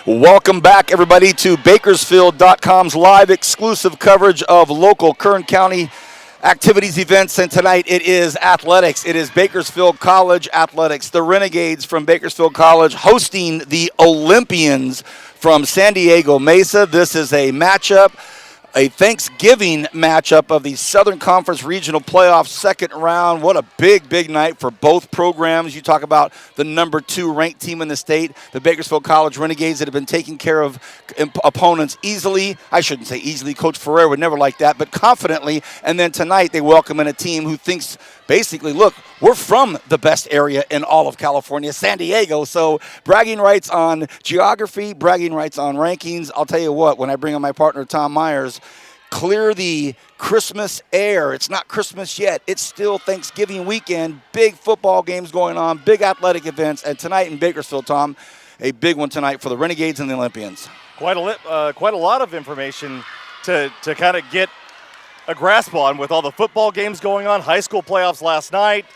Welcome back, everybody, to Bakersfield.com's live exclusive coverage of local Kern County activities, events, and tonight it is athletics. It is Bakersfield College athletics. The Renegades from Bakersfield College hosting the Olympians from San Diego Mesa. This is a matchup, a Thanksgiving matchup of the Southern Conference Regional Playoff second round. What a big, big night for both programs. You talk about the number 2 ranked team in the state, the Bakersfield College Renegades, that have been taking care of opponents easily. I shouldn't say easily. Coach Ferrer would never like that, but confidently. And then tonight they welcome in a team who thinks basically, look, we're from the best area in all of California, San Diego. So bragging rights on geography, bragging rights on rankings. I'll tell you what, when I bring on my partner, Tom Myers, clear the Christmas air. It's not Christmas yet. It's still Thanksgiving weekend. Big football games going on, big athletic events. And tonight in Bakersfield, Tom, a big one tonight for the Renegades and the Olympians. Quite a lot of information to kind of get a grasp on with all the football games going on, high school playoffs last night,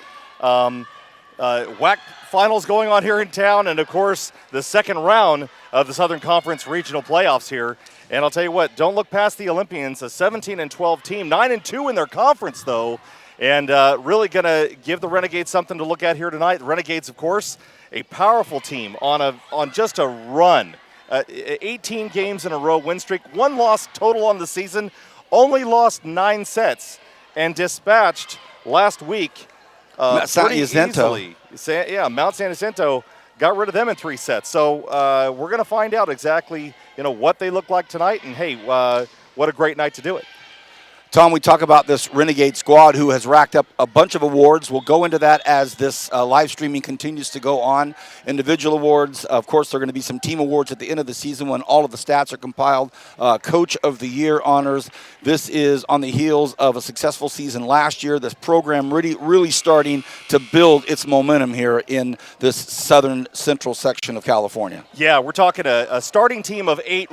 WAC finals going on here in town, and, of course, the second round of the Southern Conference Regional Playoffs here. And I'll tell you what, don't look past the Olympians, a 17-12 team, 9-2 in their conference, though, and really going to give the Renegades something to look at here tonight. The Renegades, of course, a powerful team on just a run. 18 games in a row win streak, 1 loss total on the season, only lost 9 sets, and dispatched last week pretty easily. Mount San Jacinto got rid of them in 3 sets. So we're going to find out exactly what they look like tonight, and hey, what a great night to do it. Tom, we talk about this Renegade squad who has racked up a bunch of awards. We'll go into that as this live streaming continues to go on. Individual awards. Of course, there are going to be some team awards at the end of the season when all of the stats are compiled. Coach of the Year honors. This is on the heels of a successful season last year. This program really starting to build its momentum here in this southern central section of California. Yeah, we're talking a starting team of 8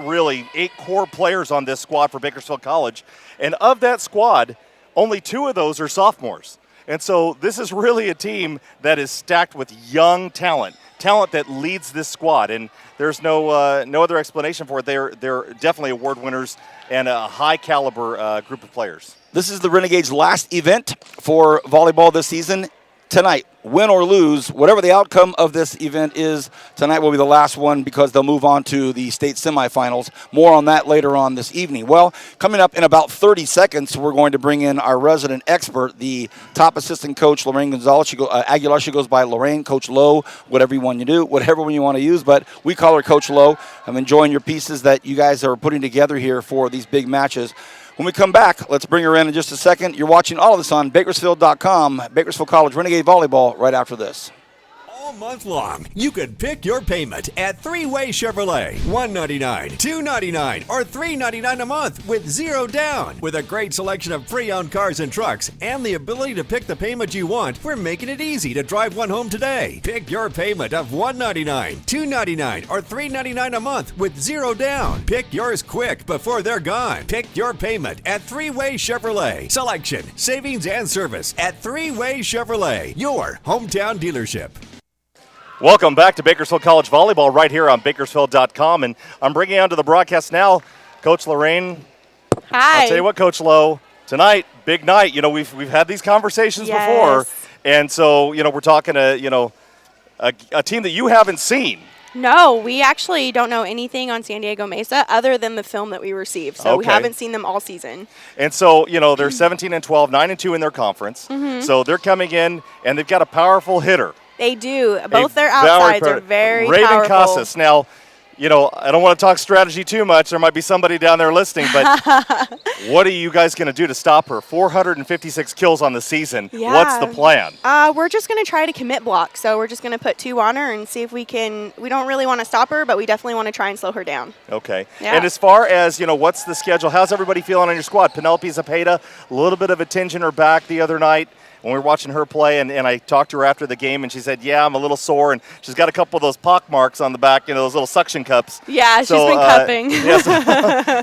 core players on this squad for Bakersfield College. And of that squad, only 2 of those are sophomores. And so this is really a team that is stacked with young talent that leads this squad. And there's no other explanation for it. They're definitely award winners and a high-caliber group of players. This is the Renegades' last event for volleyball this season. Tonight, win or lose, whatever the outcome of this event is, tonight will be the last one because they'll move on to the state semifinals. More on that later on this evening. Well, coming up in about 30 seconds, we're going to bring in our resident expert, the top assistant coach, Lorraine Gonzalez. Aguilar, she goes by Lorraine, Coach Lowe, whatever one you want to use, but we call her Coach Lowe. I'm enjoying your pieces that you guys are putting together here for these big matches. When we come back, let's bring her in just a second. You're watching all of this on Bakersfield.com, Bakersfield College Renegade Volleyball, right after this. All month long, you could pick your payment at Three-Way Chevrolet. $199, $299, or $399 a month with 0 down. With a great selection of pre-owned cars and trucks and the ability to pick the payment you want, we're making it easy to drive one home today. Pick your payment of $199, $299, or $399 a month with 0 down. Pick yours quick before they're gone. Pick your payment at Three-Way Chevrolet. Selection, savings, and service at Three-Way Chevrolet, your hometown dealership. Welcome back to Bakersfield College Volleyball right here on Bakersfield.com. And I'm bringing on to the broadcast now Coach Lorraine. Hi. I'll tell you what, Coach Lowe, tonight, big night. We've had these conversations before. And so, we're talking to, a team that you haven't seen. No, we actually don't know anything on San Diego Mesa other than the film that we received. So we haven't seen them all season. And so, they're 17-12, 9-2 in their conference. Mm-hmm. So they're coming in, and they've got a powerful hitter. They do. Both their outsides are very Raven powerful. Casas. Now, I don't want to talk strategy too much. There might be somebody down there listening, but what are you guys going to do to stop her? 456 kills on the season. Yeah. What's the plan? We're just going to try to commit block. So we're just going to put 2 on her and see if we can. We don't really want to stop her, but we definitely want to try and slow her down. Okay. Yeah. And as far as, what's the schedule? How's everybody feeling on your squad? Penelope Zapata, a little bit of a tinge in her back the other night. when we were watching her play, and I talked to her after the game, and she said, yeah, I'm a little sore, and she's got a couple of those pock marks on the back, those little suction cups. Yeah, she's been cupping.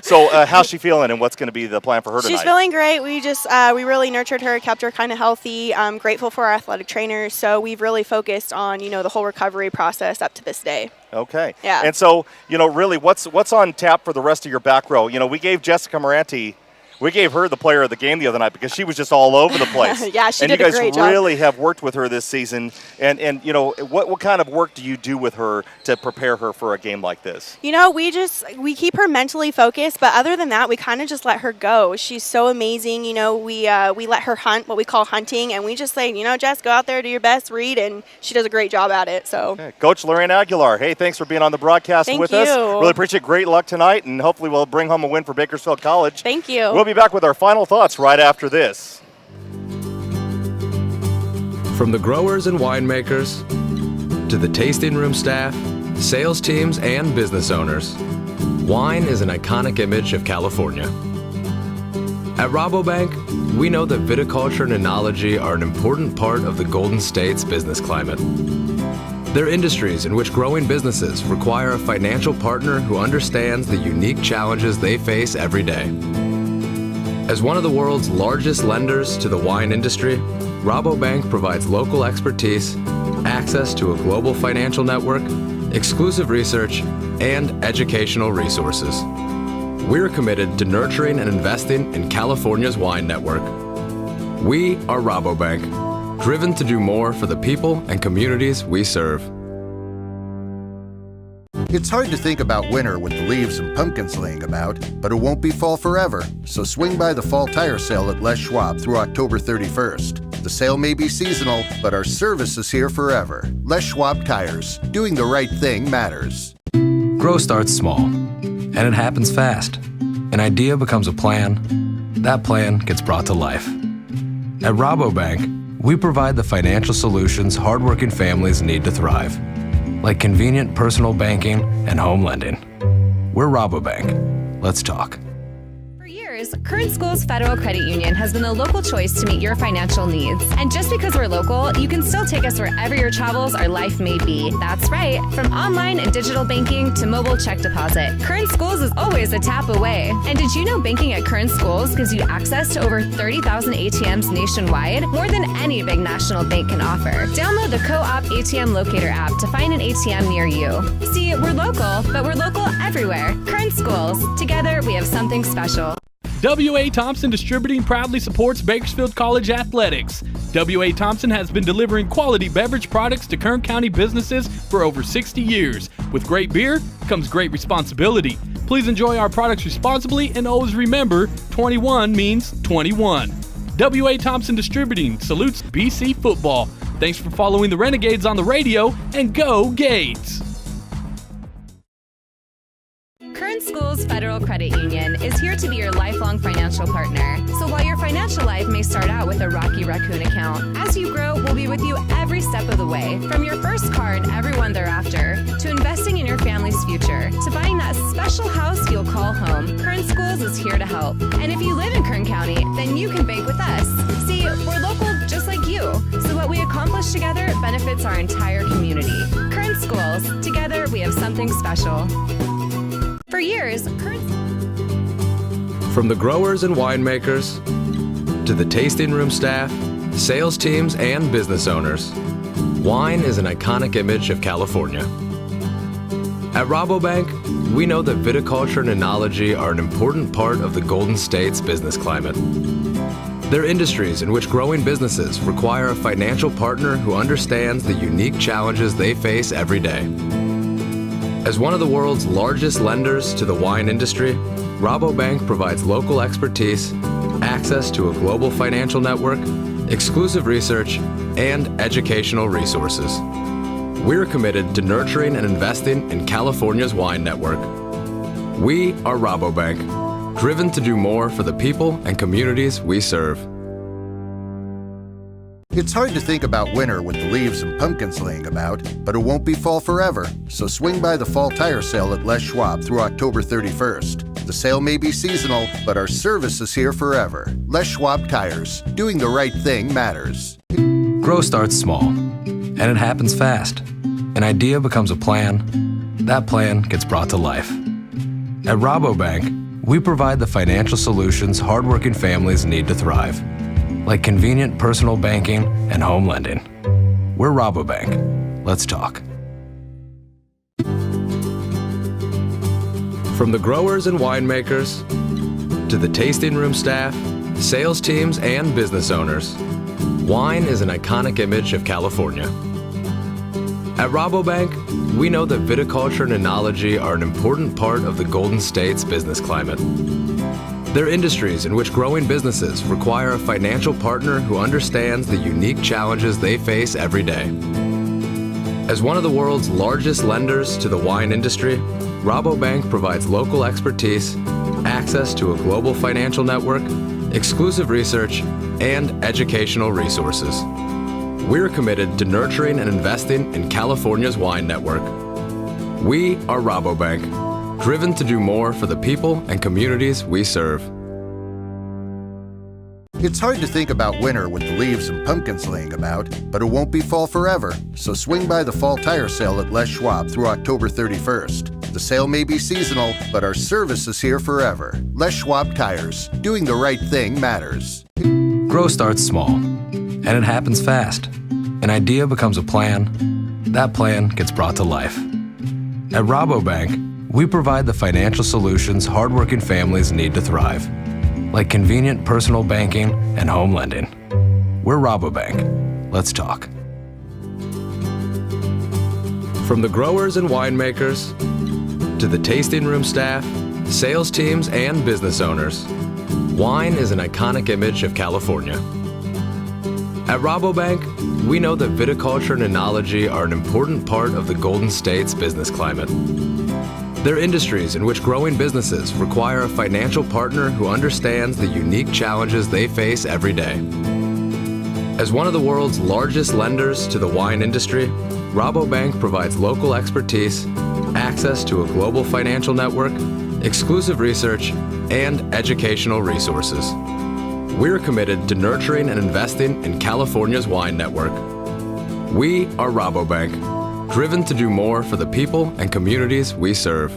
So how's she feeling, and what's going to be the plan for her tonight? She's feeling great. We really nurtured her, kept her kind of healthy. I'm grateful for our athletic trainers, so we've really focused on, the whole recovery process up to this day. Okay. Yeah. And so, really, what's on tap for the rest of your back row? We gave Jessica Moranti, we gave her the player of the game the other night because she was just all over the place. Yeah, she did a great job. And you guys really have worked with her this season. And what kind of work do you do with her to prepare her for a game like this? We keep her mentally focused, but other than that, we kind of just let her go. She's so amazing. We let her hunt, what we call hunting, and we just say, Jess, go out there, do your best, read, and she does a great job at it. So, okay. Coach Lorraine Aguilar, hey, thanks for being on the broadcast with us. Really appreciate it. Great luck tonight, and hopefully we'll bring home a win for Bakersfield College. Thank you. We'll be back with our final thoughts right after this. From the growers and winemakers to the tasting room staff, sales teams, and business owners, wine is an iconic image of California. At Rabobank, we know that viticulture and enology are an important part of the Golden State's business climate. They're industries in which growing businesses require a financial partner who understands the unique challenges they face every day. As one of the world's largest lenders to the wine industry, Rabobank provides local expertise, access to a global financial network, exclusive research, and educational resources. We're committed to nurturing and investing in California's wine network. We are Rabobank, driven to do more for the people and communities we serve. It's hard to think about winter with the leaves and pumpkins laying about, but it won't be fall forever, so swing by the fall tire sale at Les Schwab through October 31st. The sale may be seasonal, but our service is here forever. Les Schwab Tires. Doing the right thing matters. Growth starts small, and it happens fast. An idea becomes a plan. That plan gets brought to life. At Rabobank, we provide the financial solutions hardworking families need to thrive, like convenient personal banking and home lending. We're Rabobank. Let's talk. For years, Current Schools Federal Credit Union has been the local choice to meet your financial needs. And just because we're local, you can still take us wherever your travels or life may be. That's right. From online and digital banking to mobile check deposit, Current Schools is always a tap away. And did you know banking at Current Schools gives you access to over 30,000 ATMs nationwide, more than any big national bank can offer? Download the Co-op ATM Locator app to find an ATM near you. See, we're local, but we're local everywhere. Current Schools. Together, we have something special. W.A. Thompson Distributing proudly supports Bakersfield College athletics. W.A. Thompson has been delivering quality beverage products to Kern County businesses for over 60 years. With great beer comes great responsibility. Please enjoy our products responsibly and always remember, 21 means 21. W.A. Thompson Distributing salutes BC football. Thanks for following the Renegades on the radio, and go Gates! Current Schools Federal Credit Union is here to be your lifelong financial partner. So while your financial life may start out with a Rocky Raccoon account, as you grow, we'll be with you every step of the way. From your first car and everyone thereafter, to investing in your family's future, to buying that special house you'll call home, Current Schools is here to help. And if you live in Kern County, then you can bank with us. See, we're local just like you, so what we accomplish together benefits our entire community. Current Schools. Together, we have something special. For years, From the growers and winemakers to the tasting room staff, sales teams, and business owners, wine is an iconic image of California. At Rabobank, we know that viticulture and enology are an important part of the Golden State's business climate. They're industries in which growing businesses require a financial partner who understands the unique challenges they face every day. As one of the world's largest lenders to the wine industry, Rabobank provides local expertise, access to a global financial network, exclusive research, and educational resources. We're committed to nurturing and investing in California's wine network. We are Rabobank, driven to do more for the people and communities we serve. It's hard to think about winter with the leaves and pumpkins laying about, but it won't be fall forever. So swing by the fall tire sale at Les Schwab through October 31st. The sale may be seasonal, but our service is here forever. Les Schwab Tires. Doing the right thing matters. Grow starts small, and it happens fast. An idea becomes a plan. That plan gets brought to life. At Rabobank, we provide the financial solutions hardworking families need to thrive, like convenient personal banking and home lending. We're Rabobank. Let's talk. From the growers and winemakers to the tasting room staff, sales teams, and business owners, wine is an iconic image of California. At Rabobank, we know that viticulture and enology are an important part of the Golden State's business climate. They're industries in which growing businesses require a financial partner who understands the unique challenges they face every day. As one of the world's largest lenders to the wine industry, Rabobank provides local expertise, access to a global financial network, exclusive research, and educational resources. We're committed to nurturing and investing in California's wine network. We are Rabobank, driven to do more for the people and communities we serve. It's hard to think about winter with the leaves and pumpkins laying about, but it won't be fall forever. So swing by the fall tire sale at Les Schwab through October 31st. The sale may be seasonal, but our service is here forever. Les Schwab Tires. Doing the right thing matters. Grow starts small, and it happens fast. An idea becomes a plan. That plan gets brought to life. At Rabobank, we provide the financial solutions hardworking families need to thrive, like convenient personal banking and home lending. We're Rabobank. Let's talk. From the growers and winemakers to the tasting room staff, sales teams, and business owners, wine is an iconic image of California. At Rabobank, we know that viticulture and enology are an important part of the Golden State's business climate. They're industries in which growing businesses require a financial partner who understands the unique challenges they face every day. As one of the world's largest lenders to the wine industry, Rabobank provides local expertise, access to a global financial network, exclusive research, and educational resources. We're committed to nurturing and investing in California's wine network. We are Rabobank, driven to do more for the people and communities we serve.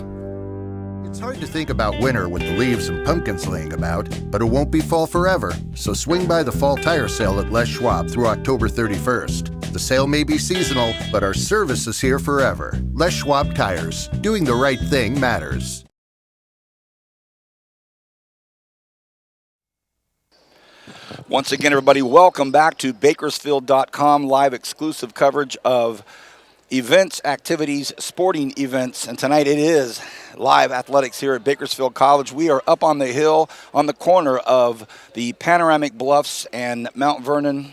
It's hard to think about winter with the leaves and pumpkins laying about, but it won't be fall forever. So swing by the fall tire sale at Les Schwab through October 31st. The sale may be seasonal, but our service is here forever. Les Schwab Tires. Doing the right thing matters. Once again, everybody, welcome back to Bakersfield.com, live exclusive coverage of events, activities, sporting events. And tonight it is live athletics here at Bakersfield College. We are up on the hill on the corner of the Panoramic Bluffs and Mount Vernon,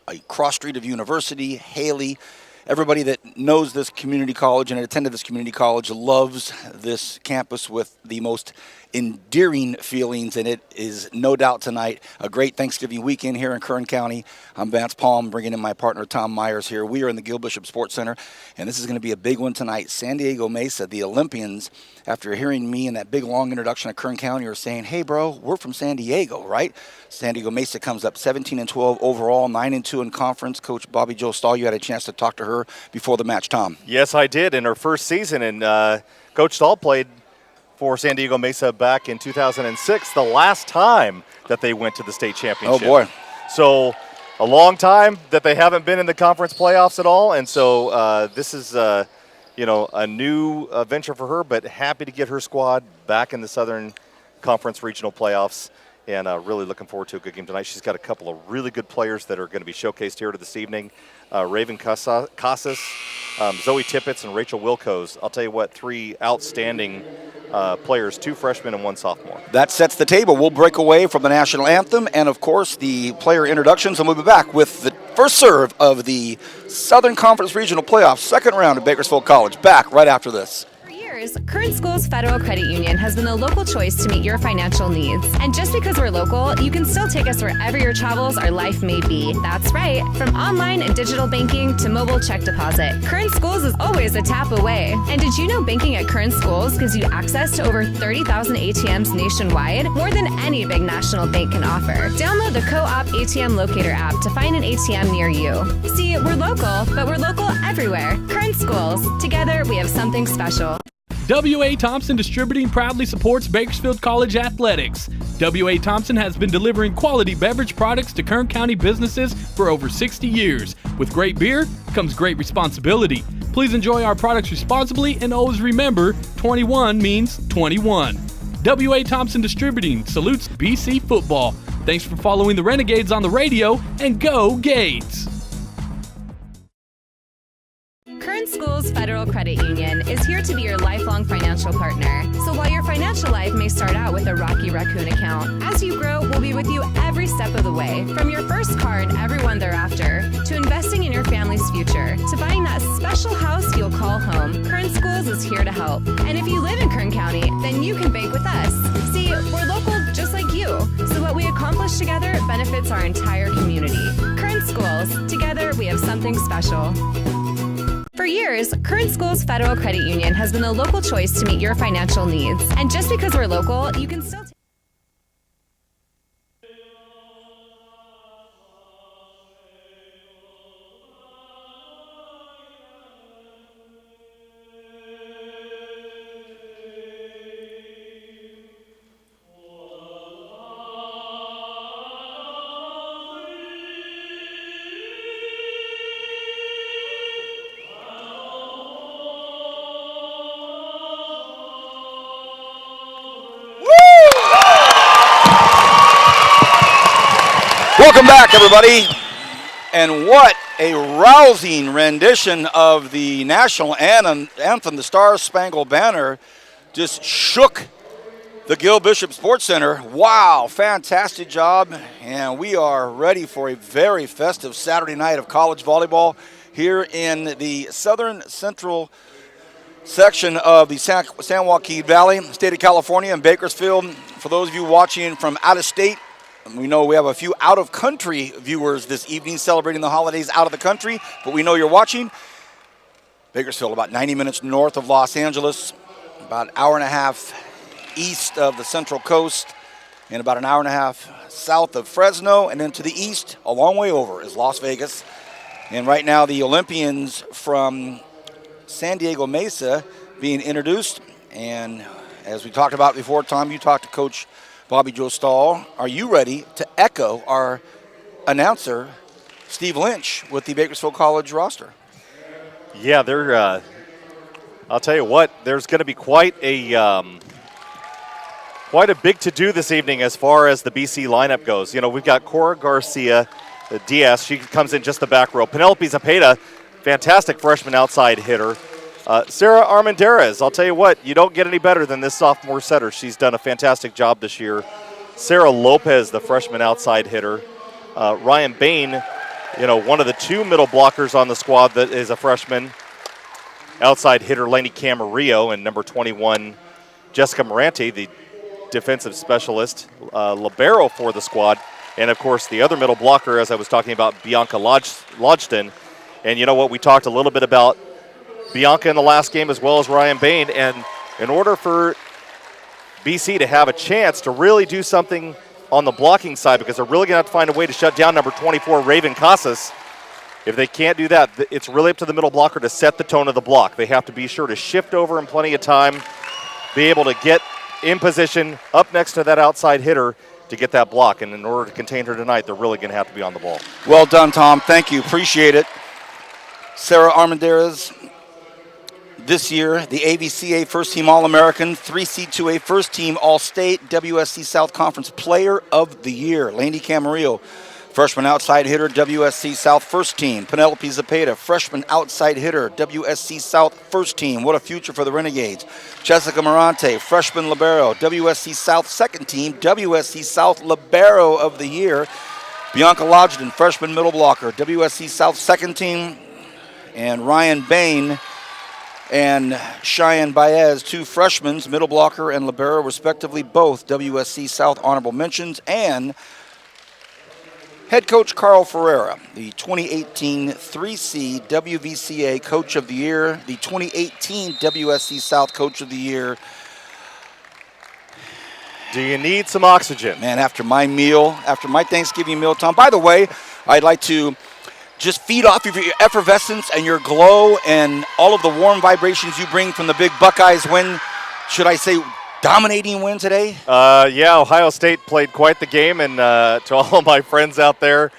a cross street of University, Haley. Everybody that knows this community college and attended this community college loves this campus with the most endearing feelings, and it is no doubt tonight a great Thanksgiving weekend here in Kern County. I'm Vance Palm, bringing in my partner Tom Myers here. We are in the Gil Bishop Sports Center, and this is going to be a big one tonight. San Diego Mesa, the Olympians, after hearing me in that big long introduction of Kern County, are saying, hey bro, we're from San Diego, right? San Diego Mesa comes up 17-12 overall, 9-2 in conference. Coach Bobby Jo Stahl, you had a chance to talk to her before the match, Tom. Yes, I did, in her first season, and Coach Stahl played for San Diego Mesa back in 2006, the last time that they went to the state championship. Oh, boy. So a long time that they haven't been in the conference playoffs at all, and so this is a new venture for her, but happy to get her squad back in the Southern Conference regional playoffs, and really looking forward to a good game tonight. She's got a couple of really good players that are going to be showcased here this evening. Raven Casas, Zoe Tippett, and Rachel Wilco's. I'll tell you what, three outstanding players, 2 freshmen and 1 sophomore. That sets the table. We'll break away from the national anthem and, of course, the player introductions, and we'll be back with the first serve of the Southern Conference Regional Playoffs, second round at Bakersfield College. Back right after this. For years, years, Current Schools Federal Credit Union has been the local choice to meet your financial needs. And just because we're local, you can still take us wherever your travels or life may be. That's right. From online and digital banking to mobile check deposit, Current Schools is always a tap away. And did you know banking at Current Schools gives you access to over 30,000 ATMs nationwide, more than any big national bank can offer? Download the Co-op ATM Locator app to find an ATM near you. See, we're local, but we're local everywhere. Current Schools. Together, we have something special. W.A. Thompson Distributing proudly supports Bakersfield College athletics. W.A. Thompson has been delivering quality beverage products to Kern County businesses for over 60 years. With great beer comes great responsibility. Please enjoy our products responsibly and always remember, 21 means 21. W.A. Thompson Distributing salutes BC football. Thanks for following the Renegades on the radio, and go Gates! Current Schools Federal Credit Union is here to be your lifelong financial partner. So while your financial life may start out with a Rocky Raccoon account, as you grow, we'll be with you every step of the way. From your first car and everyone thereafter, to investing in your family's future, to buying that special house you'll call home, Current Schools is here to help. And if you live in Kern County, then you can bank with us. See, we're local just like you, so what we accomplish together benefits our entire community. Current Schools, together we have something special. For years, Current Schools Federal Credit Union has been the local choice to meet your financial needs. And just because we're local, you can still Welcome back, everybody. And what a rousing rendition of the national anthem, the Star Spangled Banner, just shook the Gil Bishop Sports Center. Wow, fantastic job. And we are ready for a very festive Saturday night of college volleyball here in the southern central section of the San Joaquin Valley, state of California, in Bakersfield. For those of you watching from out of state, we know we have a few out-of-country viewers this evening celebrating the holidays out of the country, but we know you're watching. Bakersfield, about 90 minutes north of Los Angeles, about an hour and a half east of the Central Coast, and about an hour and a half south of Fresno, and then to the east, a long way over, is Las Vegas. And right now, the Olympians from San Diego Mesa being introduced. And as we talked about before, Tom, you talked to Coach Bobby Joe Stahl. Are you ready to echo our announcer, Steve Lynch, with the Bakersfield College roster? Yeah, they're. I'll tell you what. There's going to be quite a big to-do this evening as far as the BC lineup goes. You know, we've got Cora Garcia Diaz. She comes in just the back row. Penelope Zapata, fantastic freshman outside hitter. Sarah Armendariz, I'll tell you what, you don't get any better than this sophomore setter. She's done a fantastic job this year. Sarah Lopez, the freshman outside hitter. Ryan Bain, you know, one of the two middle blockers on the squad that is a freshman. Outside hitter Lainey Camarillo, and number 21, Jessica Morante, the defensive specialist, libero for the squad. And, of course, the other middle blocker, as I was talking about, Bianca Lodgton. And you know what, we talked a little bit about Bianca in the last game as well as Ryan Bain, and in order for BC to have a chance to really do something on the blocking side, because they're really going to have to find a way to shut down number 24, Raven Casas. If they can't do that, it's really up to the middle blocker to set the tone of the block. They have to be sure to shift over in plenty of time, be able to get in position up next to that outside hitter to get that block, and in order to contain her tonight, they're really going to have to be on the ball. Well done, Tom. Thank you. Appreciate it. Sarah Armendariz, this year, the AVCA First Team All-American, 3C2A First Team All-State, WSC South Conference Player of the Year. Lainey Camarillo, freshman outside hitter, WSC South First Team. Penelope Zapata, freshman outside hitter, WSC South First Team. What a future for the Renegades. Jessica Morante, freshman libero, WSC South Second Team, WSC South Libero of the Year. Bianca Lodgton, freshman middle blocker, WSC South Second Team. And Ryan Bain, and Cheyenne Baez, 2 freshmen, middle blocker and libero, respectively, both WSC South honorable mentions, and head coach Carl Ferreira, the 2018 3C WVCA Coach of the Year, the 2018 WSC South Coach of the Year. Do you need some oxygen? Man, after my Thanksgiving meal, Tom. By the way, I'd like to just feed off of your effervescence and your glow and all of the warm vibrations you bring from the big Buckeyes win. Should I say dominating win today? Yeah, Ohio State played quite the game, and to all of my friends out there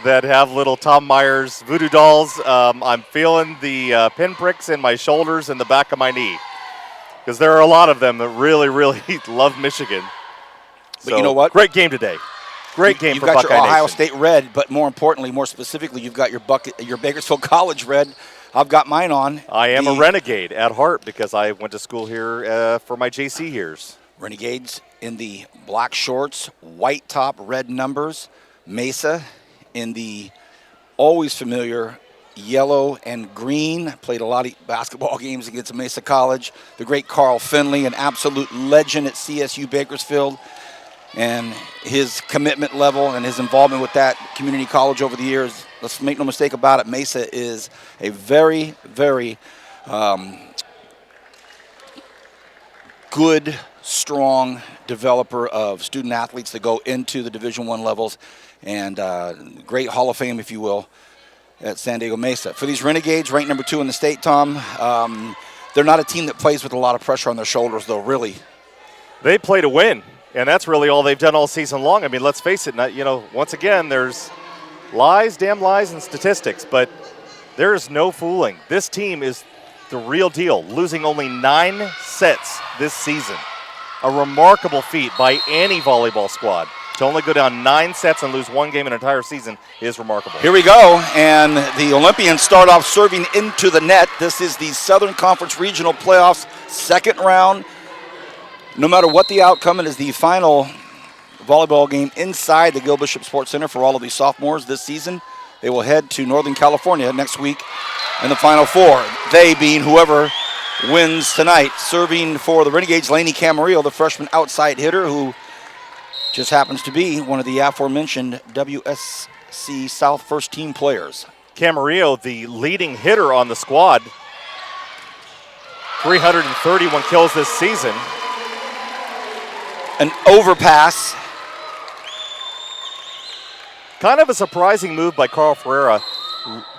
that have little Tom Myers voodoo dolls, I'm feeling the pinpricks in my shoulders and the back of my knee, because there are a lot of them that really, really love Michigan. But so, you know what? Great game today. Great game for Buckeye You've got your Ohio Nation. State red, but more importantly, more specifically, you've got your Bakersfield College red. I've got mine on. I am a Renegade at heart because I went to school here for my JC years. Renegades in the black shorts, white top, red numbers. Mesa in the always familiar yellow and green. Played a lot of basketball games against Mesa College. The great Carl Finley, an absolute legend at CSU Bakersfield. And his commitment level and his involvement with that community college over the years, let's make no mistake about it, Mesa is a very, very good, strong developer of student athletes that go into the Division I levels, and great Hall of Fame, if you will, at San Diego Mesa. For these Renegades, ranked number 2 in the state, Tom, they're not a team that plays with a lot of pressure on their shoulders, though, really. They play to win. And that's really all they've done all season long. I mean, let's face it, once again, there's lies, damn lies, and statistics, but there is no fooling. This team is the real deal, losing only 9 sets this season. A remarkable feat by any volleyball squad. To only go down 9 sets and lose 1 game an entire season is remarkable. Here we go, and the Olympians start off serving into the net. This is the Southern Conference Regional Playoffs, second round. No matter what the outcome, it is the final volleyball game inside the Gil Bishop Sports Center for all of these sophomores this season. They will head to Northern California next week in the Final Four. They being whoever wins tonight. Serving for the Renegades, Lainey Camarillo, the freshman outside hitter who just happens to be one of the aforementioned WSC South first team players. Camarillo, the leading hitter on the squad. 331 kills this season. An overpass. Kind of a surprising move by Carl Ferreira,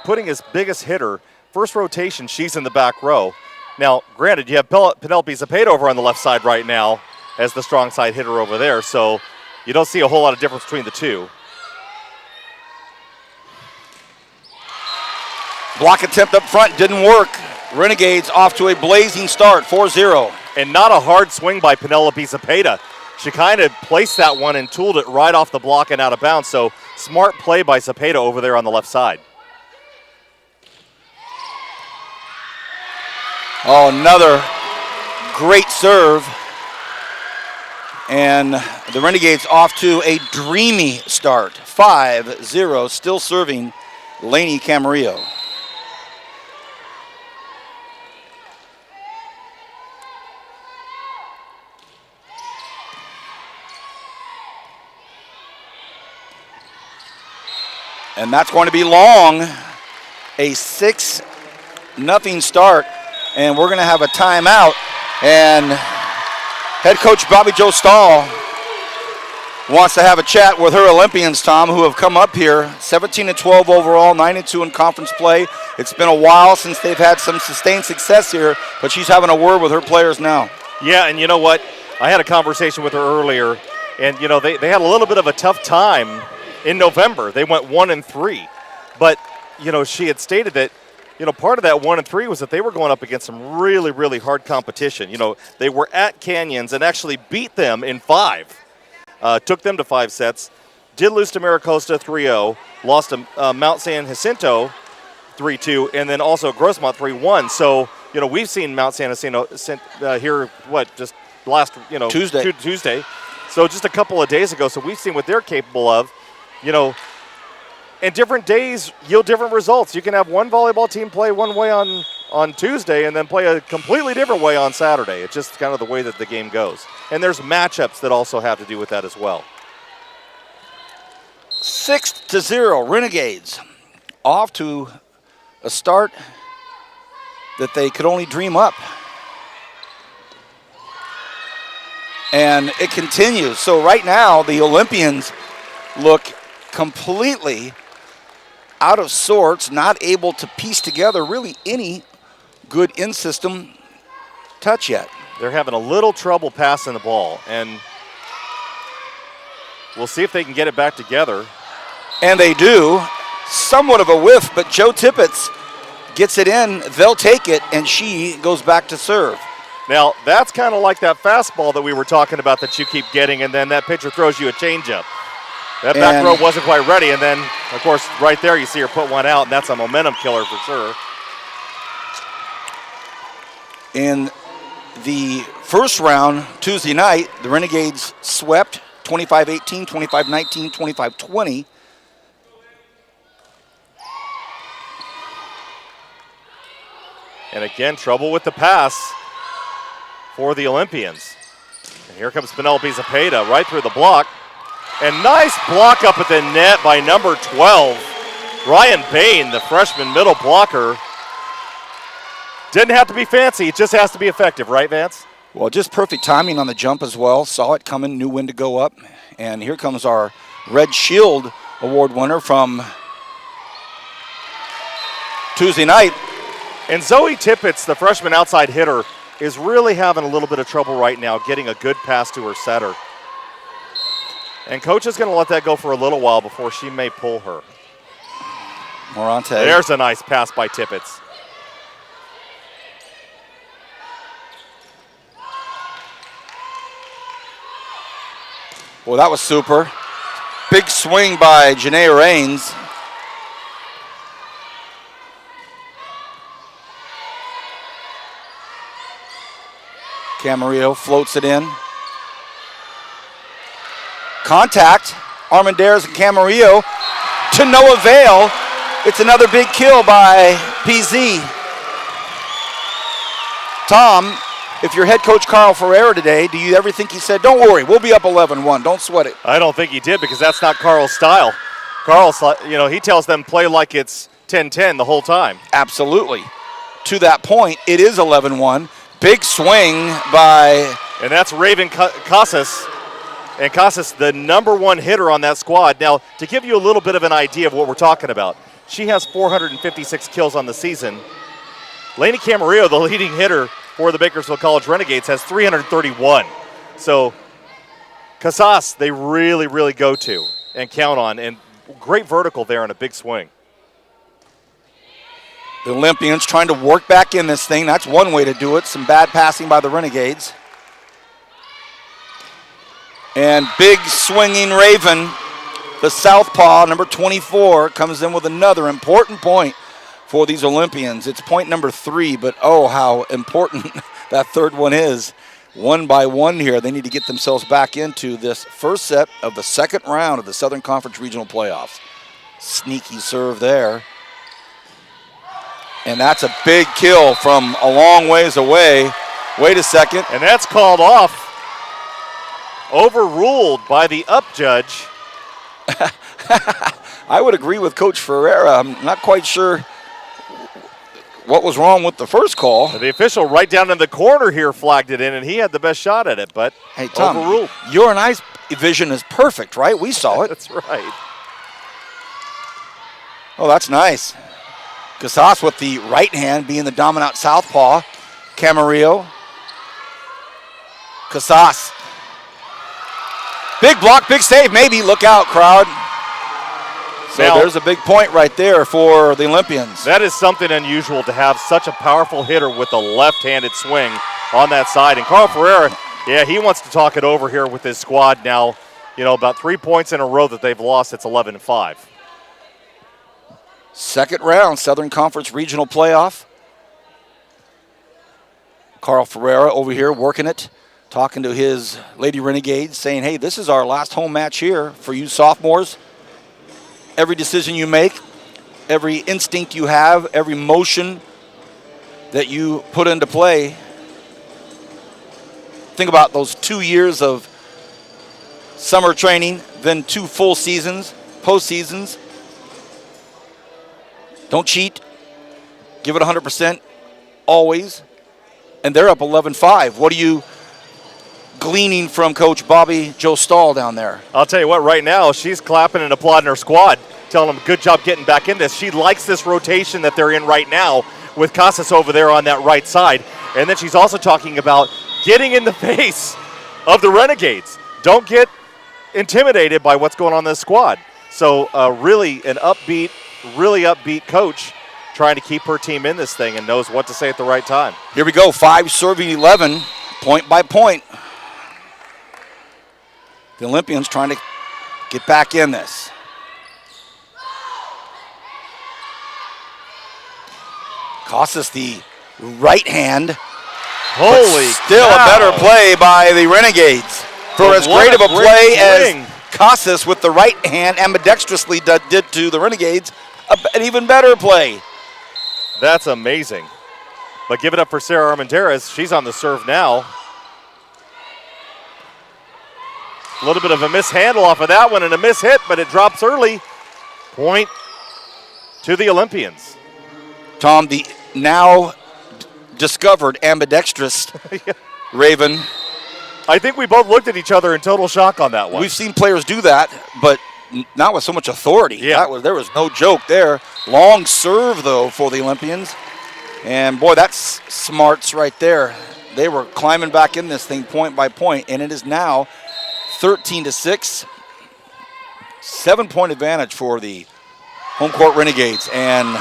putting his biggest hitter, first rotation, she's in the back row. Now, granted, you have Penelope Zapata over on the left side right now as the strong side hitter over there, so you don't see a whole lot of difference between the two. Block attempt up front didn't work. Renegades off to a blazing start, 4-0. And not a hard swing by Penelope Zapata. She kind of placed that one and tooled it right off the block and out of bounds, so smart play by Zapata over there on the left side. Oh, another great serve. And the Renegades off to a dreamy start, 5-0, still serving Lainey Camarillo. And that's going to be long. A 6-0 start. And we're going to have a timeout. And head coach Bobby Jo Stahl wants to have a chat with her Olympians, Tom, who have come up here 17-12 overall, 9-2 in conference play. It's been a while since they've had some sustained success here, but she's having a word with her players now. Yeah, and you know what? I had a conversation with her earlier, and they had a little bit of a tough time in November. They went 1-3, but she had stated that part of that 1-3 was that they were going up against some really, really hard competition. They were at Canyons and actually beat them in 5. Took them to 5 sets. Did lose to Maricosta 3-0. Lost to Mount San Jacinto 3-2, and then also Grossmont 3-1. So we've seen Mount San Jacinto here just last Tuesday. So just a couple of days ago. So we've seen what they're capable of. And different days yield different results. You can have one volleyball team play one way on on Tuesday and then play a completely different way on Saturday. It's just kind of the way that the game goes. And there's matchups that also have to do with that as well. 6-0, Renegades off to a start that they could only dream up. And it continues. So right now, the Olympians look completely out of sorts, not able to piece together really any good in-system touch yet. They're having a little trouble passing the ball, and we'll see if they can get it back together. And they do. Somewhat of a whiff, but Joe Tippett gets it in. They'll take it, and she goes back to serve. Now, that's kind of like that fastball that we were talking about that you keep getting, and then that pitcher throws you a changeup. That back row wasn't quite ready, and then, of course, right there you see her put one out, and that's a momentum killer for sure. In the first round, Tuesday night, the Renegades swept 25-18, 25-19, 25-20. And again, trouble with the pass for the Olympians. And here comes Penelope Zepeda right through the block. And nice block up at the net by number 12, Ryan Bain, the freshman middle blocker. Didn't have to be fancy, it just has to be effective, right, Vance? Well, just perfect timing on the jump as well. Saw it coming, knew when to go up. And here comes our Red Shield Award winner from Tuesday night. And Zoe Tippett, the freshman outside hitter, is really having a little bit of trouble right now getting a good pass to her setter. And coach is going to let that go for a little while before she may pull her. Morante. There's a nice pass by Tippett. Well, that was super. Big swing by Janae Raines. Camarillo floats it in. Contact. Armendariz and Camarillo to no avail. It's another big kill by PZ. Tom, if you're head coach Carl Ferreira today, do you ever think he said, don't worry, we'll be up 11-1, don't sweat it? I don't think he did because that's not Carl's style. Carl's, he tells them play like it's 10-10 the whole time. Absolutely. To that point, it is 11-1. Big swing by... And that's Raven Casas. And Casas, the number one hitter on that squad. Now, to give you a little bit of an idea of what we're talking about, she has 456 kills on the season. Lainey Camarillo, the leading hitter for the Bakersfield College Renegades, has 331. So, Casas, they really, really go to and count on. And great vertical there and a big swing. The Olympians trying to work back in this thing. That's one way to do it. Some bad passing by the Renegades. And big swinging Raven, the southpaw, number 24, comes in with another important point for these Olympians. It's point number 3, but oh, how important that third one is. 1 by 1 here. They need to get themselves back into this first set of the second round of the Southern Conference Regional Playoffs. Sneaky serve there. And that's a big kill from a long ways away. Wait a second. And that's called off. Overruled by the up judge. I would agree with Coach Ferreira. I'm not quite sure what was wrong with the first call. The official right down in the corner here flagged it in, and he had the best shot at it, but hey, Tom, overruled. Your and I's vision is perfect, right? We saw it. That's right. Oh, that's nice. Casas with the right hand being the dominant southpaw. Camarillo. Casas. Big block, big save, maybe. Look out, crowd. So now, there's a big point right there for the Olympians. That is something unusual to have such a powerful hitter with a left-handed swing on that side. And Carl Ferreira, yeah, he wants to talk it over here with his squad now. About 3 points in a row that they've lost. It's 11-5. Second round, Southern Conference Regional Playoff. Carl Ferreira over here working it, talking to his Lady Renegades, saying, hey, this is our last home match here for you sophomores. Every decision you make, every instinct you have, every motion that you put into play. Think about those 2 years of summer training, then 2 full seasons, postseasons. Don't cheat. Give it 100% always. And they're up 11-5. What are you gleaning from Coach Bobby Joe Stahl down there? I'll tell you what, right now, she's clapping and applauding her squad, telling them good job getting back in this. She likes this rotation that they're in right now with Casas over there on that right side. And then she's also talking about getting in the face of the Renegades. Don't get intimidated by what's going on in this squad. So really really upbeat coach trying to keep her team in this thing and knows what to say at the right time. Here we go, 5 serving 11, point by point. The Olympians trying to get back in this. Casas the right hand. Holy Still cow. a better play by the Renegades. For But as what great of a play swing. as Casas with the right hand ambidextrously did to the Renegades, an even better play. That's amazing. But give it up for Sarah Armendariz. She's on the serve now. A little bit of a mishandle off of that one and a mishit, but it drops early. Point to the Olympians. Tom, the now discovered ambidextrous Raven. I think we both looked at each other in total shock on that one. We've seen players do that, but not with so much authority. Yeah. There was no joke there. Long serve, though, for the Olympians. And, boy, that's smarts right there. They were climbing back in this thing point by point, and it is now 13-6. 7-point advantage for the home court Renegades. And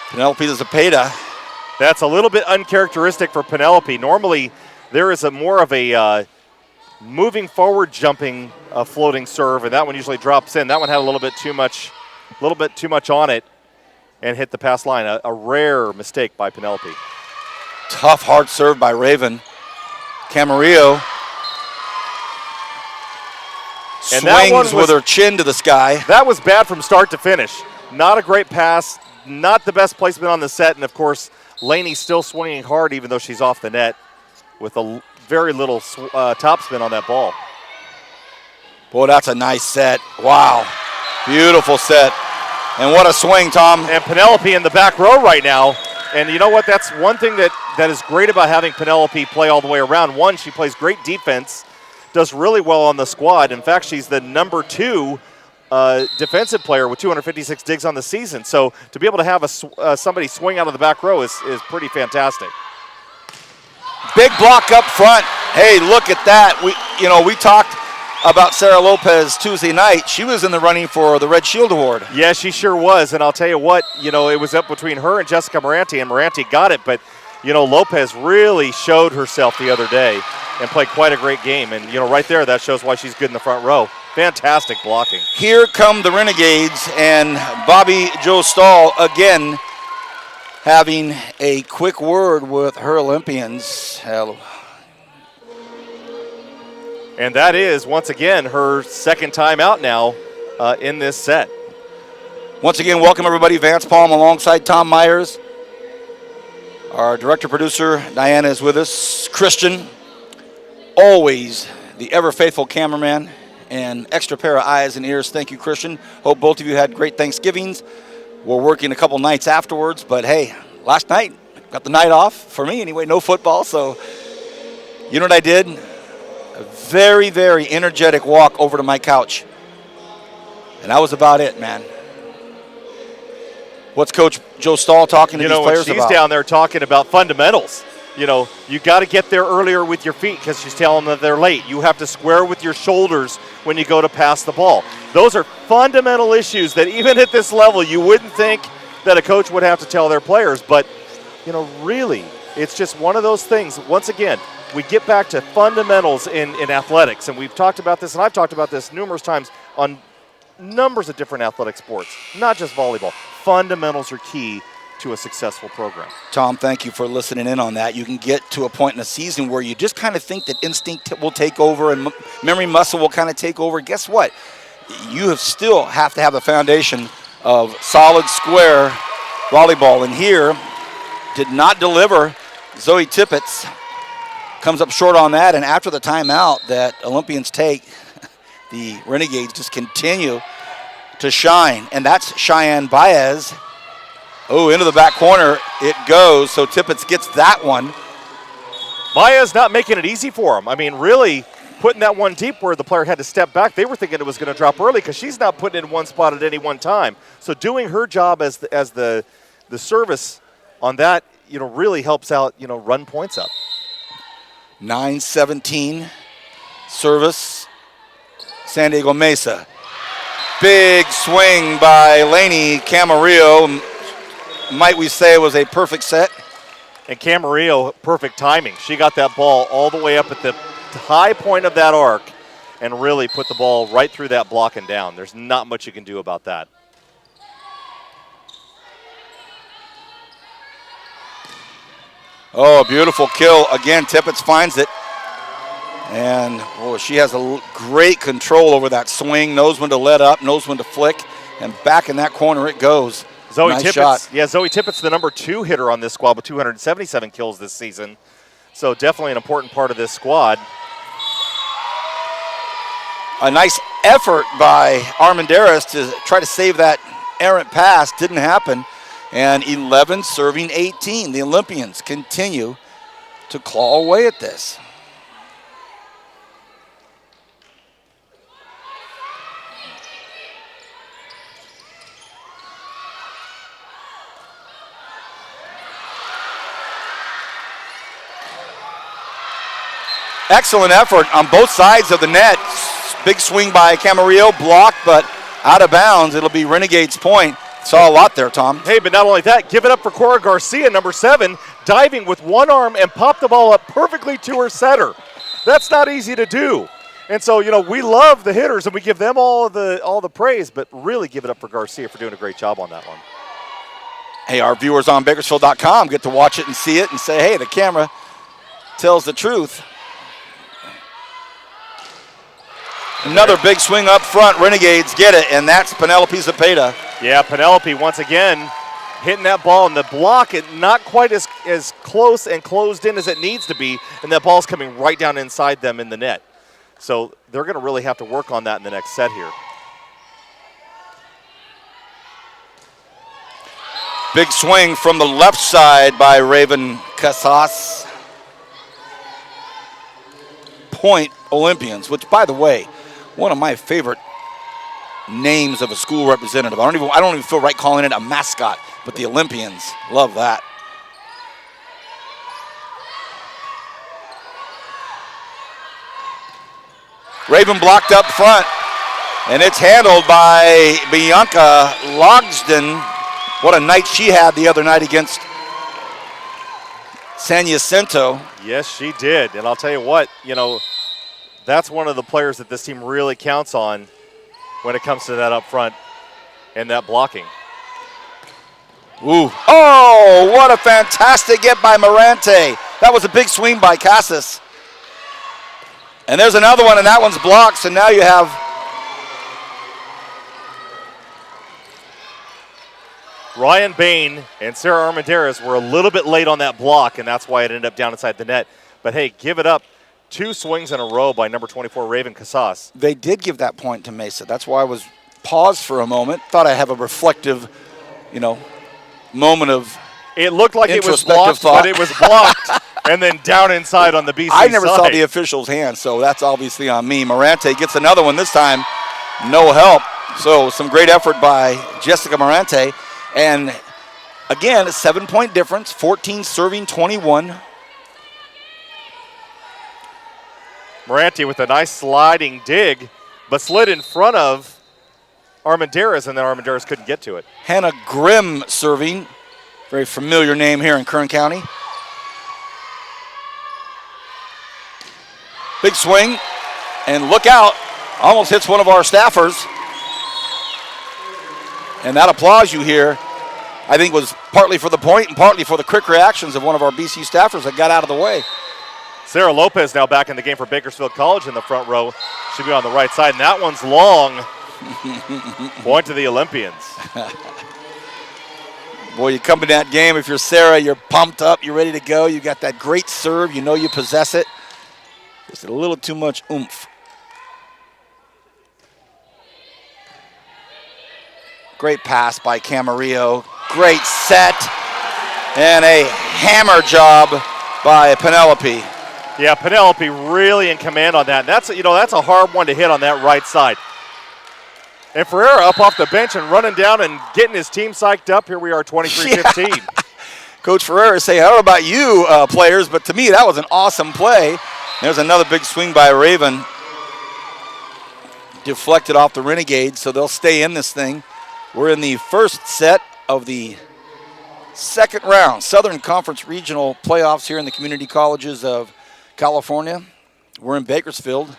Penelope Zapata. That's a little bit uncharacteristic for Penelope. Normally, there is more of a moving forward, jumping, floating serve, and that one usually drops in. That one had a little bit too much on it and hit the pass line. A rare mistake by Penelope. Tough, hard serve by Raven. Camarillo swings with her chin to the sky. That was bad from start to finish. Not a great pass, not the best placement on the set, and of course, Laney still swinging hard even though she's off the net with a very little topspin on that ball. Boy, that's a nice set. Wow. Beautiful set. And what a swing, Tom. And Penelope in the back row right now. And you know what? That's one thing that is great about having Penelope play all the way around. One, she plays great defense, does really well on the squad. In fact, she's the number 2 defensive player with 256 digs on the season. So to be able to have somebody swing out of the back row is pretty fantastic. Big block up front. Hey, look at that. We talked about Sarah Lopez Tuesday night. She was in the running for the Red Shield Award. Yeah, she sure was. And I'll tell you what, it was up between her and Jessica Moranti, and Moranti got it. But, Lopez really showed herself the other day and played quite a great game. And, right there, that shows why she's good in the front row. Fantastic blocking. Here come the Renegades, and Bobby Joe Stahl again having a quick word with her Olympians. And that is, once again, her second time out now in this set. Once again, welcome everybody. Vance Palm alongside Tom Myers. Our director-producer, Diana, is with us. Christian, always the ever-faithful cameraman and extra pair of eyes and ears. Thank you, Christian. Hope both of you had great Thanksgivings. We're working a couple nights afterwards, but hey, last night, got the night off, for me anyway, no football, so you know what I did? A very, very energetic walk over to my couch. And that was about it, man. What's Coach Joe Stahl talking to these players about? She's down there talking about fundamentals. You got to get there earlier with your feet because she's telling them that they're late. You have to square with your shoulders when you go to pass the ball. Those are fundamental issues that even at this level you wouldn't think that a coach would have to tell their players. But, really, it's just one of those things. Once again, we get back to fundamentals in athletics, and we've talked about this, and I've talked about this numerous times on numbers of different athletic sports, not just volleyball. Fundamentals are key to a successful program. Tom, thank you for listening in on that. You can get to a point in a season where you just kind of think that instinct will take over and memory muscle will kind of take over. Guess what? You still have to have a foundation of solid, square volleyball. And here, did not deliver. Zoe Tippett comes up short on that, and after the timeout that Olympians take, the Renegades just continue to shine, and that's Cheyenne Baez. Oh, into the back corner it goes, so Tippett gets that one. Baez not making it easy for him. I mean, really putting that one deep where the player had to step back. They were thinking it was going to drop early because she's not putting it in one spot at any one time. So doing her job as the service on that, really helps out, run points up. 9-17 service, San Diego Mesa. Big swing by Lainey Camarillo. Might we say it was a perfect set? And Camarillo, perfect timing. She got that ball all the way up at the high point of that arc and really put the ball right through that block and down. There's not much you can do about that. Oh, a beautiful kill. Again, Tippett finds it. And she has a great control over that swing. Knows when to let up, knows when to flick. And back in that corner it goes. Nice shot. Yeah, Zoe Tippett's the number 2 hitter on this squad with 277 kills this season. So definitely an important part of this squad. A nice effort by Armendariz to try to save that errant pass. Didn't happen. And 11 serving 18. The Olympians continue to claw away at this. Excellent effort on both sides of the net. Big swing by Camarillo, blocked, but out of bounds. It'll be Renegades' point. Saw a lot there, Tom. Hey, but not only that, give it up for Cora Garcia, number 7, diving with one arm and popped the ball up perfectly to her setter. That's not easy to do. And so, we love the hitters and we give them all the praise, but really give it up for Garcia for doing a great job on that one. Hey, our viewers on Bakersfield.com get to watch it and see it and say, hey, the camera tells the truth. Another big swing up front. Renegades get it, and that's Penelope Zepeda. Yeah, Penelope once again hitting that ball, and the block is not quite as close and closed in as it needs to be, and that ball's coming right down inside them in the net. So they're going to really have to work on that in the next set here. Big swing from the left side by Raven Casas. Point Olympians, which, by the way, one of my favorite names of a school representative. I don't even feel right calling it a mascot, but the Olympians, love that. Raven blocked up front, and it's handled by Bianca Logsden. What a night she had the other night against San Jacinto. Yes, she did, and I'll tell you what, that's one of the players that this team really counts on when it comes to that up front and that blocking. Ooh. Oh, what a fantastic get by Morante. That was a big swing by Casas. And there's another one, and that one's blocked, so now you have Ryan Bain and Sarah Armendariz were a little bit late on that block, and that's why it ended up down inside the net. But hey, give it up. 2 swings in a row by number 24, Raven Casas. They did give that point to Mesa. That's why I was paused for a moment. Thought I'd have a reflective, moment of It looked like it was blocked, but it was blocked and then down inside on the BC I never side. saw the official's hand, so that's obviously on me. Morante gets another one this time. No help. So some great effort by Jessica Morante. And again, a 7-point difference, 14 serving 21. Morante with a nice sliding dig, but slid in front of Armendariz, and then Armendariz couldn't get to it. Hannah Grimm serving. Very familiar name here in Kern County. Big swing, and look out. Almost hits one of our staffers. And that applause you hear, I think, was partly for the point and partly for the quick reactions of one of our BC staffers that got out of the way. Sarah Lopez now back in the game for Bakersfield College in the front row. Should be on the right side, and that one's long. Point to the Olympians. Boy, you come in that game, if you're Sarah, you're pumped up, you're ready to go. You got that great serve, you know you possess it. Just a little too much oomph. Great pass by Camarillo. Great set. And a hammer job by Penelope. Yeah, Penelope really in command on that. And that's a hard one to hit on that right side. And Ferreira up off the bench and running down and getting his team psyched up. Here we are, 23-15. Yeah. Coach Ferreira say, I don't know about you players, but to me that was an awesome play. There's another big swing by Raven. Deflected off the Renegades, so they'll stay in this thing. We're in the first set of the second round. Southern Conference Regional Playoffs here in the community colleges of California. We're in Bakersfield.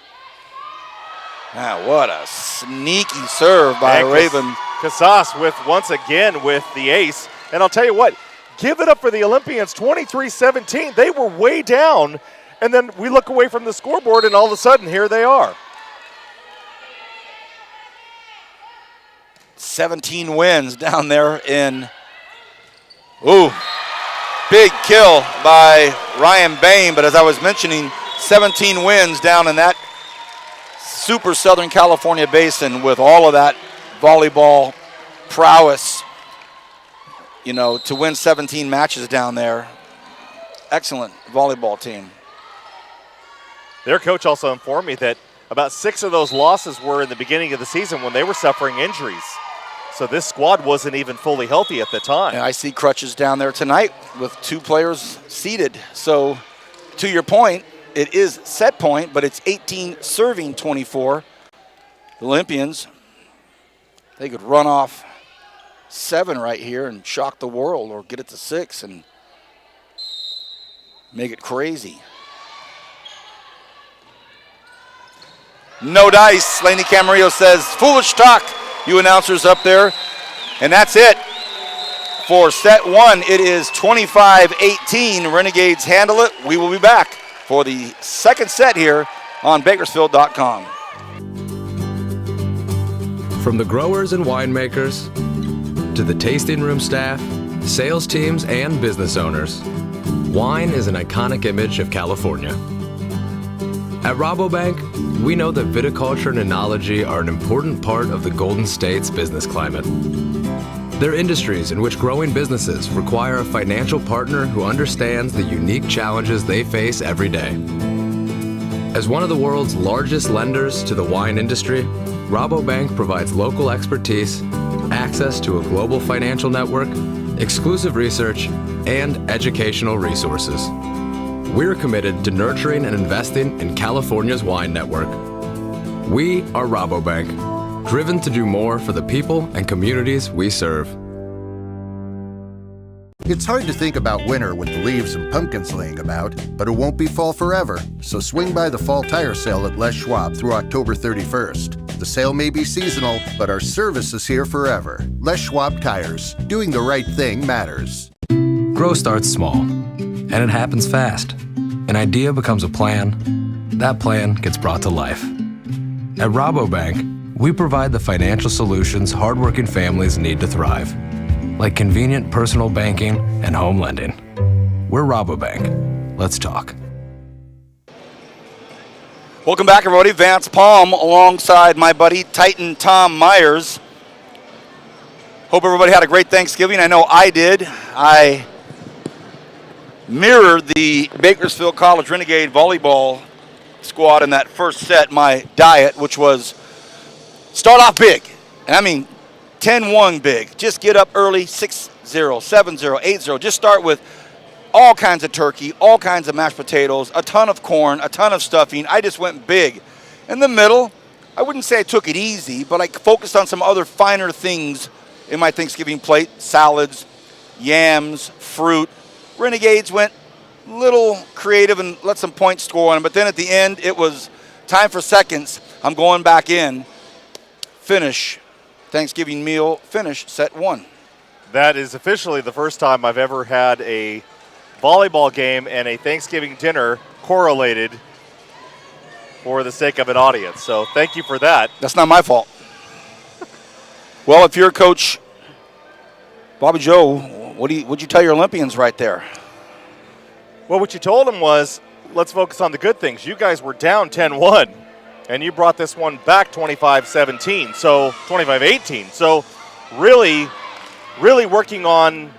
What a sneaky serve by Raven. Casas once again with the ace. And I'll tell you what, give it up for the Olympians, 23-17. They were way down, and then we look away from the scoreboard, and all of a sudden, here they are. 17 wins down there in, big kill by Ryan Bain. But as I was mentioning, 17 wins down in that super Southern California basin with all of that volleyball prowess, to win 17 matches down there. Excellent volleyball team. Their coach also informed me that about 6 of those losses were in the beginning of the season when they were suffering injuries. So this squad wasn't even fully healthy at the time. And I see crutches down there tonight with 2 players seated. So to your point, it is set point, but it's 18 serving 24. The Olympians, they could run off 7 right here and shock the world, or get it to 6 and make it crazy. No dice. Laney Camarillo says, foolish talk, you announcers up there. And that's it for set 1. It is 25-18. Renegades handle it. We will be back for the second set here on Bakersfield.com. From the growers and winemakers to the tasting room staff, sales teams, and business owners, wine is an iconic image of California. At Rabobank, we know that viticulture and enology are an important part of the Golden State's business climate. They're industries in which growing businesses require a financial partner who understands the unique challenges they face every day. As one of the world's largest lenders to the wine industry, Rabobank provides local expertise, access to a global financial network, exclusive research, and educational resources. We're committed to nurturing and investing in California's wine network. We are Rabobank, driven to do more for the people and communities we serve. It's hard to think about winter with the leaves and pumpkins laying about, but it won't be fall forever. So swing by the fall tire sale at Les Schwab through October 31st. The sale may be seasonal, but our service is here forever. Les Schwab Tires. Doing the right thing matters. Growth starts small, and it happens fast. An idea becomes a plan. That plan gets brought to life. At Rabobank, we provide the financial solutions hardworking families need to thrive, like convenient personal banking and home lending. We're Rabobank. Let's talk. Welcome back, everybody. Vance Palm alongside my buddy Titan Tom Myers. Hope everybody had a great Thanksgiving. I know I did. I mirrored the Bakersfield College Renegade volleyball squad in that first set, my diet, which was start off big. And I mean 10-1 big. Just get up early, 6-0, 7-0, 8-0. Just start with all kinds of turkey, all kinds of mashed potatoes, a ton of corn, a ton of stuffing. I just went big. In the middle, I wouldn't say I took it easy, but I focused on some other finer things in my Thanksgiving plate. Salads, yams, fruit. Renegades went a little creative and let some points score on them. But then at the end, it was time for seconds. I'm going back in. Finish. Thanksgiving meal, finish set 1. That is officially the first time I've ever had a volleyball game and a Thanksgiving dinner correlated for the sake of an audience. So thank you for that. That's not my fault. Well, if you're Coach Bobby Joe, What'd you tell your Olympians right there? Well, what you told them was, let's focus on the good things. You guys were down 10-1, and you brought this one back 25-17, so 25-18. So really, really working on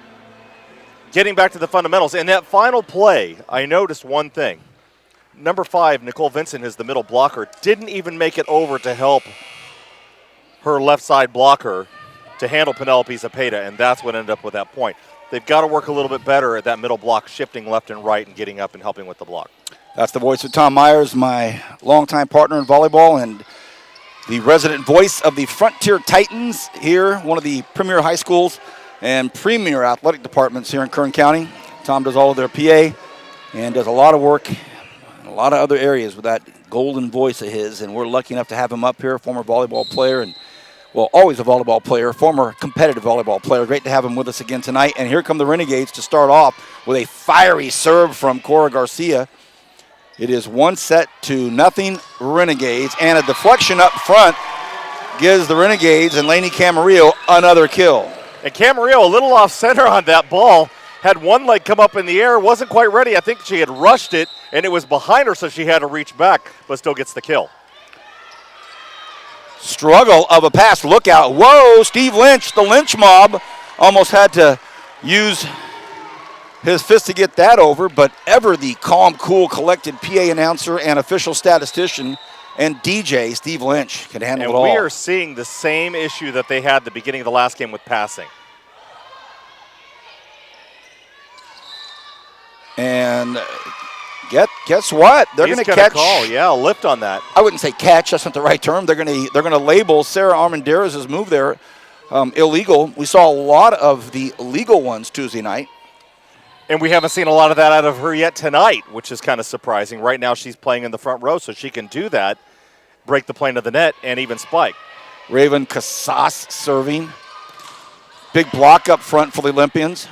getting back to the fundamentals. In that final play, I noticed one thing. Number 5, Nicole Vincent, is the middle blocker, didn't even make it over to help her left side blocker to handle Penelope Zepeda, and that's what ended up with that point. They've got to work a little bit better at that middle block, shifting left and right and getting up and helping with the block. That's the voice of Tom Myers, my longtime partner in volleyball and the resident voice of the Frontier Titans here, one of the premier high schools and premier athletic departments here in Kern County. Tom does all of their PA and does a lot of work in a lot of other areas with that golden voice of his, and we're lucky enough to have him up here, former volleyball player and, well, always a volleyball player, former competitive volleyball player. Great to have him with us again tonight. And here come the Renegades to start off with a fiery serve from Cora Garcia. It is 1-0 Renegades, and a deflection up front gives the Renegades and Lainey Camarillo another kill. And Camarillo, a little off center on that ball, had one leg come up in the air, wasn't quite ready. I think she had rushed it, and it was behind her, so she had to reach back, but still gets the kill. Struggle of a pass. Look out. Whoa, Steve Lynch, the Lynch mob, almost had to use his fist to get that over, but ever the calm, cool, collected PA announcer and official statistician and DJ, Steve Lynch, can handle it all. And we are seeing the same issue that they had at the beginning of the last game with passing. And guess what? They're going to catch. Call, yeah, a lift on that. I wouldn't say catch. That's not the right term. They're going to label Sarah Armendariz' move there illegal. We saw a lot of the illegal ones Tuesday night. And we haven't seen a lot of that out of her yet tonight, which is kind of surprising. Right now she's playing in the front row, so she can do that, break the plane of the net, and even spike. Raven Casas serving. Big block up front for the Olympians.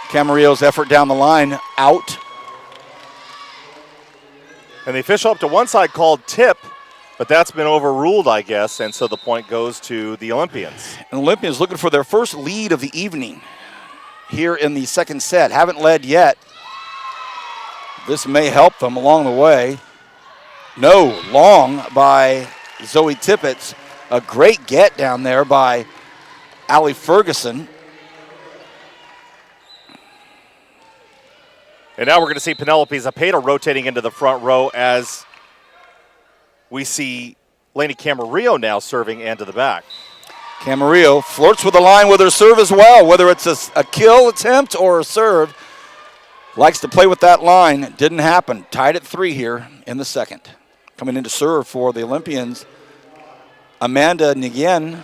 Camarillo's effort down the line, out. And the official up to one side called tip, but that's been overruled, I guess, and so the point goes to the Olympians. And Olympians looking for their first lead of the evening here in the second set. Haven't led yet. This may help them along the way. No, long by Zoe Tippett. A great get down there by Allie Ferguson. And now we're going to see Penelope Zepeda rotating into the front row as we see Lainey Camarillo now serving and to the back. Camarillo flirts with the line with her serve as well, whether it's a kill attempt or a serve. Likes to play with that line. Didn't happen. Tied at 3 here in the second. Coming in to serve for the Olympians, Amanda Nguyen.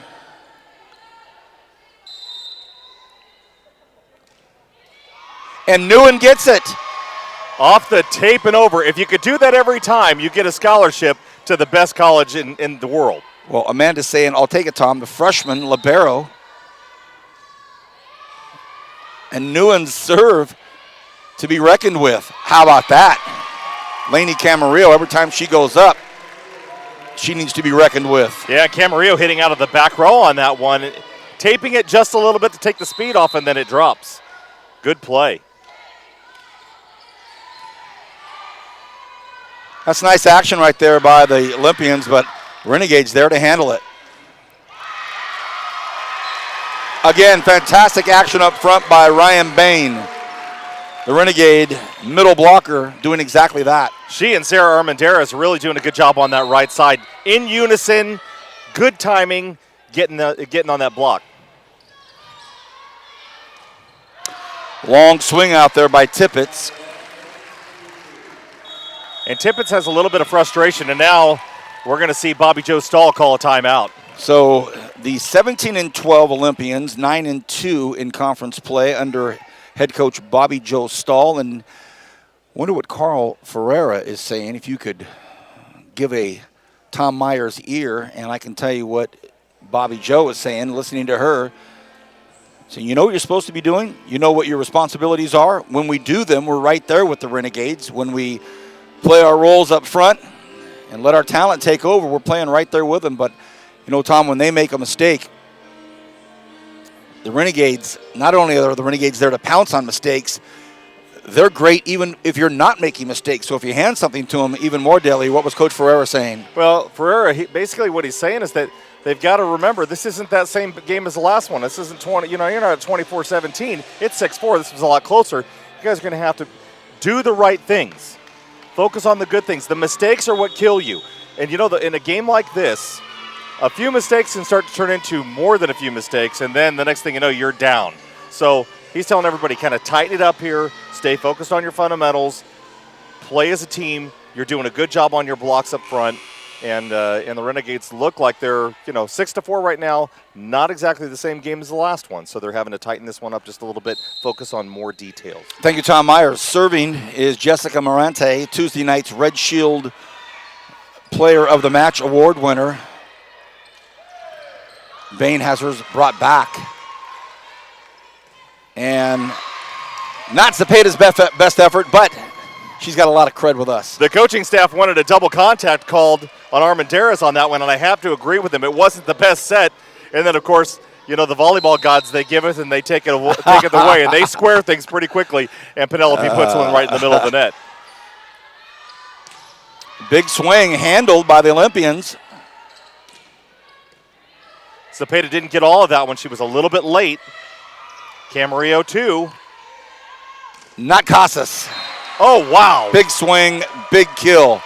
And Nguyen gets it. Off the tape and over. If you could do that every time, you get a scholarship to the best college in the world. Well, Amanda's saying, I'll take it, Tom. The freshman, libero. And Nguyen's serve to be reckoned with. How about that? Lainey Camarillo, every time she goes up, she needs to be reckoned with. Yeah, Camarillo hitting out of the back row on that one. Taping it just a little bit to take the speed off, and then it drops. Good play. That's nice action right there by the Olympians, but Renegades there to handle it. Again, fantastic action up front by Ryan Bain. The Renegade middle blocker doing exactly that. She and Sarah Armendariz really doing a good job on that right side. In unison, good timing, getting on that block. Long swing out there by Tippett. And Tippett has a little bit of frustration, and now we're going to see Bobby Joe Stahl call a timeout. So the 17-12 Olympians, 9-2 in conference play under head coach Bobby Joe Stahl. And wonder what Carl Ferreira is saying. If you could give a Tom Myers ear, and I can tell you what Bobby Joe is saying, listening to her. So you know what you're supposed to be doing. You know what your responsibilities are. When we do them, we're right there with the Renegades. When we play our roles up front and let our talent take over, we're playing right there with them. But You know, Tom, when they make a mistake, the Renegades, not only are the Renegades there to pounce on mistakes, they're great even if you're not making mistakes. So if you hand something to them, even more deadly. What was Coach Ferreira saying? Well, Ferreira, basically what he's saying is that they've got to remember this isn't that same game as the last one. This isn't 20. You're not at 24-17. It's 6-4. This was a lot closer. You guys are going to have to do the right things. Focus on the good things. The mistakes are what kill you. And in a game like this, a few mistakes can start to turn into more than a few mistakes, and then the next thing you know, you're down. So he's telling everybody, kind of tighten it up here, stay focused on your fundamentals, play as a team. You're doing a good job on your blocks up front, and the Renegades look like they're 6-4 right now. Not exactly the same game as the last one, so they're having to tighten this one up just a little bit, focus on more details. Thank you, Tom Myers. Serving is Jessica Morante, Tuesday night's Red Shield Player of the Match award winner. Bain has hers brought back. And not Zepeda's best effort, but she's got a lot of cred with us. The coaching staff wanted a double contact called on Armendariz on that one, and I have to agree with him. It wasn't the best set. And then, of course, the volleyball gods, they give it and they take it away, and they square things pretty quickly, and Penelope puts one right in the middle of the net. Big swing handled by the Olympians. Zepeda didn't get all of that one. She was a little bit late. Camarillo, too. Not Casas. Oh, wow. Big swing, big kill.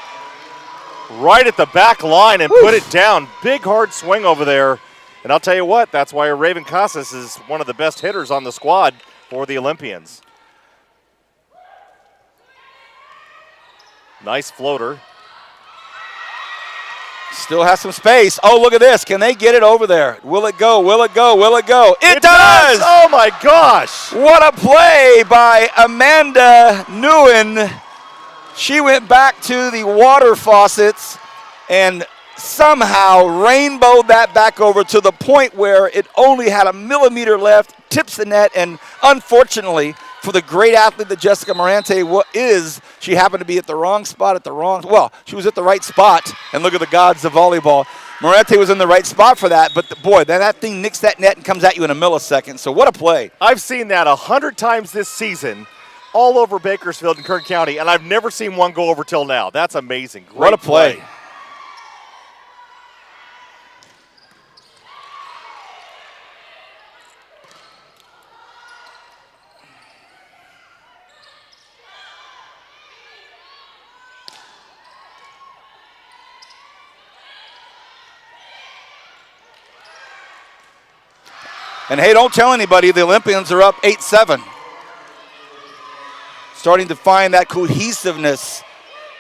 Right at the back line and put it down. Big, hard swing over there. And I'll tell you what, that's why Raven Casas is one of the best hitters on the squad for the Olympians. Nice floater. Still has some space. Oh, look at this. Can they get it over there? Will it go? Will it go? Will it go? It does! Oh, my gosh. What a play by Amanda Nguyen. She went back to the water faucets and somehow rainbowed that back over to the point where it only had a millimeter left, tips the net, and unfortunately, for the great athlete that Jessica Morante is, she happened to be at the wrong spot she was at the right spot, and look at the gods of volleyball. Morante was in the right spot for that, but that thing nicks that net and comes at you in a millisecond, so what a play. I've seen that 100 times this season all over Bakersfield and Kern County, and I've never seen one go over till now. That's amazing. Great what a play. And hey, don't tell anybody the Olympians are up 8-7. Starting to find that cohesiveness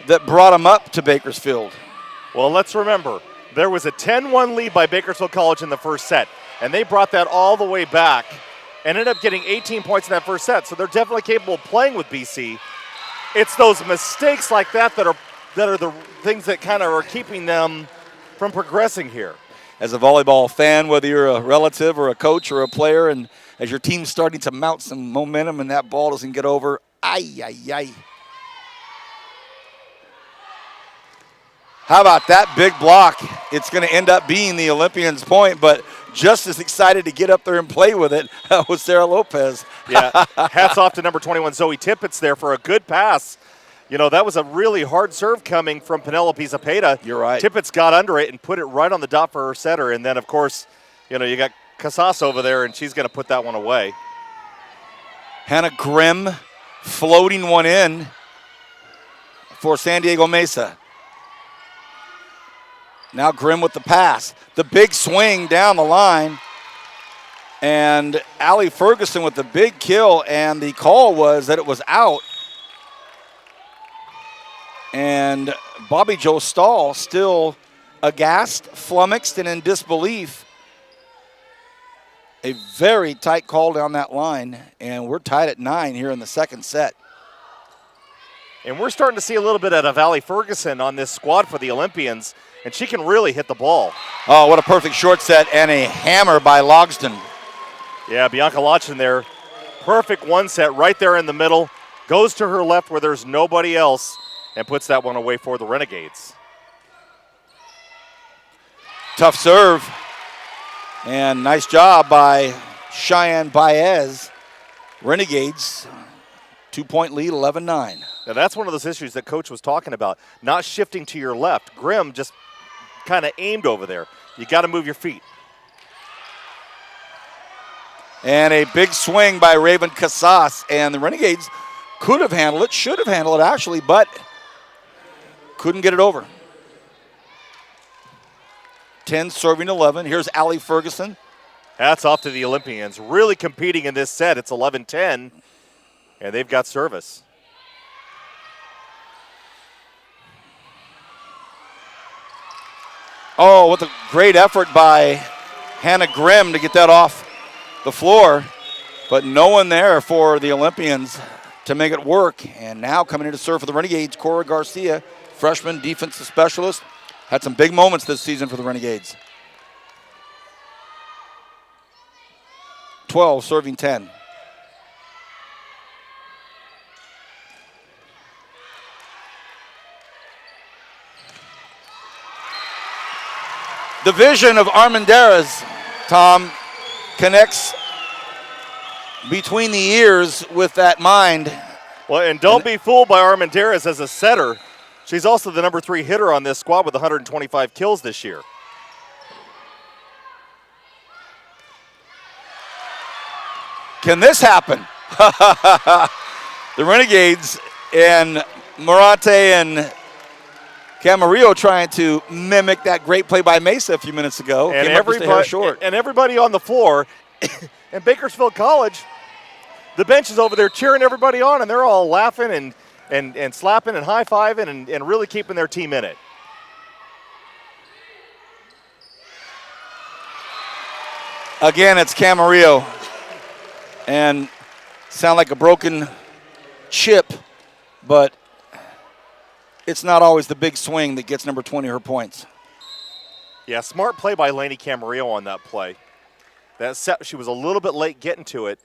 that brought them up to Bakersfield. Well, let's remember, there was a 10-1 lead by Bakersfield College in the first set, and they brought that all the way back and ended up getting 18 points in that first set, so they're definitely capable of playing with BC. It's those mistakes like that are the things that kind of are keeping them from progressing here. As a volleyball fan, whether you're a relative or a coach or a player, and as your team's starting to mount some momentum and that ball doesn't get over, ay. How about that big block? It's going to end up being the Olympians' point, but just as excited to get up there and play with it was Sarah Lopez. Yeah, hats off to number 21, Zoe Tippett's there for a good pass. That was a really hard serve coming from Penelope Zepeda. You're right. Tippett's got under it and put it right on the dot for her setter. And then, of course, you got Casas over there, and she's going to put that one away. Hannah Grimm floating one in for San Diego Mesa. Now Grimm with the pass. The big swing down the line. And Allie Ferguson with the big kill, and the call was that it was out. And Bobby Jo Stahl still aghast, flummoxed, and in disbelief. A very tight call down that line, and we're tied at 9 here in the second set. And we're starting to see a little bit of Allie Ferguson on this squad for the Olympians, and she can really hit the ball. Oh, what a perfect short set, and a hammer by Logsdon. Yeah, Bianca Lochin there. Perfect one set right there in the middle. Goes to her left where there's nobody else, and puts that one away for the Renegades. Tough serve. And nice job by Cheyenne Baez. Renegades, 2-point lead, 11-9. Now that's one of those issues that Coach was talking about, not shifting to your left. Grimm just kind of aimed over there. You got to move your feet. And a big swing by Raven Casas, and the Renegades could have handled it, should have handled it actually, but couldn't get it over. 10 serving 11. Here's Allie Ferguson. Hats off to the Olympians. Really competing in this set. It's 11-10, and they've got service. Oh, what a great effort by Hannah Grimm to get that off the floor, but no one there for the Olympians to make it work. And now coming in to serve for the Renegades, Cora Garcia, freshman defensive specialist. Had some big moments this season for the Renegades. 12 serving 10. The vision of Armendariz, Tom, connects between the ears with that mind. Well, and don't be fooled by Armendariz as a setter. She's also the number 3 hitter on this squad with 125 kills this year. Can this happen? The Renegades and Morante and Camarillo trying to mimic that great play by Mesa a few minutes ago. And came up just a hair short. And everybody on the floor in Bakersfield College, the bench is over there cheering everybody on, and they're all laughing and slapping and high-fiving and really keeping their team in it. Again, it's Camarillo. And sound like a broken chip, but it's not always the big swing that gets number 20 her points. Yeah, smart play by Lainey Camarillo on that play. That set, she was a little bit late getting to it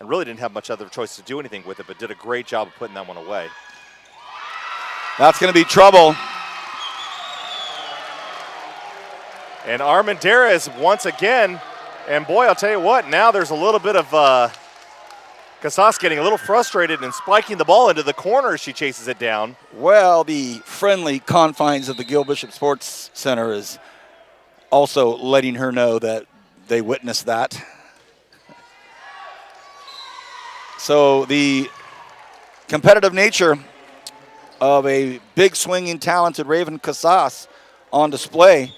and really didn't have much other choice to do anything with it, but did a great job of putting that one away. That's going to be trouble. And Armendariz once again, and boy, I'll tell you what, now there's a little bit of Casas getting a little frustrated and spiking the ball into the corner as she chases it down. Well, the friendly confines of the Gil Bishop Sports Center is also letting her know that they witnessed that. So the competitive nature of a big swinging, talented Raven Casas on display.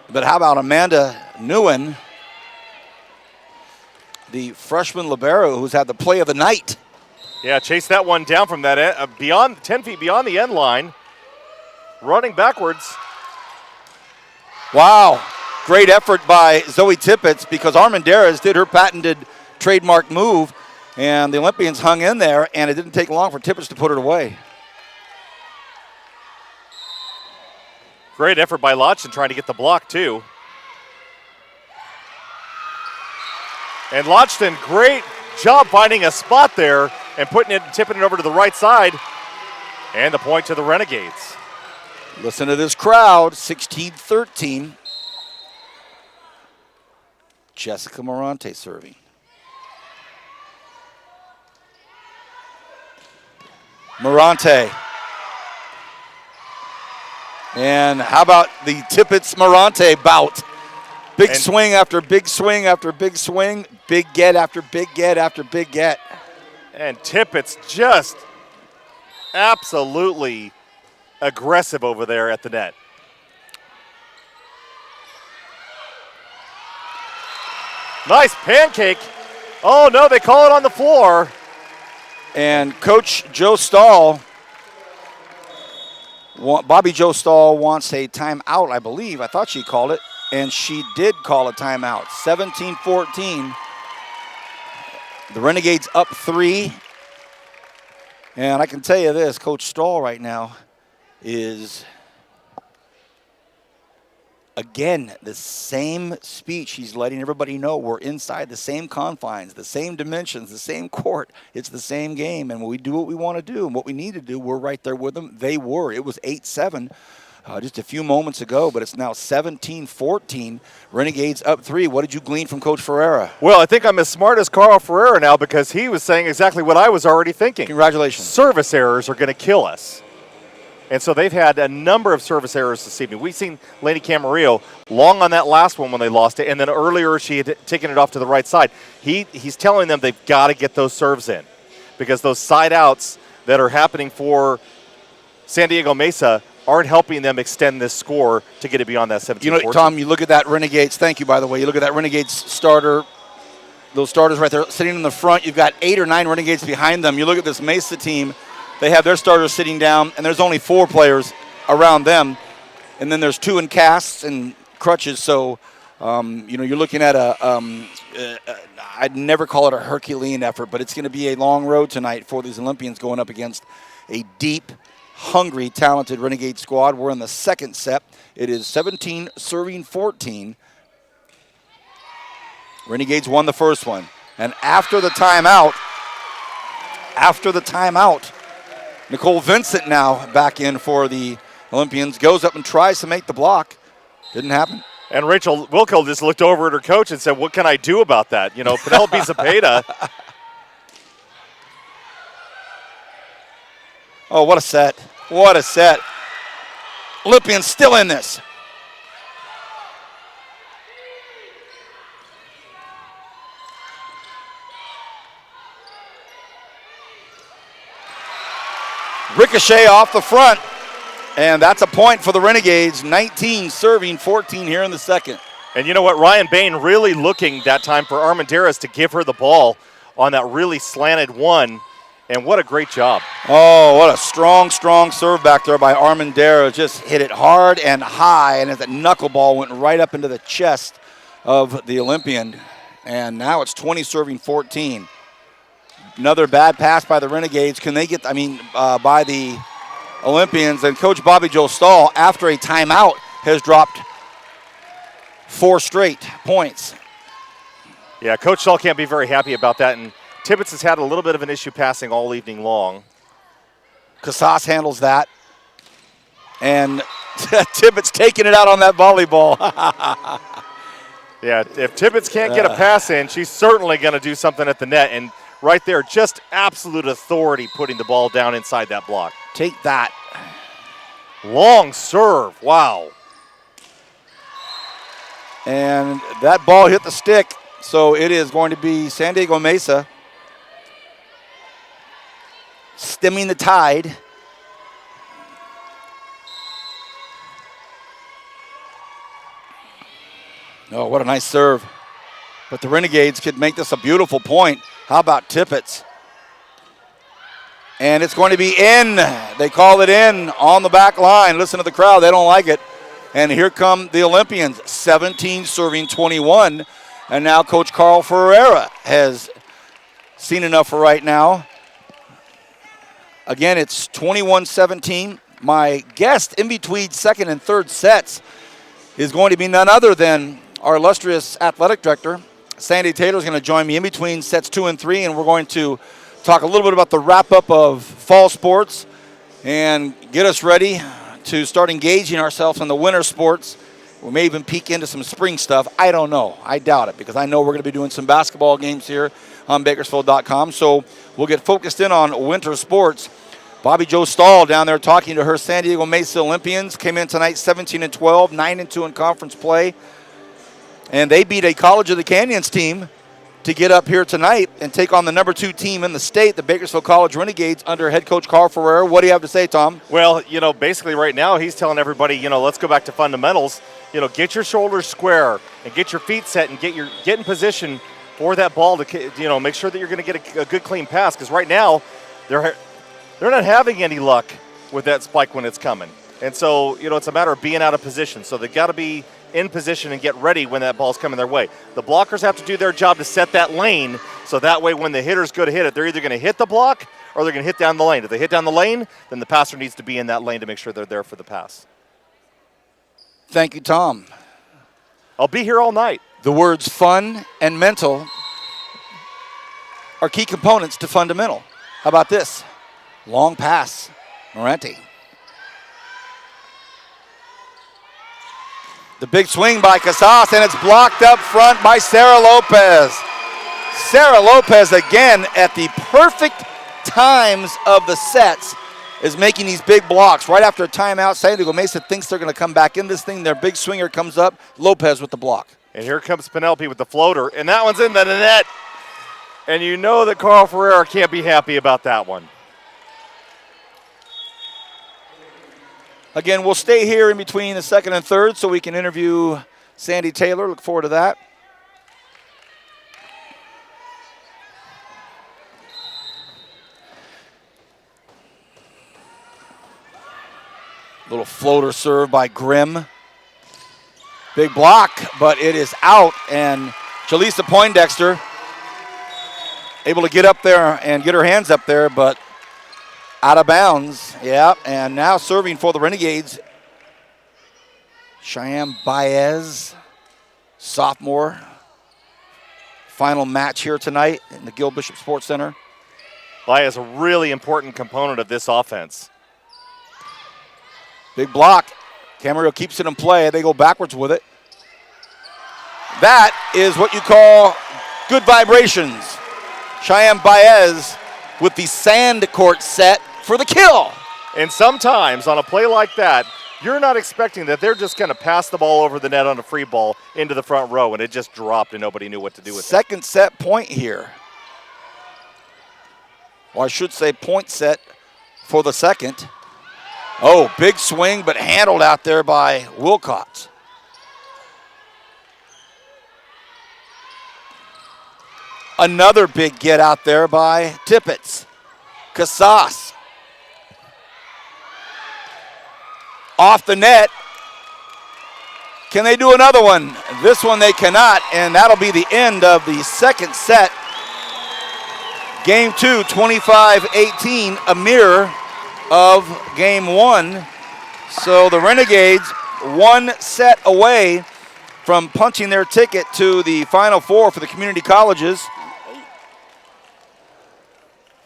But how about Amanda Nguyen, the freshman libero who's had the play of the night? Yeah, chase that one down from that beyond 10 feet beyond the end line, running backwards. Wow, great effort by Zoe Tippett because Armendariz did her patented trademark move, and the Olympians hung in there, and it didn't take long for Tippett to put it away. Great effort by Lodgton trying to get the block, too. And Lodgton, great job finding a spot there and tipping it over to the right side. And the point to the Renegades. Listen to this crowd, 16-13. Jessica Morante serving. Morante. And how about the Tippett-Morante bout? Big swing after big swing after big swing, big get after big get after big get. And Tippett's just absolutely aggressive over there at the net. Nice pancake. Oh, no, they call it on the floor. And Coach Joe Stahl, Bobby Joe Stahl wants a timeout, I believe. I thought she called it, and she did call a timeout. 17-14. The Renegades up 3. And I can tell you this, Coach Stahl right now is, again, the same speech. He's letting everybody know we're inside the same confines, the same dimensions, the same court. It's the same game, and we do what we want to do and what we need to do. We're right there with them. They were. It was 8-7 just a few moments ago, but it's now 17-14. Renegades up 3. What did you glean from Coach Ferreira? Well, I think I'm as smart as Carl Ferreira now because he was saying exactly what I was already thinking. Congratulations. Service errors are going to kill us. And so they've had a number of service errors this evening. We've seen Lady Camarillo long on that last one when they lost it, and then earlier she had taken it off to the right side. He's telling them they've got to get those serves in because those side outs that are happening for San Diego Mesa aren't helping them extend this score to get it beyond that 17-14. You know, Tom, you look at that Renegades. Thank you, by the way. You look at that Renegades starter, those starters right there sitting in the front. You've got 8 or 9 Renegades behind them. You look at this Mesa team. They have their starters sitting down, and there's only 4 players around them. And then there's 2 in casts and crutches. So, you're looking at I'd never call it a Herculean effort, but it's going to be a long road tonight for these Olympians going up against a deep, hungry, talented Renegade squad. We're in the second set. It is 17-14. Renegades won the first one. And after the timeout, Nicole Vincent now back in for the Olympians, goes up and tries to make the block. Didn't happen. And Rachel Wilco just looked over at her coach and said, what can I do about that? You know, Penelope Zepeda. Oh, what a set. What a set. Olympians still in this. Ricochet off the front, and that's a point for the Renegades. 19 serving, 14 here in the second. And you know what? Ryan Bain really looking that time for Armendaris to give her the ball on that really slanted one, and what a great job. Oh, what a strong serve back there by Armendariz. Just hit it hard and high, and as that knuckleball went right up into the chest of the Olympian. And now it's 20 serving, 14. Another bad pass by the Renegades. Can they get, by the Olympians? And Coach Bobby Joe Stahl, after a timeout, has dropped 4 straight points. Yeah, Coach Stahl can't be very happy about that. And Tibbetts has had a little bit of an issue passing all evening long. Casas handles that. And Tibbetts taking it out on that volleyball. Yeah, if Tibbetts can't get a pass in, she's certainly going to do something at the net. And right there, just absolute authority putting the ball down inside that block. Take that. Long serve. Wow. And that ball hit the stick. So it is going to be San Diego Mesa stemming the tide. Oh, what a nice serve. But the Renegades could make this a beautiful point. How about Tippett? And it's going to be in. They call it in on the back line. Listen to the crowd. They don't like it. And here come the Olympians, 17 serving 21. And now Coach Carl Ferreira has seen enough for right now. Again, it's 21-17. My guest in between second and third sets is going to be none other than our illustrious athletic director. Sandy Taylor is going to join me in between sets 2 and 3, and we're going to talk a little bit about the wrap-up of fall sports and get us ready to start engaging ourselves in the winter sports. We may even peek into some spring stuff. I don't know. I doubt it because I know we're going to be doing some basketball games here on Bakersfield.com. So we'll get focused in on winter sports. Bobby Joe Stahl down there talking to her San Diego Mesa Olympians. Came in tonight 17-12, 9-2 in conference play. And they beat a College of the Canyons team to get up here tonight and take on the number 2 team in the state, the Bakersfield College Renegades, under head coach Carl Ferreira. What do you have to say, Tom? Well, basically right now he's telling everybody, let's go back to fundamentals. Get your shoulders square and get your feet set and get in position for that ball to, make sure that you're going to get a good clean pass. Because right now they're not having any luck with that spike when it's coming. And so, it's a matter of being out of position. So they've got to be in position and get ready when that ball's coming their way. The blockers have to do their job to set that lane so that way when the hitters go to hit it, they're either going to hit the block or they're going to hit down the lane. If they hit down the lane, then the passer needs to be in that lane to make sure they're there for the pass. Thank you, Tom. I'll be here all night. The words fun and mental are key components to fundamental. How about this? Long pass, Morente. The big swing by Casas, and it's blocked up front by Sarah Lopez. Sarah Lopez, again, at the perfect times of the sets, is making these big blocks. Right after a timeout, San Diego Mesa thinks they're going to come back in this thing. Their big swinger comes up, Lopez with the block. And here comes Penelope with the floater, and that one's in the net. And you know that Carl Ferreira can't be happy about that one. Again, we'll stay here in between the second and third so we can interview Sandy Taylor. Look forward to that. Little floater serve by Grimm. Big block, but it is out, and Jaleesa Poindexter able to get up there and get her hands up there, but out of bounds. Yeah, and now serving for the Renegades, Cheyenne Baez, sophomore. Final match here tonight in the Gil Bishop Sports Center. Baez is a really important component of this offense. Big block. Camarillo keeps it in play. They go backwards with it. That is what you call good vibrations. Cheyenne Baez with the sand court set for the kill. And sometimes on a play like that, you're not expecting that they're just going to pass the ball over the net on a free ball into the front row, and it just dropped and nobody knew what to do with it. Second set point here. Or I should say point set for the second. Oh, big swing, but handled out there by Wilcox. Another big get out there by Tippett. Casas. Off the net. Can they do another one? This one they cannot, and that'll be the end of the second set. Game 2, 25-18, a mirror of game 1. So the Renegades one set away from punching their ticket to the Final Four for the community colleges.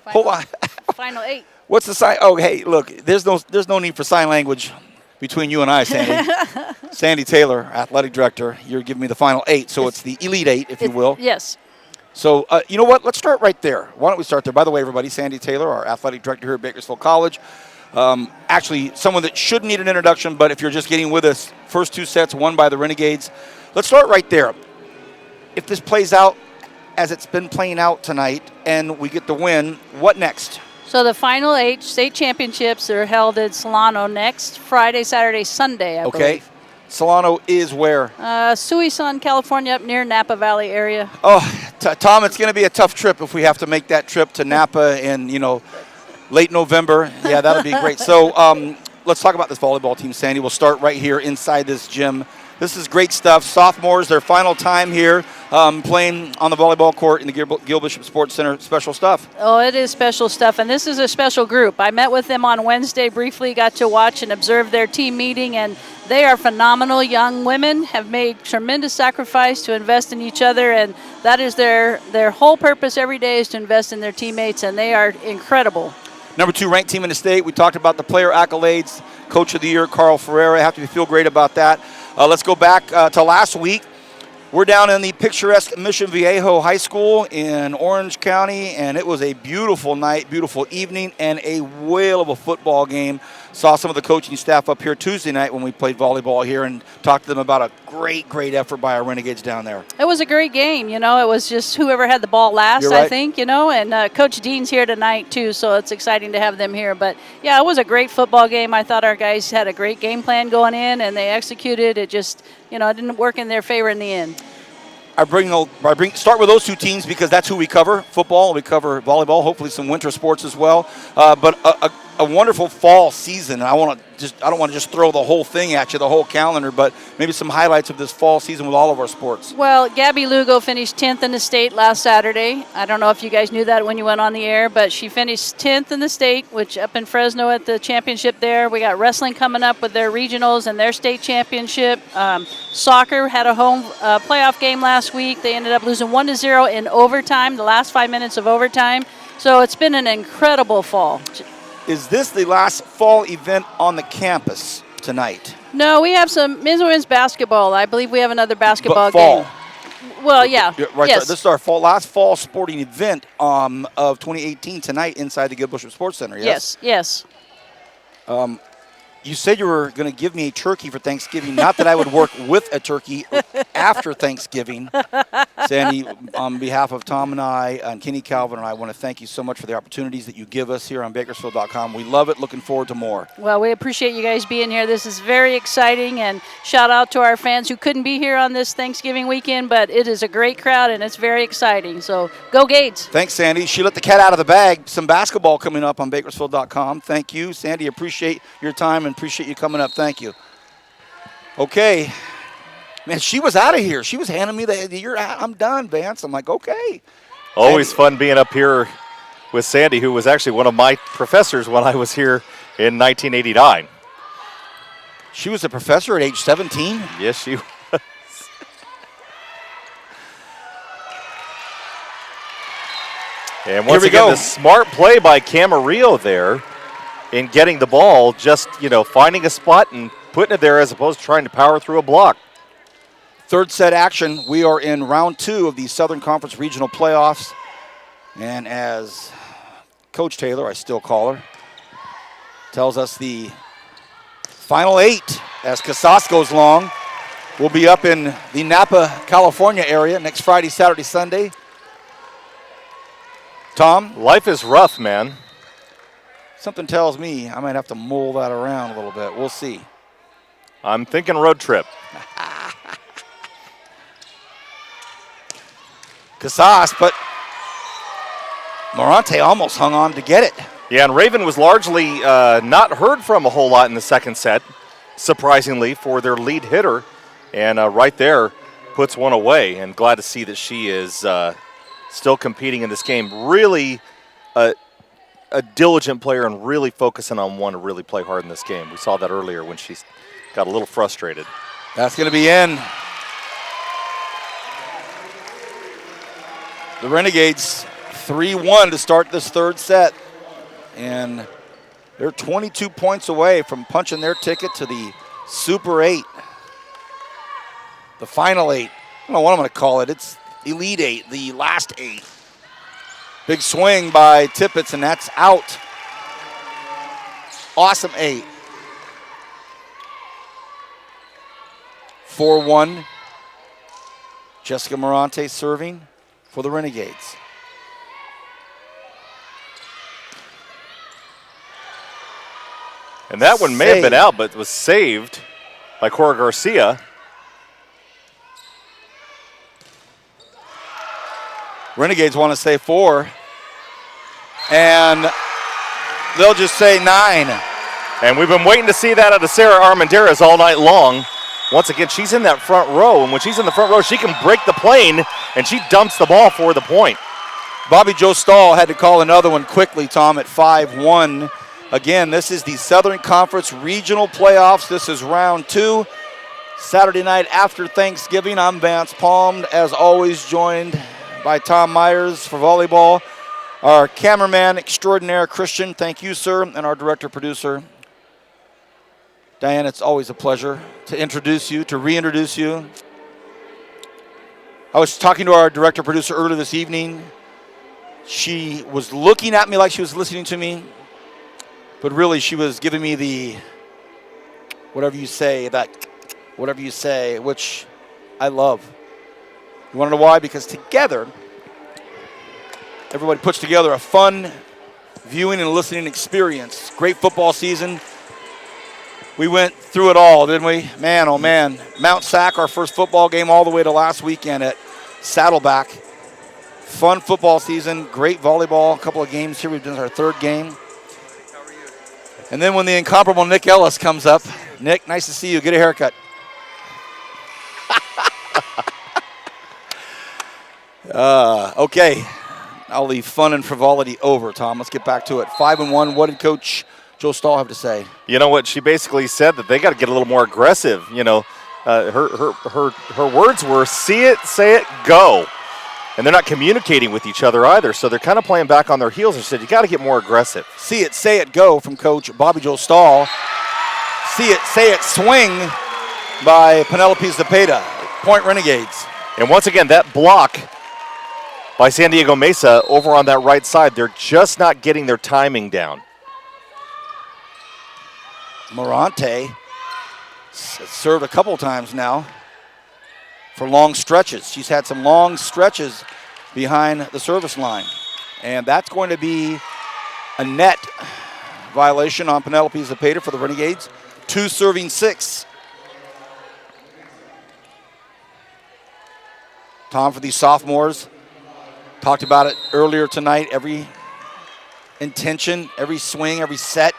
Hold on. Final 8. What's the sign? Oh, hey, look, there's no need for sign language between you and I, Sandy. Sandy Taylor, athletic director, you're giving me the final 8, so it's the Elite 8, if you will. Yes. So, you know what? Let's start right there. Why don't we start there? By the way, everybody, Sandy Taylor, our athletic director here at Bakersfield College. Actually, someone that should need an introduction, but if you're just getting with us, first 2 sets won by the Renegades. Let's start right there. If this plays out as it's been playing out tonight and we get the win, what next? So the Final 8 state championships are held in Solano next Friday, Saturday, Sunday, I believe. Solano is where? Suisun, California, up near Napa Valley area. Oh, Tom, it's going to be a tough trip if we have to make that trip to Napa in, late November. Yeah, that'll be great. So let's talk about this volleyball team, Sandy. We'll start right here inside this gym. This is great stuff. Sophomores, their final time here playing on the volleyball court in the Gil Bishop Sports Center. Special stuff. Oh, it is special stuff, and this is a special group. I met with them on Wednesday briefly, got to watch and observe their team meeting, and they are phenomenal young women, have made tremendous sacrifice to invest in each other, and that is their whole purpose every day is to invest in their teammates, and they are incredible. Number 2 ranked team in the state. We talked about the player accolades. Coach of the Year, Carl Ferreira. Have to feel great about that. Let's go back to last week. We're down in the picturesque Mission Viejo High School in Orange County, and it was a beautiful night, beautiful evening, and a whale of a football game. Saw some of the coaching staff up here Tuesday night when we played volleyball here and talked to them about a great, great effort by our Renegades down there. It was a great game. It was just whoever had the ball last, You're right. I think, and Coach Dean's here tonight too, so it's exciting to have them here. But, yeah, it was a great football game. I thought our guys had a great game plan going in, and they executed. It just, it didn't work in their favor in the end. Start with those 2 teams because that's who we cover, football. We cover volleyball, hopefully some winter sports as well. But a wonderful fall season. I don't want to just throw the whole thing at you, the whole calendar, but maybe some highlights of this fall season with all of our sports. Well, Gabby Lugo finished 10th in the state last Saturday. I don't know if you guys knew that when you went on the air, but she finished 10th in the state, which up in Fresno at the championship there. We got wrestling coming up with their regionals and their state championship. Soccer had a home playoff game last week. They ended up losing 1-0 in overtime, the last 5 minutes of overtime. So it's been an incredible fall. Is this the last fall event on the campus tonight? No, we have some men's and women's basketball. I believe we have another basketball Fall. game. Well, yeah. Right yes. there. This is our last fall sporting event of 2018 tonight inside the Gilbert Sports Center, yes? Yes. You said you were going to give me a turkey for Thanksgiving. Not that I would work with a turkey after Thanksgiving. Sandy, on behalf of Tom and I and Kenny Calvin and I want to thank you so much for the opportunities that you give us here on Bakersfield.com. We love it. Looking forward to more. Well, we appreciate you guys being here. This is very exciting, and shout out to our fans who couldn't be here on this Thanksgiving weekend, but it is a great crowd, and it's very exciting. So go Gates. Thanks, Sandy. She let the cat out of the bag. Some basketball coming up on Bakersfield.com. Thank you, Sandy. Appreciate your time and appreciate you coming up. Thank you. Okay. Man, she was out of here. She was handing me you're out. I'm done, Vance. I'm like, okay. Always fun being up here with Sandy, who was actually one of my professors when I was here in 1989. She was a professor at age 17? Yes, she was. And once again, the smart play by Camarillo there in getting the ball, just, finding a spot and putting it there as opposed to trying to power through a block. Third set action. We are in round 2 of the Southern Conference Regional Playoffs. And as Coach Taylor, I still call her, tells us the final 8 as Casas goes long. We'll be up in the Napa, California area next Friday, Saturday, Sunday. Tom? Life is rough, man. Something tells me I might have to mull that around a little bit. We'll see. I'm thinking road trip. Casas, but Morante almost hung on to get it. Yeah, and Raven was largely not heard from a whole lot in the second set, surprisingly, for their lead hitter. And right there puts one away. And glad to see that she is still competing in this game. Really a diligent player and really focusing on one to really play hard in this game. We saw that earlier when she got a little frustrated. That's going to be in. The Renegades 3-1 to start this third set. And they're 22 points away from punching their ticket to the Super 8. The final 8. I don't know what I'm going to call it. It's Elite 8, the last 8. Big swing by Tippett, and that's out. Awesome 8. 4-1. Jessica Morante serving for the Renegades. And that one may have been out, but was saved by Cora Garcia. Renegades want to say 4. And they'll just say 9. And we've been waiting to see that out of Sarah Armendariz all night long. Once again, she's in that front row, and when she's in the front row, she can break the plane, and she dumps the ball for the point. Bobby Joe Stahl had to call another one quickly, Tom, at 5-1. Again, this is the Southern Conference Regional Playoffs. This is round 2. Saturday night after Thanksgiving. I'm Vance Palm, as always, joined by Tom Myers for volleyball. Our cameraman extraordinaire, Christian, thank you, sir, and our director-producer, Diane. It's always a pleasure to introduce you, to reintroduce you. I was talking to our director-producer earlier this evening. She was looking at me like she was listening to me, but really she was giving me the whatever you say, which I love. You want to know why? Because together, everybody puts together a fun viewing and listening experience. Great football season. We went through it all, didn't we? Man, oh man. Mount Sac, our first football game, all the way to last weekend at Saddleback. Fun football season, great volleyball, a couple of games here. We've done our third game. And then when the incomparable Nick Ellis comes up, Nick, nice to see you. Get a haircut. Okay, I'll leave fun and frivolity over, Tom. Let's get back to it. 5-1. What did Coach Joe Stahl have to say? You know what? She basically said that they got to get a little more aggressive. You know, her words were, see it, say it, go. And they're not communicating with each other either, so they're kind of playing back on their heels and said, you got to get more aggressive. See it, say it, go from Coach Bobby Joe Stahl. say it swing by Penelope Zepeda. Point Renegades. And once again, that block by San Diego Mesa over on that right side, they're just not getting their timing down. Morante served a couple times now for long stretches. She's had some long stretches behind the service line. And that's going to be a net violation on Penelope Zepeda for the Renegades. 2 serving 6. Tom, for these sophomores, talked about it earlier tonight. Every intention, every swing, every set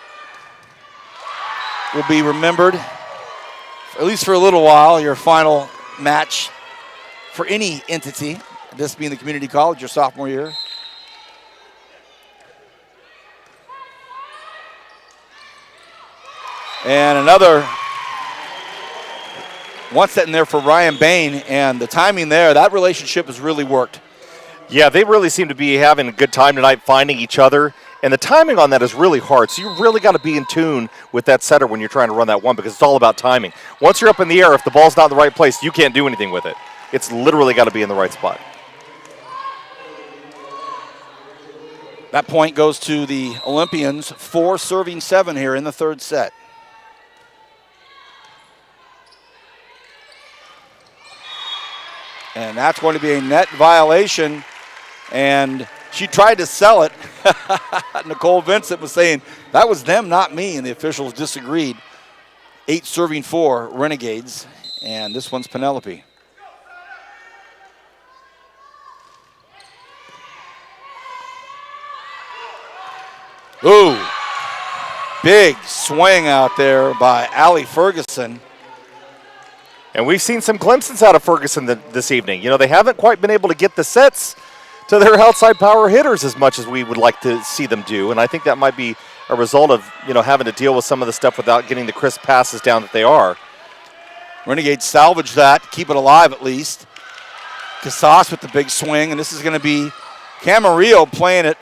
will be remembered, at least for a little while, your final match for any entity, this being the community college, your sophomore year. And another one set in there for Ryan Bain, and the timing there, that relationship has really worked. Yeah, they really seem to be having a good time tonight, finding each other. And the timing on that is really hard. So you really got to be in tune with that setter when you're trying to run that one, because it's all about timing. Once you're up in the air, if the ball's not in the right place, you can't do anything with it. It's literally got to be in the right spot. That point goes to the Olympians, 4 serving 7 here in the third set. And that's going to be a net violation. And she tried to sell it. Nicole Vincent was saying, that was them, not me. And the officials disagreed. 8 serving 4 Renegades. And this one's Penelope. Ooh. Big swing out there by Allie Ferguson. And we've seen some glimpses out of Ferguson this evening. You know, they haven't quite been able to get the sets to their outside power hitters as much as we would like to see them do. And I think that might be a result of, you know, having to deal with some of the stuff without getting the crisp passes down that they are. Renegades salvage that, keep it alive at least. Casas with the big swing, and this is going to be Camarillo playing it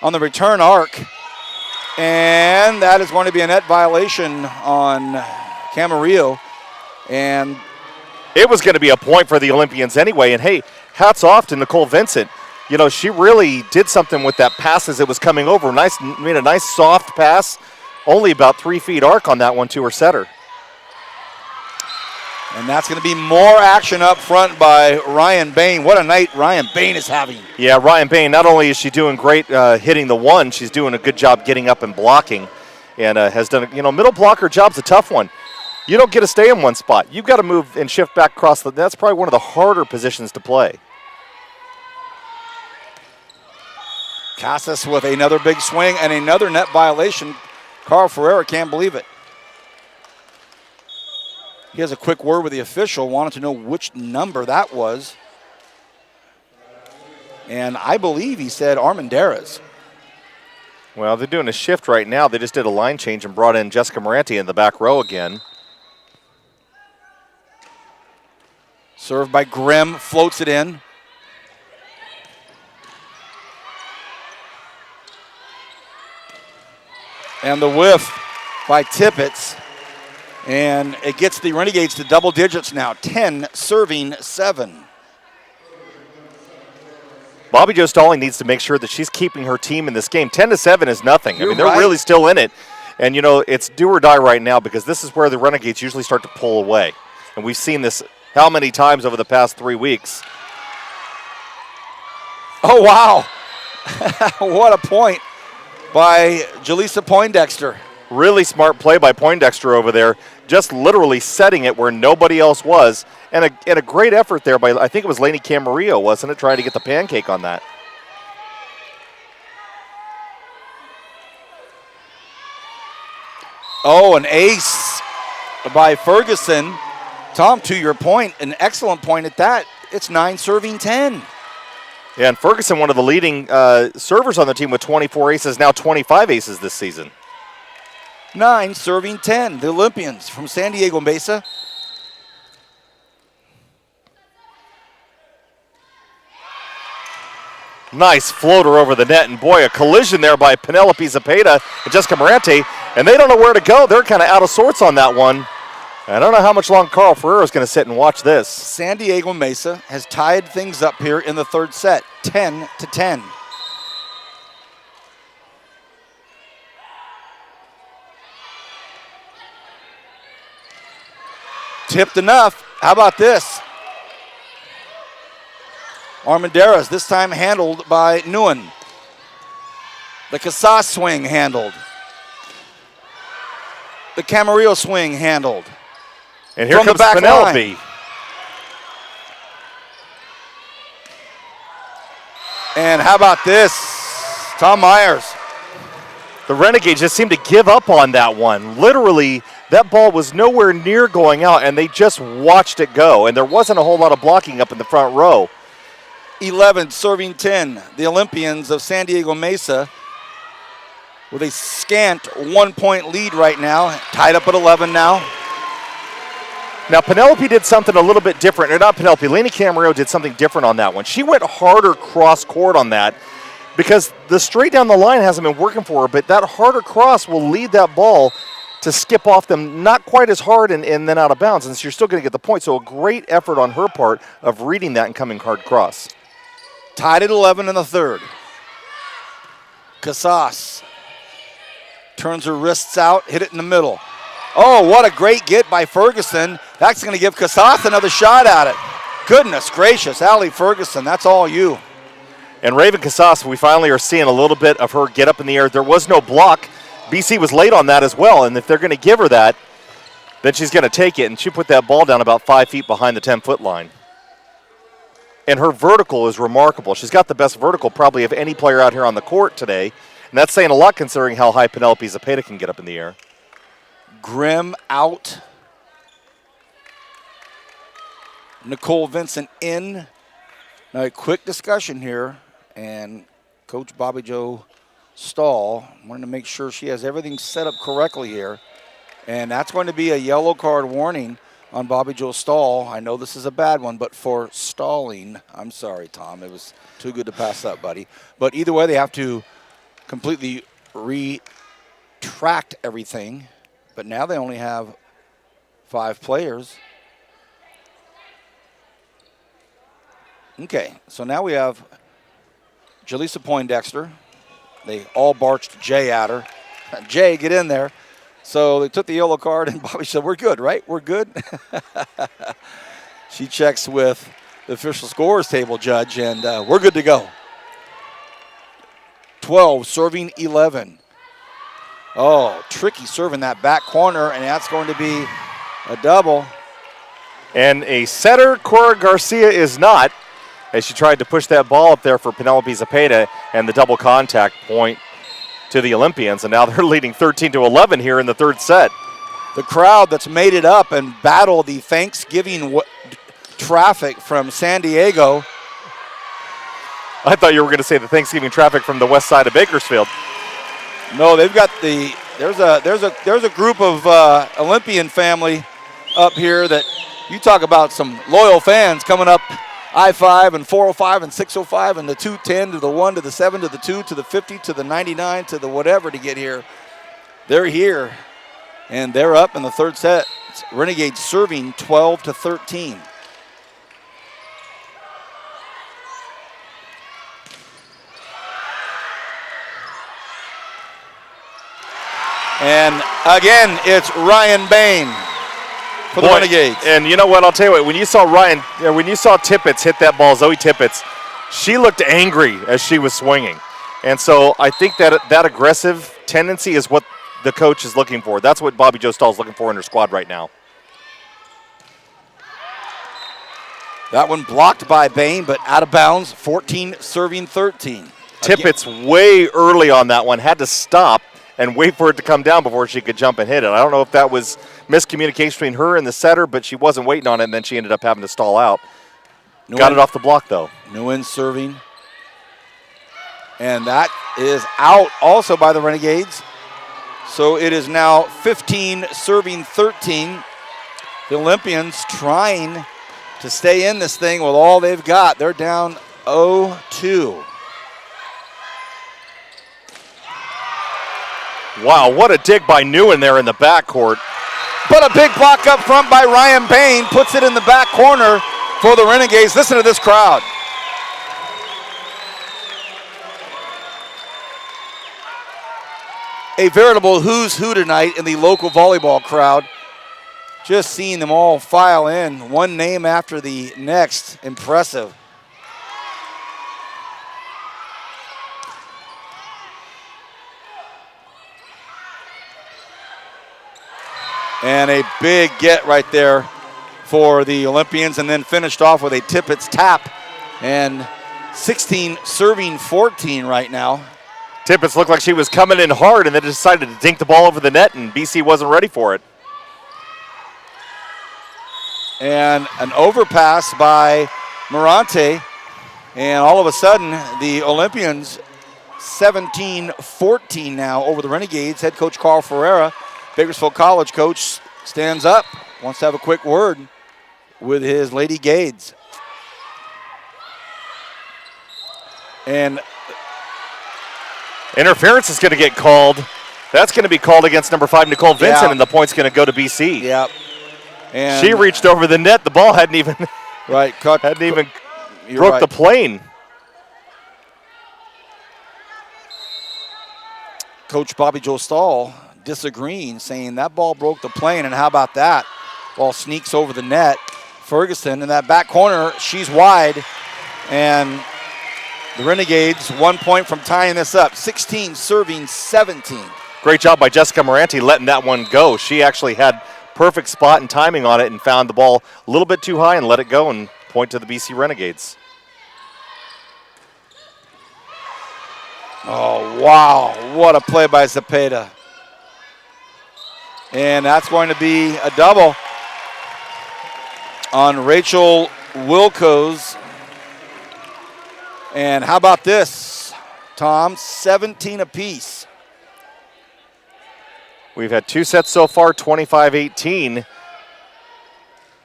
on the return arc. And that is going to be a net violation on Camarillo. And it was going to be a point for the Olympians anyway. And hey, hats off to Nicole Vincent. You know, she really did something with that pass as it was coming over. Made a nice soft pass. Only about 3 feet arc on that one to her setter. And that's going to be more action up front by Ryan Bain. What a night Ryan Bain is having. Yeah, Ryan Bain, not only is she doing great hitting the one, she's doing a good job getting up and blocking. And has done, you know, middle blocker job's a tough one. You don't get to stay in one spot. You've got to move and shift back across. That's probably one of the harder positions to play. Casas with another big swing and another net violation. Carl Ferreira can't believe it. He has a quick word with the official, wanted to know which number that was. And I believe he said Armendariz. Well, they're doing a shift right now. They just did a line change and brought in Jessica Morante in the back row again. Served by Grimm, floats it in. And the whiff by Tippett. And it gets the Renegades to double digits now, 10 serving 7. Bobby Jo Stalling needs to make sure that she's keeping her team in this game. 10-7 is nothing. You're they're right. really still in it. And, you know, it's do or die right now because this is where the Renegades usually start to pull away. And we've seen this how many times over the past 3 weeks. Oh, wow. What a point by Jaleesa Poindexter. Really smart play by Poindexter over there, just literally setting it where nobody else was. And a great effort there by, I think it was Lainey Camarillo, wasn't it, trying to get the pancake on that. Oh, an ace by Ferguson. Tom, to your point, an excellent point at that. It's 9 serving 10. Yeah, and Ferguson, one of the leading servers on the team with 24 aces, now 25 aces this season. 9 serving 10. The Olympians from San Diego Mesa. Nice floater over the net, and boy, a collision there by Penelope Zepeda and Jessica Morante. and they don't know where to go. They're kind of out of sorts on that one. I don't know how much longer Carl Ferrero is going to sit and watch this. San Diego Mesa has tied things up here in the third set, 10-10. Tipped enough. How about this? Armendares, this time handled by Nguyen. The Casas swing handled. The Camarillo swing handled. And here From comes the back Penelope. line. And how about this? Tom Myers. The Renegades just seemed to give up on that one. Literally, that ball was nowhere near going out, and they just watched it go. And there wasn't a whole lot of blocking up in the front row. 11 serving 10. The Olympians of San Diego Mesa with a scant 1-point lead right now. Tied up at 11 now. Now, Penelope did something a little bit different. Or not Penelope, Lainey Camarillo did something different on that one. She went harder cross court on that because the straight down the line hasn't been working for her, but that harder cross will lead that ball to skip off them not quite as hard and then out of bounds, and so you're still going to get the point. So a great effort on her part of reading that and coming hard cross. Tied at 11 in the third. Casas turns her wrists out, hit it in the middle. Oh, what a great get by Ferguson. That's going to give Casas another shot at it. Goodness gracious, Allie Ferguson, that's all you. And Raven Casas, we finally are seeing a little bit of her get up in the air. There was no block. BC was late on that as well, and if they're going to give her that, then she's going to take it, and she put that ball down about 5 feet behind the 10-foot line. And her vertical is remarkable. She's got the best vertical probably of any player out here on the court today, and that's saying a lot considering how high Penelope Zepeda can get up in the air. Grimm out. Nicole Vincent in. Now a quick discussion here, and Coach Bobby Joe Stahl wanted to make sure she has everything set up correctly here. And that's going to be a yellow card warning on Bobby Joe Stahl. I know this is a bad one, but for stalling, I'm sorry, Tom. It was too good to pass up, buddy. But either way, they have to completely retract everything. But now they only have 5 players. Okay, so now we have Jaleesa Poindexter. They all barged Jay at her. Jay, get in there. So they took the yellow card, and Bobby said, we're good, right? We're good? She checks with the official scores table judge, and we're good to go. 12 serving 11. Oh, tricky serving that back corner, and that's going to be a double. And a setter, Cora Garcia, is not, as she tried to push that ball up there for Penelope Zepeda, and the double contact point to the Olympians, and now they're leading 13-11 here in the third set. The crowd that's made it up and battled the Thanksgiving traffic from San Diego. I thought you were going to say the Thanksgiving traffic from the west side of Bakersfield. No, they've got there's a group of Olympian family up here that you talk about some loyal fans coming up I-5 and 405 and 605 and the 210 to the 1 to the 7 to the 2 to the 50 to the 99 to the whatever to get here. They're here, and they're up in the third set. It's Renegades serving 12-13. And again, it's Ryan Bain for the Renegades. And you know what? I'll tell you what. When you saw when you saw Tippett hit that ball, Zoe Tippett, she looked angry as she was swinging. And so I think that aggressive tendency is what the coach is looking for. That's what Bobby Joe Stahl is looking for in her squad right now. That one blocked by Bain, but out of bounds, 14 serving 13. Tippett's way early on that one, had to stop and wait for it to come down before she could jump and hit it. I don't know if that was miscommunication between her and the setter, but she wasn't waiting on it, and then she ended up having to stall out. Got it off the block, though. Nguyen serving. And that is out also by the Renegades. So it is now 15 serving 13. The Olympians trying to stay in this thing with all they've got. They're down 0-2. Wow, what a dig by Newen there in the backcourt. But a big block up front by Ryan Bain puts it in the back corner for the Renegades. Listen to this crowd. A veritable who's who tonight in the local volleyball crowd. Just seeing them all file in, one name after the next. Impressive. And a big get right there for the Olympians, and then finished off with a Tippett's tap. And 16 serving 14 right now. Tippett's looked like she was coming in hard and then decided to dink the ball over the net, and BC wasn't ready for it. And an overpass by Morante. And all of a sudden, the Olympians 17-14 now over the Renegades. Head coach Carl Ferreira, Bakersfield College coach, stands up, wants to have a quick word with his Lady Gades. And interference is going to get called. That's going to be called against number 5, Nicole Vincent, Yeah. and the point's going to go to BC. Yep. And She reached over the net. The ball hadn't even broke right. the plane. Coach Bobby Joe Stahl disagreeing, saying that ball broke the plane, and how about that? Ball sneaks over the net. Ferguson in that back corner, she's wide, and the Renegades 1 point from tying this up. 16 serving 17. Great job by Jessica Morante letting that one go. She actually had perfect spot and timing on it and found the ball a little bit too high and let it go and point to the BC Renegades. Oh, wow. What a play by Zepeda. And that's going to be a double on Rachel Wilco's. And how about this, Tom? 17 apiece. We've had 2 sets so far, 25-18.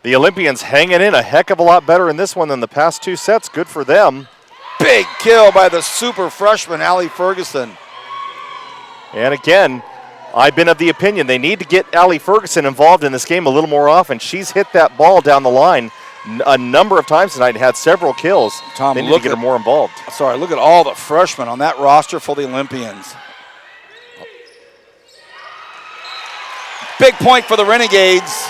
The Olympians hanging in a heck of a lot better in this one than the past 2 sets. Good for them. Big kill by the super freshman, Allie Ferguson. And again, I've been of the opinion they need to get Allie Ferguson involved in this game a little more often. She's hit that ball down the line a number of times tonight and had several kills. Tom, they need to get her more involved. Sorry, look at all the freshmen on that roster for the Olympians. Big point for the Renegades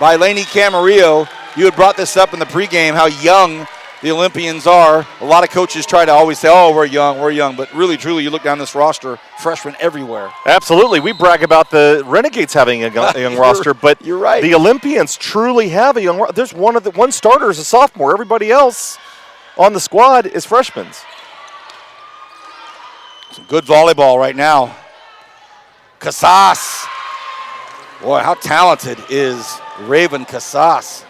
by Lainey Camarillo. You had brought this up in the pregame, how young the Olympians are. A lot of coaches try to always say, oh, we're young. But really, truly, you look down this roster, freshmen everywhere. Absolutely. We brag about the Renegades having a young roster, but you're right. The Olympians truly have a young roster. There's one starter is a sophomore. Everybody else on the squad is freshmen. Some good volleyball right now. Casas. Boy, how talented is Raven Casas?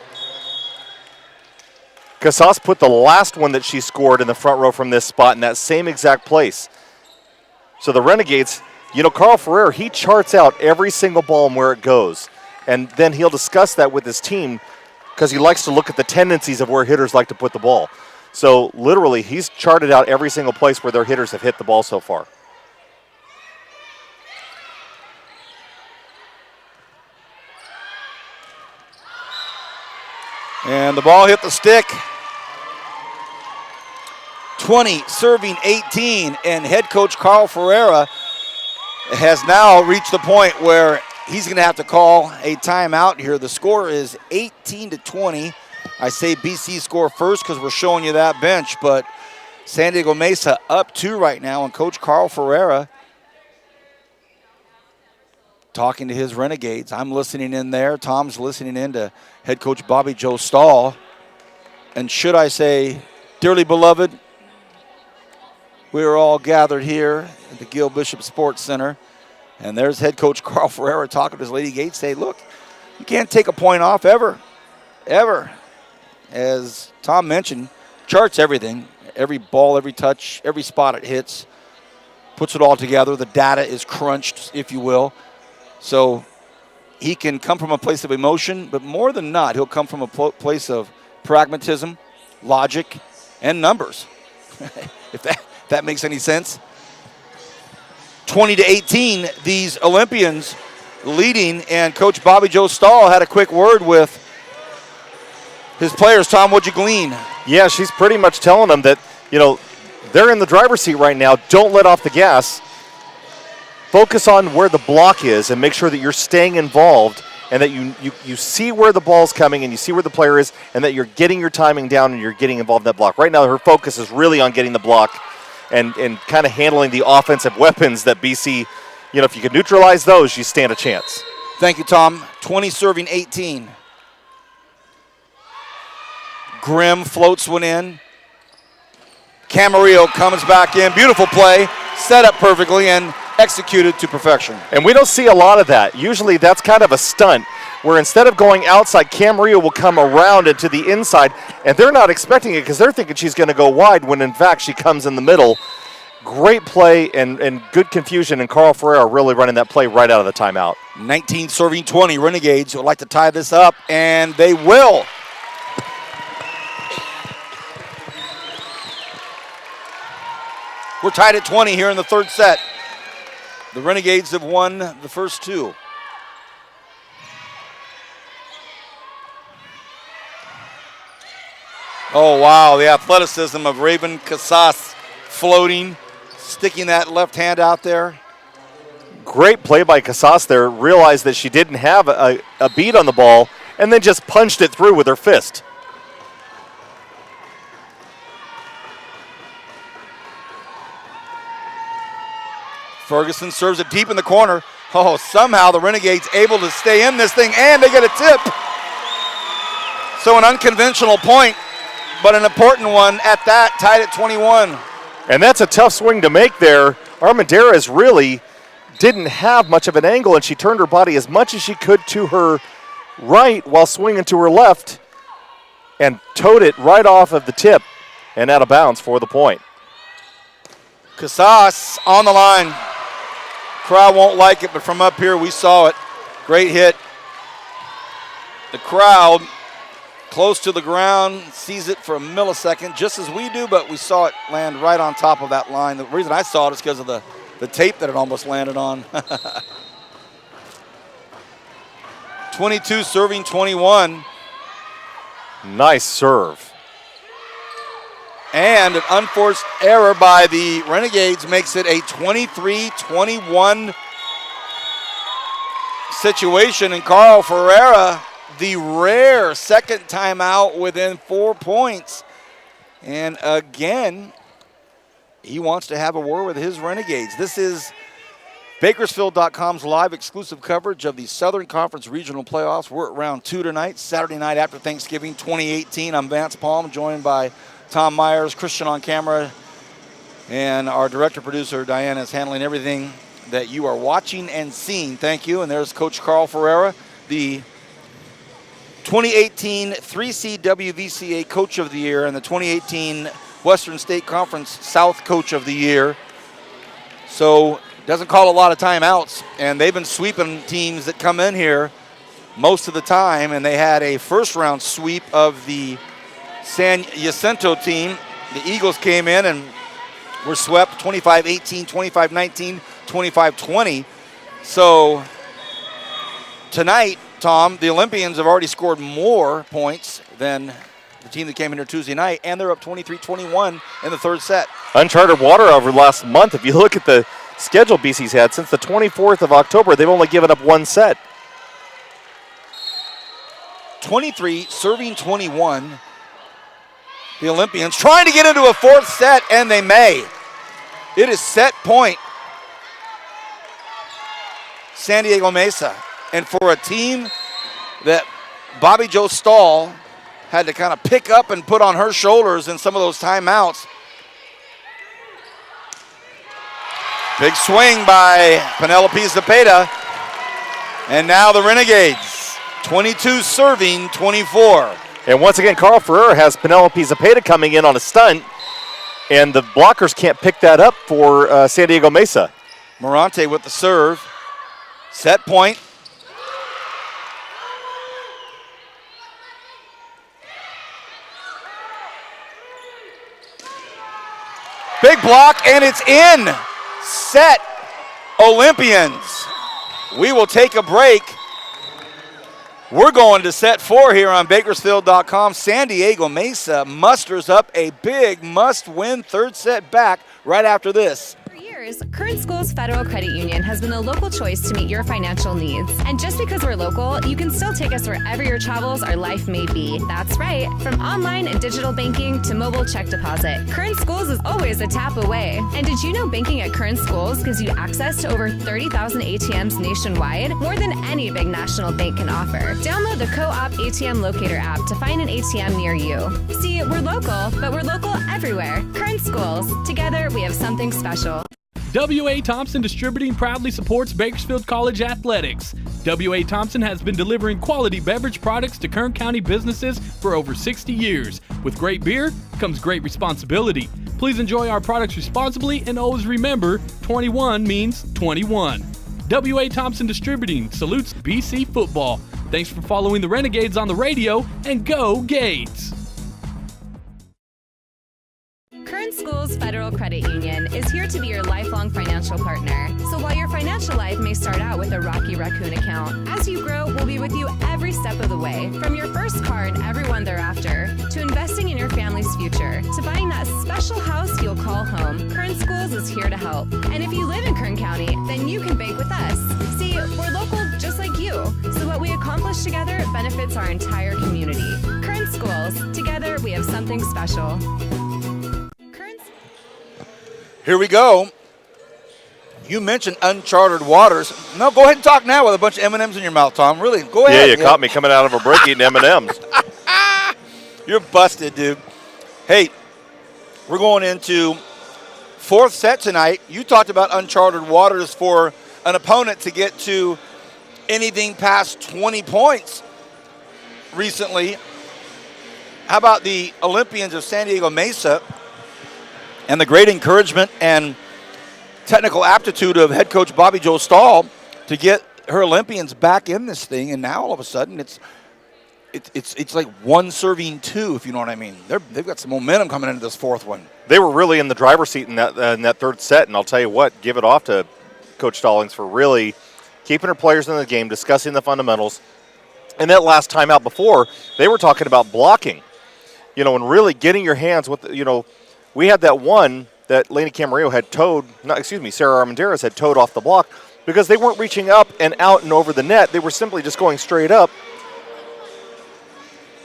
Casas put the last one that she scored in the front row from this spot in that same exact place. So the Renegades, Carl Ferrer, he charts out every single ball and where it goes. And then he'll discuss that with his team because he likes to look at the tendencies of where hitters like to put the ball. So literally, he's charted out every single place where their hitters have hit the ball so far. And the ball hit the stick. 20 serving 18, and head coach Carl Ferreira has now reached the point where he's going to have to call a timeout here. The score is 18-20. I say BC score first because we're showing you that bench, but San Diego Mesa up 2 right now, and Coach Carl Ferreira talking to his Renegades. I'm listening in there. Tom's listening in to head coach Bobby Joe Stahl. And should I say, dearly beloved, we are all gathered here at the Gil Bishop Sports Center. And there's head coach Carl Ferreira talking to his Lady Gates. Say, look, you can't take a point off ever. As Tom mentioned, charts everything. Every ball, every touch, every spot it hits. Puts it all together. The data is crunched, if you will. So he can come from a place of emotion, but more than not, he'll come from a place of pragmatism, logic, and numbers, if that makes any sense. 20-18, these Olympians leading, and Coach Bobby Joe Stahl had a quick word with his players. Tom, what'd you glean? Yeah, she's pretty much telling them that, they're in the driver's seat right now. Don't let off the gas. Focus on where the block is and make sure that you're staying involved and that you see where the ball's coming and you see where the player is and that you're getting your timing down and you're getting involved in that block. Right now, her focus is really on getting the block and kind of handling the offensive weapons that BC, if you can neutralize those, you stand a chance. Thank you, Tom. 20 serving 18. Grimm floats one in. Camarillo comes back in. Beautiful play. Set up perfectly and executed to perfection. And we don't see a lot of that. Usually that's kind of a stunt where instead of going outside, Camarillo will come around into the inside, and they're not expecting it because they're thinking she's going to go wide when in fact she comes in the middle. Great play and good confusion, and Carl Ferreira really running that play right out of the timeout. 19 serving 20. Renegades would like to tie this up, and they will. We're tied at 20 here in the third set. The Renegades have won the first two. Oh, wow, the athleticism of Raven Casas floating, sticking that left hand out there. Great play by Casas there. Realized that she didn't have a beat on the ball and then just punched it through with her fist. Ferguson serves it deep in the corner. Oh, somehow the Renegades able to stay in this thing, and they get a tip. So an unconventional point, but an important one at that, tied at 21. And that's a tough swing to make there. Armendariz really didn't have much of an angle, and she turned her body as much as she could to her right while swinging to her left and towed it right off of the tip and out of bounds for the point. Casas on the line. Crowd won't like it, but from up here we saw it. Great hit. The crowd close to the ground sees it for a millisecond, just as we do, but we saw it land right on top of that line. The reason I saw it is because of the tape that it almost landed on. 22 serving 21. Nice serve. And an unforced error by the Renegades makes it a 23-21 situation. And Carl Ferreira, the rare second timeout within 4 points. And again, he wants to have a war with his Renegades. This is Bakersfield.com's live exclusive coverage of the Southern Conference Regional Playoffs. We're at round 2 tonight, Saturday night after Thanksgiving 2018. I'm Vance Palm, joined by Tom Myers, Christian on camera, and our director-producer, Diana, is handling everything that you are watching and seeing. Thank you. And there's Coach Carl Ferreira, the 2018 3C WVCA Coach of the Year and the 2018 Western State Conference South Coach of the Year. So doesn't call a lot of timeouts, and they've been sweeping teams that come in here most of the time, and they had a first-round sweep of the San Jacinto team. The Eagles came in and were swept 25-18, 25-19, 25-20. So tonight, Tom, the Olympians have already scored more points than the team that came in here Tuesday night, and they're up 23-21 in the third set. Uncharted water over the last month. If you look at the schedule BC's had since the 24th of October, they've only given up one set. 23 serving 21. The Olympians trying to get into a fourth set, and they may. It is set point. San Diego Mesa. And for a team that Bobby Joe Stahl had to kind of pick up and put on her shoulders in some of those timeouts. Big swing by Penelope Zepeda. And now the Renegades, 22 serving 24. And once again, Carl Ferreira has Penelope Zepeda coming in on a stunt, and the blockers can't pick that up for San Diego Mesa. Morante with the serve. Set point. Big block, and it's in. Set Olympians. We will take a break. We're going to set 4 here on Bakersfield.com. San Diego Mesa musters up a big must-win third set back right after this. For years, Current Schools Federal Credit Union has been the local choice to meet your financial needs. And just because we're local, you can still take us wherever your travels or life may be. That's right. From online and digital banking to mobile check deposit, Current Schools is always a tap away. And did you know banking at Current Schools gives you access to over 30,000 ATMs nationwide? More than any big national bank can offer. Download the Co-op ATM Locator app to find an ATM near you. See, we're local, but we're local everywhere. Current Schools. Together, we have something special. W.A. Thompson Distributing proudly supports Bakersfield College Athletics. W.A. Thompson has been delivering quality beverage products to Kern County businesses for over 60 years. With great beer comes great responsibility. Please enjoy our products responsibly and always remember, 21 means 21. W.A. Thompson Distributing salutes BC football. Thanks for following the Renegades on the radio, and go Gates! Current Schools Federal Credit Union is here to be your lifelong financial partner. So while your financial life may start out with a Rocky Raccoon account, as you grow, we'll be with you every step of the way. From your first car and everyone thereafter, to investing in your family's future, to buying that special house you'll call home, Current Schools is here to help. And if you live in Kern County, then you can bank with us. See, we're local just like you, so what we accomplish together benefits our entire community. Current Schools, together we have something special. Here we go. You mentioned uncharted waters. No, go ahead and talk now with a bunch of M&Ms in your mouth, Tom. Really, go ahead. Yeah, you caught me coming out of a break eating M&Ms. You're busted, dude. Hey, we're going into fourth set tonight. You talked about uncharted waters for an opponent to get to anything past 20 points recently. How about the Olympians of San Diego Mesa and the great encouragement and technical aptitude of head coach Bobby Joe Stahl to get her Olympians back in this thing, and now all of a sudden it's like one serving two, if you know what I mean. They've got some momentum coming into this fourth one. They were really in the driver's seat in that third set, and I'll tell you what, give it off to Coach Stallings for really keeping her players in the game, discussing the fundamentals. And that last time out before, they were talking about blocking, and really getting your hands with, we had that one that Lainey Camarillo had Sarah Armendariz had towed off the block because they weren't reaching up and out and over the net. They were simply just going straight up.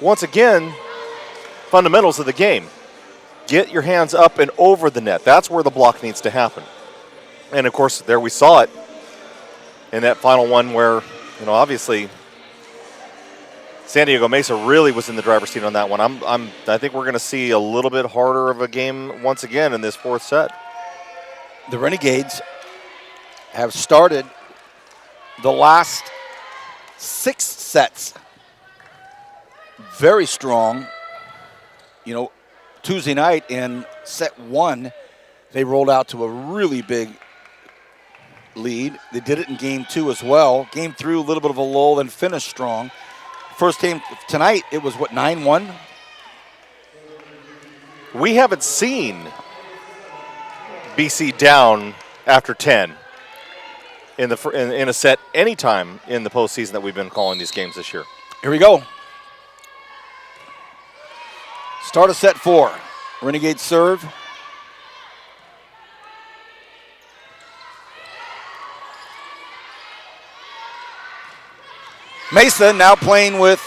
Once again, fundamentals of the game. Get your hands up and over the net. That's where the block needs to happen. And, of course, there we saw it in that final one where, obviously San Diego Mesa really was in the driver's seat on that one. I think we're going to see a little bit harder of a game once again in this fourth set. The Renegades have started the last 6 sets very strong. Tuesday night in set 1, they rolled out to a really big lead. They did it in game 2 as well. Game 3, a little bit of a lull, then finished strong. First game tonight, it was 9-1? We haven't seen BC down after 10 in a set any time in the postseason that we've been calling these games this year. Here we go. Start of set 4. Renegade serve. Mesa now playing with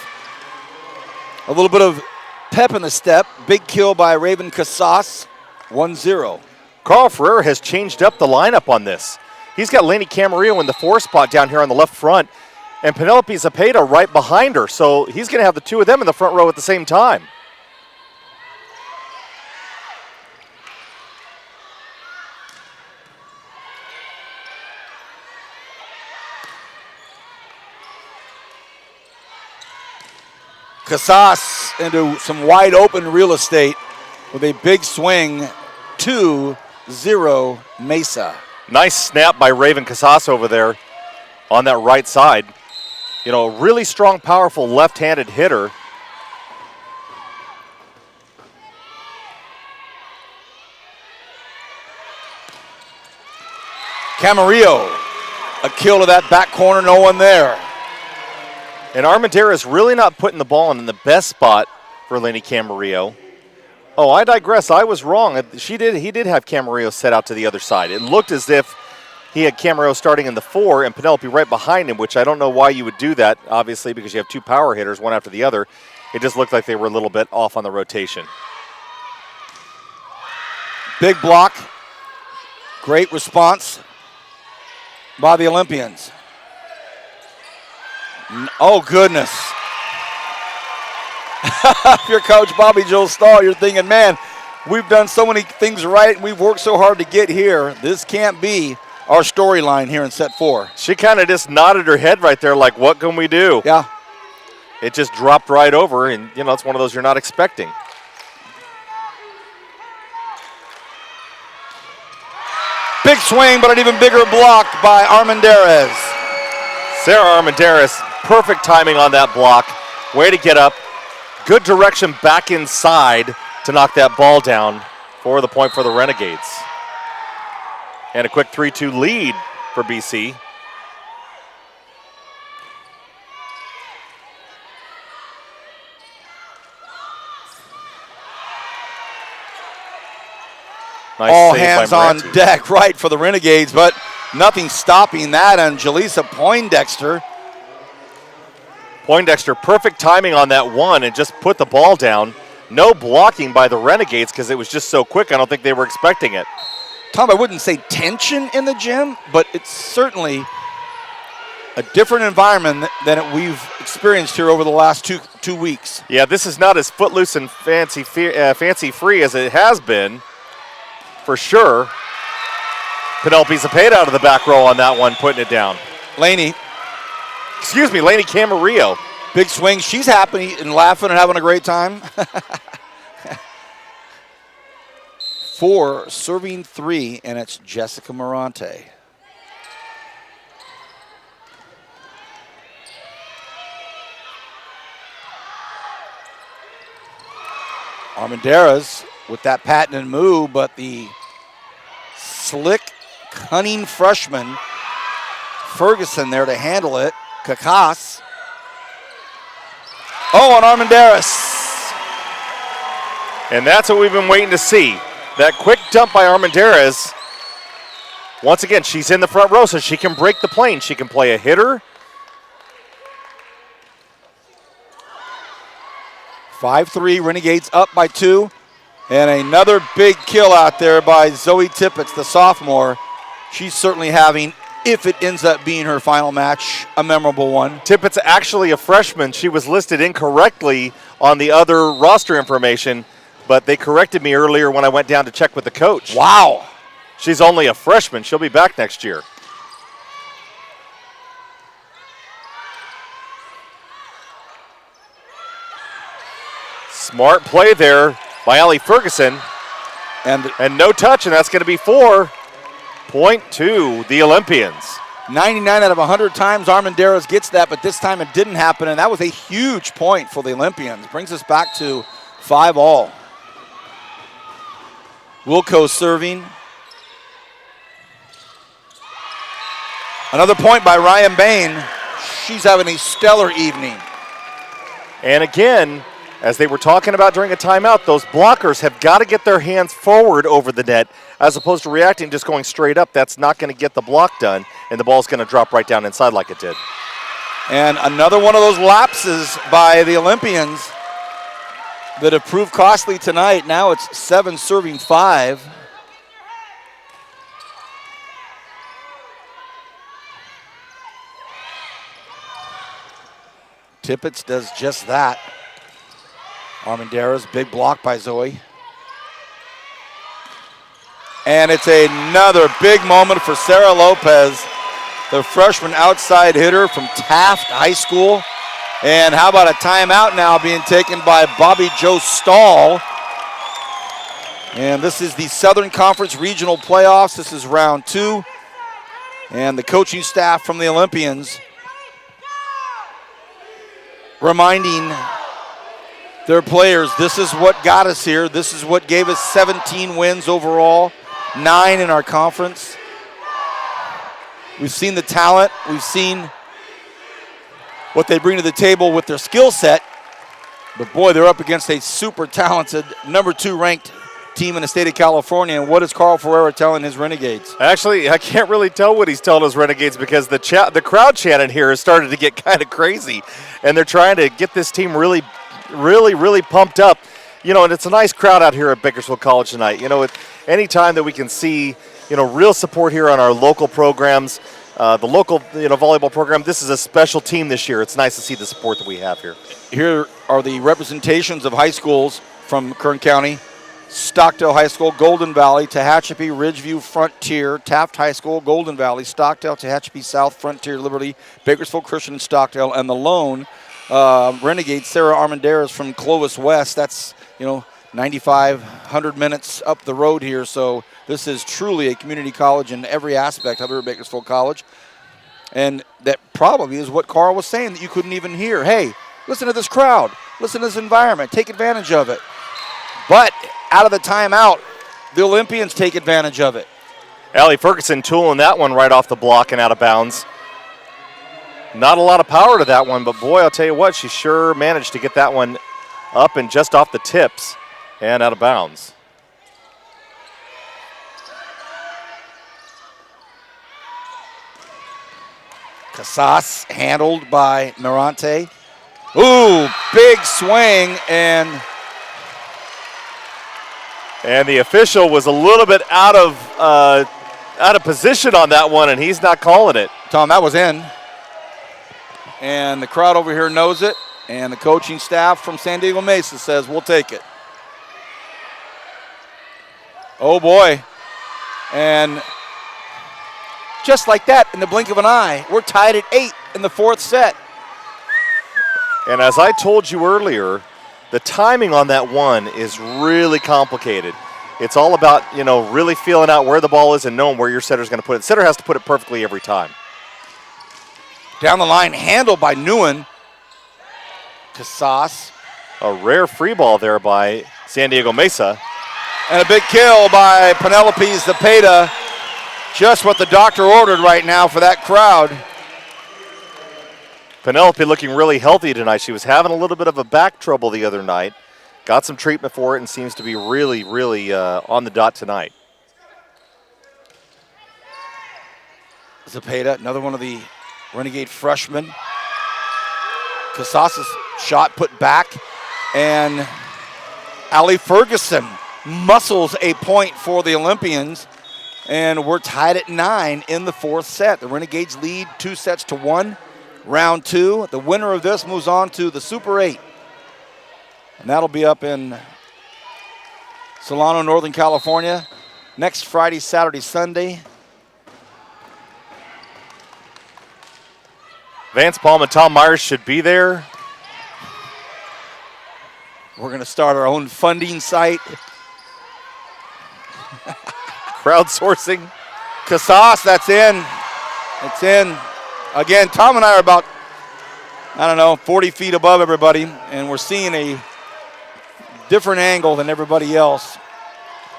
a little bit of pep in the step. Big kill by Raven Casas, 1-0. Carl Ferrer has changed up the lineup on this. He's got Lainey Camarillo in the 4 spot down here on the left front, and Penelope Zapata right behind her. So he's going to have the two of them in the front row at the same time. Casas into some wide open real estate with a big swing, 2-0 Mesa. Nice snap by Raven Casas over there on that right side. Really strong, powerful left-handed hitter. Camarillo A kill to that back corner, no one there. And Armendariz really not putting the ball in the best spot for Lainey Camarillo. Oh, I digress. I was wrong. He did have Camarillo set out to the other side. It looked as if he had Camarillo starting in the 4 and Penelope right behind him, which I don't know why you would do that, obviously, because you have two power hitters, one after the other. It just looked like they were a little bit off on the rotation. Big block. Great response by the Olympians. Oh, goodness. If you're Coach Bobby Joe Stahl, you're thinking, man, we've done so many things right and we've worked so hard to get here. This can't be our storyline here in set 4. She kind of just nodded her head right there like, what can we do? Yeah. It just dropped right over, and, you know, it's one of those you're not expecting. Big swing, but an even bigger block by Armendariz. Sarah Armendariz, perfect timing on that block. Way to get up. Good direction back inside to knock that ball down for the point for the Renegades. And a quick 3-2 lead for BC. Nice all save hands by on Moranti. deck, right, for the Renegades, but nothing stopping that on Jaleesa Poindexter. Poindexter, perfect timing on that one and just put the ball down. No blocking by the Renegades because it was just so quick. I don't think they were expecting it. Tom, I wouldn't say tension in the gym, but it's certainly a different environment than we've experienced here over the last two weeks. Yeah, this is not as footloose and fancy-free as it has been, for sure. Penelope Zepeda out of the back row on that one, putting it down. Lainey Camarillo. Big swing. She's happy and laughing and having a great time. 4, serving 3, and it's Jessica Morante. Armendariz with that patented move, but the slick, cunning freshman, Ferguson there to handle it. Kakas. Oh, and Armendariz. And that's what we've been waiting to see. That quick dump by Armendariz. Once again, she's in the front row, so she can break the plane. She can play a hitter. 5-3, Renegades up by 2. And another big kill out there by Zoe Tippett, the sophomore. She's certainly having, if it ends up being her final match, a memorable one. Tippett's actually a freshman. She was listed incorrectly on the other roster information, but they corrected me earlier when I went down to check with the coach. Wow. She's only a freshman. She'll be back next year. Smart play there by Allie Ferguson. And no touch, and that's going to be 4. Point to the Olympians. 99 out of 100 times Armendariz gets that, but this time it didn't happen, and that was a huge point for the Olympians. Brings us back to 5-all. Wilco serving. Another point by Ryan Bain. She's having a stellar evening. And again, as they were talking about during a timeout, those blockers have got to get their hands forward over the net as opposed to reacting just going straight up. That's not going to get the block done, and the ball's going to drop right down inside like it did. And another one of those lapses by the Olympians that have proved costly tonight. Now it's 7 serving 5. Tippett does just that. Armendariz, big block by Zoe. And it's another big moment for Sarah Lopez, the freshman outside hitter from Taft High School. And how about a timeout now being taken by Bobby Joe Stahl. And this is the Southern Conference Regional Playoffs. This is round 2. And the coaching staff from the Olympians reminding their players, this is what got us here. This is what gave us 17 wins overall, 9 in our conference. We've seen the talent. We've seen what they bring to the table with their skill set. But, boy, they're up against a super talented number 2 ranked team in the state of California. And what is Carl Ferreira telling his Renegades? Actually, I can't really tell what he's telling his Renegades because the crowd chanting here has started to get kind of crazy. And they're trying to get this team really pumped up. You know, and it's a nice crowd out here at Bakersfield College tonight. You know, any time that we can see, you know, real support here on our local programs, the local, volleyball program, this is a special team this year. It's nice to see the support that we have here. Here are the representations of high schools from Kern County. Stockdale High School, Golden Valley, Tehachapi, Ridgeview, Frontier, Taft High School, Golden Valley, Stockdale, Tehachapi South, Frontier, Liberty, Bakersfield Christian, and Stockdale, and the lone Renegade, Sarah Armendariz from Clovis West. That's, 9,500 minutes up the road here. So this is truly a community college in every aspect of Bakersfield College. And that probably is what Carl was saying that you couldn't even hear. Hey, listen to this crowd. Listen to this environment. Take advantage of it. But out of the timeout, the Olympians take advantage of it. Allie Ferguson tooling that one right off the block and out of bounds. Not a lot of power to that one, but boy, I'll tell you what, she sure managed to get that one up and just off the tips and out of bounds. Casas handled by Mirante. Ooh, big swing, and the official was a little bit out of position on that one, and he's not calling it. Tom, that was in. And the crowd over here knows it, and the coaching staff from San Diego Mesa says, we'll take it. Oh, boy. And just like that, in the blink of an eye, we're tied at 8 in the 4th set. And as I told you earlier, the timing on that one is really complicated. It's all about, really feeling out where the ball is and knowing where your setter's going to put it. Setter has to put it perfectly every time. Down the line, handled by Nguyen. Casas. A rare free ball there by San Diego Mesa. And a big kill by Penelope Zepeda. Just what the doctor ordered right now for that crowd. Penelope looking really healthy tonight. She was having a little bit of a back trouble the other night. Got some treatment for it and seems to be really, really on the dot tonight. Zepeda, another one of the Renegade freshmen. Casas' shot put back. And Allie Ferguson muscles a point for the Olympians. And we're tied at 9 in the 4th set. The Renegades lead 2-1. Round 2. The winner of this moves on to the Super 8. And that'll be up in Solano, Northern California, next Friday, Saturday, Sunday. Vance Palm and Tom Myers should be there. We're going to start our own funding site. Crowdsourcing. Casas, that's in. It's in. Again, Tom and I are about, 40 feet above everybody, and we're seeing a different angle than everybody else,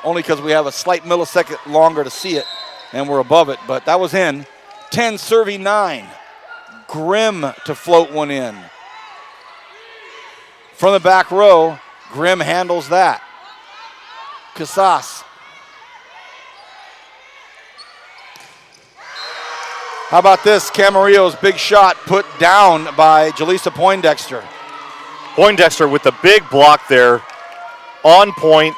only because we have a slight millisecond longer to see it, and we're above it. But that was in. 10 serving 9. Grimm to float one in. From the back row, Grimm handles that. Casas. How about this? Camarillo's big shot put down by Jaleesa Poindexter. Poindexter with the big block there, on point,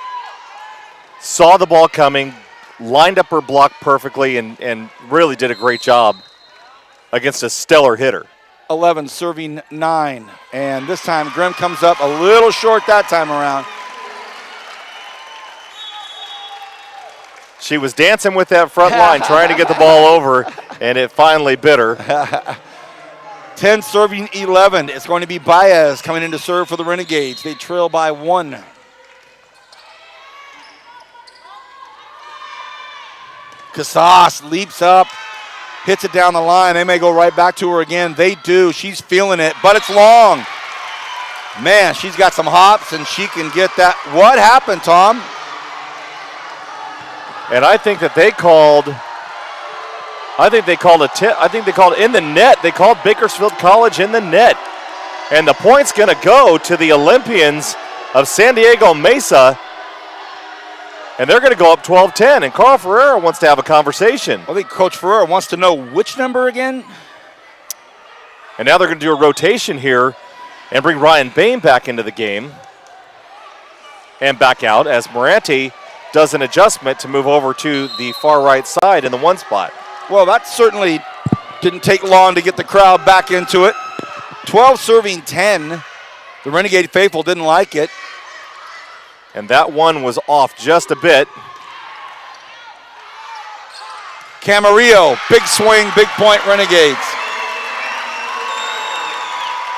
saw the ball coming, lined up her block perfectly, and really did a great job against a stellar hitter. 11 serving 9. And this time Grimm comes up a little short that time around. She was dancing with that front line trying to get the ball over, and it finally bit her. 10 serving 11. It's going to be Baez coming in to serve for the Renegades. They trail by 1. Casas leaps up, hits it down the line. They may go right back to her again. They do. She's feeling it, but it's long. Man, she's got some hops, and she can get that. What happened, Tom? And I think that they called I think they called in the net. They called Bakersfield College in the net. And the point's going to go to the Olympians of San Diego Mesa. And they're going to go up 12-10. And Carl Ferreira wants to have a conversation. I think Coach Ferreira wants to know which number again. And now they're going to do a rotation here and bring Ryan Bain back into the game. And back out as Morante does an adjustment to move over to the far right side in the one spot. Well, that certainly didn't take long to get the crowd back into it. 12 serving 10. The Renegade faithful didn't like it. And that one was off just a bit. Camarillo, big swing, big point, Renegades.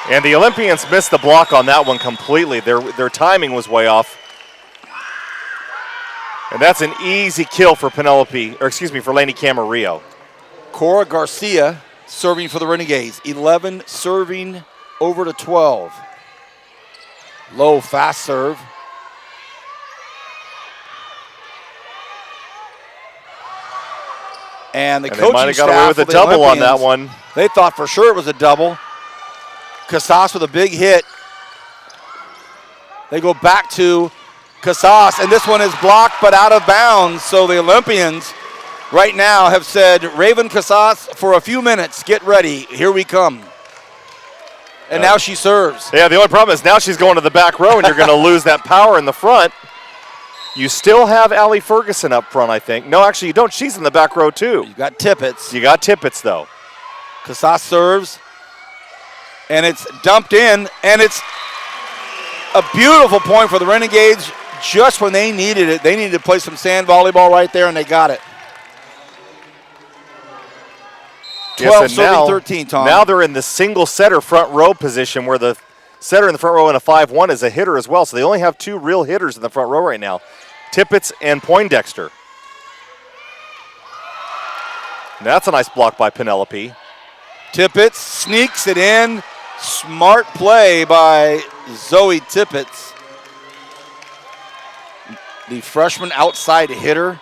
And the Olympians missed the block on that one completely. Their timing was way off. And that's an easy kill for for Laney Camarillo. Cora Garcia serving for the Renegades. 11 serving over to 12. Low, fast serve. And the coaching might have got staff away with a for the double on Olympians, that one. They thought for sure it was a double. Casas with a big hit. They go back to Casas, and this one is blocked but out of bounds. So the Olympians right now have said, Raven Casas, for a few minutes, get ready. Here we come. And now she serves. Yeah, the only problem is now she's going to the back row, and you're going to lose that power in the front. You still have Allie Ferguson up front, I think. No, actually, you don't. She's in the back row, too. You got Tippett. You got Tippett, though. Casas serves, and it's dumped in, and it's a beautiful point for the Renegades just when they needed it. They needed to play some sand volleyball right there, and they got it. 12 serving 13, Tom. Now they're in the single setter front row position where the setter in the front row in a 5-1 is a hitter as well. So they only have two real hitters in the front row right now, Tippett and Poindexter. And that's a nice block by Penelope. Tippett sneaks it in. Smart play by Zoe Tippett. The freshman outside hitter.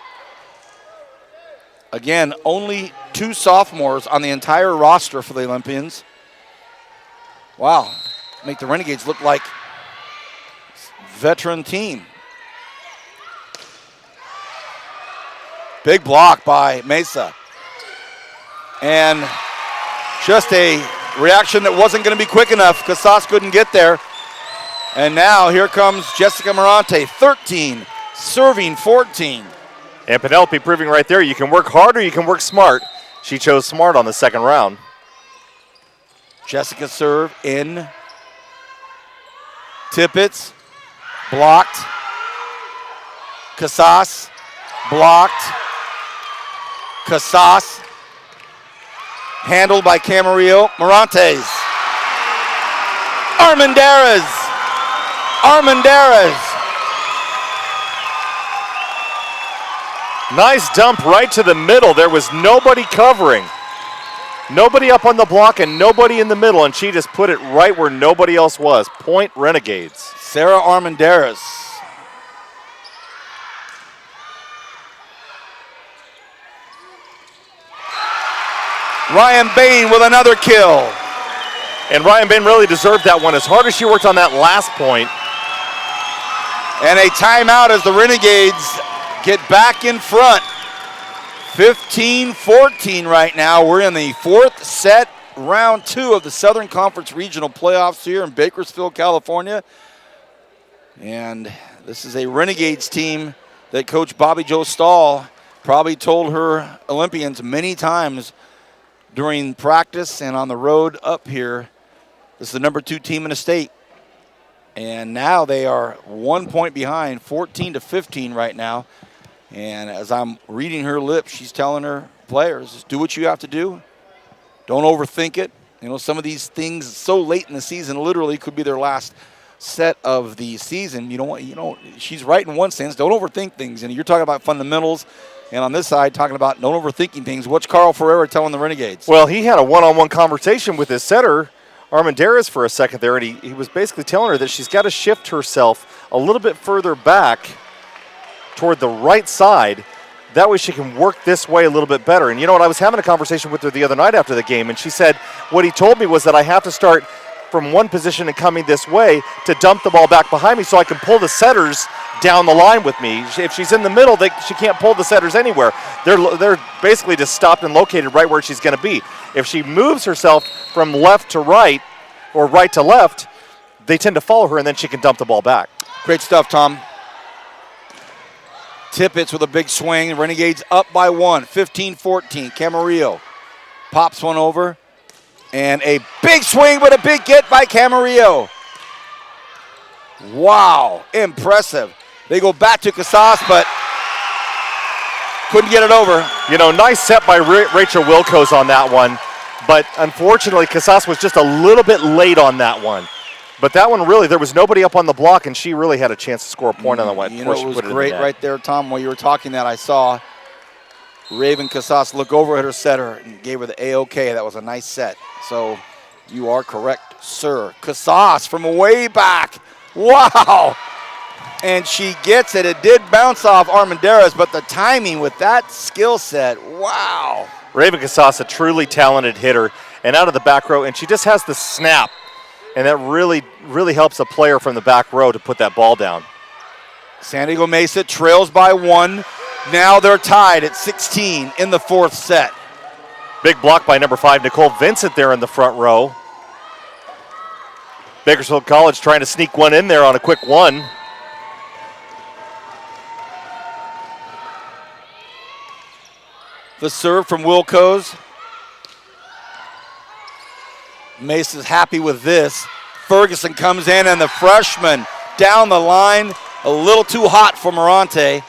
Again, only 2 sophomores on the entire roster for the Olympians. Wow, make the Renegades look like a veteran team. Big block by Mesa. And just a reaction that wasn't going to be quick enough. Casas couldn't get there. And now here comes Jessica Morante, 13, serving 14. And Penelope proving right there, you can work hard or you can work smart. She chose smart on the second round. Jessica serve in. Tippett blocked. Casas blocked. Casas handled by Camarillo. Morantes. Armendariz. Nice dump right to the middle. There was nobody covering. Nobody up on the block and nobody in the middle, and she just put it right where nobody else was. Point Renegades. Sarah Armendariz. Ryan Bain with another kill. And Ryan Bain really deserved that one as hard as she worked on that last point. And a timeout as the Renegades get back in front. 15-14 right now. We're in the 4th set, round 2 of the Southern Conference Regional Playoffs here in Bakersfield, California. And this is a Renegades team that Coach Bobby Jo Stahl probably told her Olympians many times during practice and on the road up here. This is the number 2 team in the state. And now they are 1 point behind, 14-15 right now. And as I'm reading her lips, she's telling her players, do what you have to do. Don't overthink it. You know, some of these things so late in the season literally could be their last set of the season. She's right in one sense. Don't overthink things. And you're talking about fundamentals. And on this side, talking about don't overthinking things. What's Carl Ferreira telling the Renegades? Well, he had a one-on-one conversation with his setter, Armendariz, for a second there. And he was basically telling her that she's got to shift herself a little bit further back toward the right side That way she can work this way a little bit better. And you know what? I was having a conversation with her the other night after the game, and she said what he told me was that I have to start from one position and coming this way to dump the ball back behind me so I can pull the setters down the line with me. If she's in the middle, she can't pull the setters anywhere. They're basically just stopped and located right where she's going to be. If she moves herself from left to right or right to left, they tend to follow her, and then she can dump the ball back. Great stuff, Tom. Tippett with a big swing. Renegades up by 1, 15-14. Camarillo pops one over. And a big swing, but a big get by Camarillo. Wow, impressive. They go back to Casas, but couldn't get it over. You know, nice set by Rachel Wilco's on that one. But unfortunately, Casas was just a little bit late on that one. But that one really, there was nobody up on the block, and she really had a chance to score a point on that one. You know, it was great right there, Tom. While you were talking that, I saw Raven Casas look over at her setter and gave her the A-OK. That was a nice set. So you are correct, sir. Casas from way back. Wow. And she gets it. It did bounce off Armendariz, but the timing with that skill set, wow. Raven Casas, a truly talented hitter, and out of the back row, and she just has the snap. And that really, really helps a player from the back row to put that ball down. San Diego Mesa trails by 1. Now they're tied at 16 in the 4th set. Big block by number 5, Nicole Vincent there in the front row. Bakersfield College trying to sneak one in there on a quick one. The serve from Wilco's. Mesa's happy with this. Ferguson comes in, and the freshman down the line, a little too hot for Morante.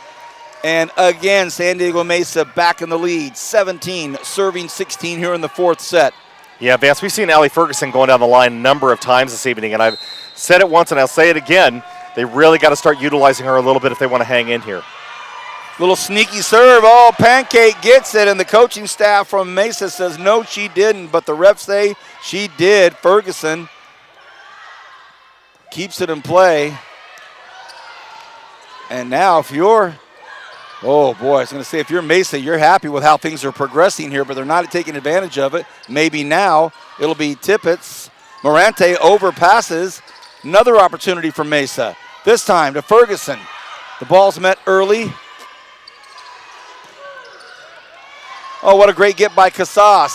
And again, San Diego Mesa back in the lead, 17, serving 16 here in the 4th set. Yeah, Vance, we've seen Allie Ferguson going down the line a number of times this evening, and I've said it once and I'll say it again. They really got to start utilizing her a little bit if they want to hang in here. Little sneaky serve. Oh, Pancake gets it, and the coaching staff from Mesa says no, she didn't, but the refs say she did. Ferguson keeps it in play. And now if you're, oh boy, I was going to say if you're Mesa, you're happy with how things are progressing here, but they're not taking advantage of it. Maybe now it'll be Tippett's. Morante overpasses. Another opportunity for Mesa. This time to Ferguson. The ball's met early. Oh, what a great get by Casas.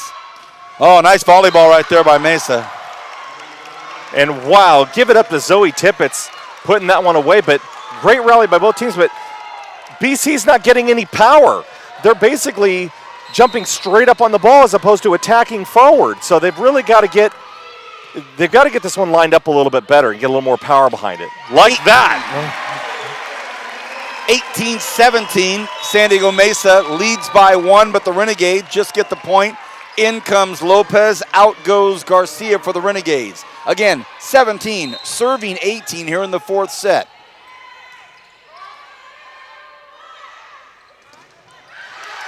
Oh, nice volleyball right there by Mesa. And wow, give it up to Zoe Tippett's putting that one away, but great rally by both teams, but BC's not getting any power. They're basically jumping straight up on the ball as opposed to attacking forward. So they've really got to get this one lined up a little bit better and get a little more power behind it. Like that. 18-17, San Diego Mesa leads by 1, but the Renegades just get the point. In comes Lopez, out goes Garcia for the Renegades. Again, 17, serving 18 here in the 4th set.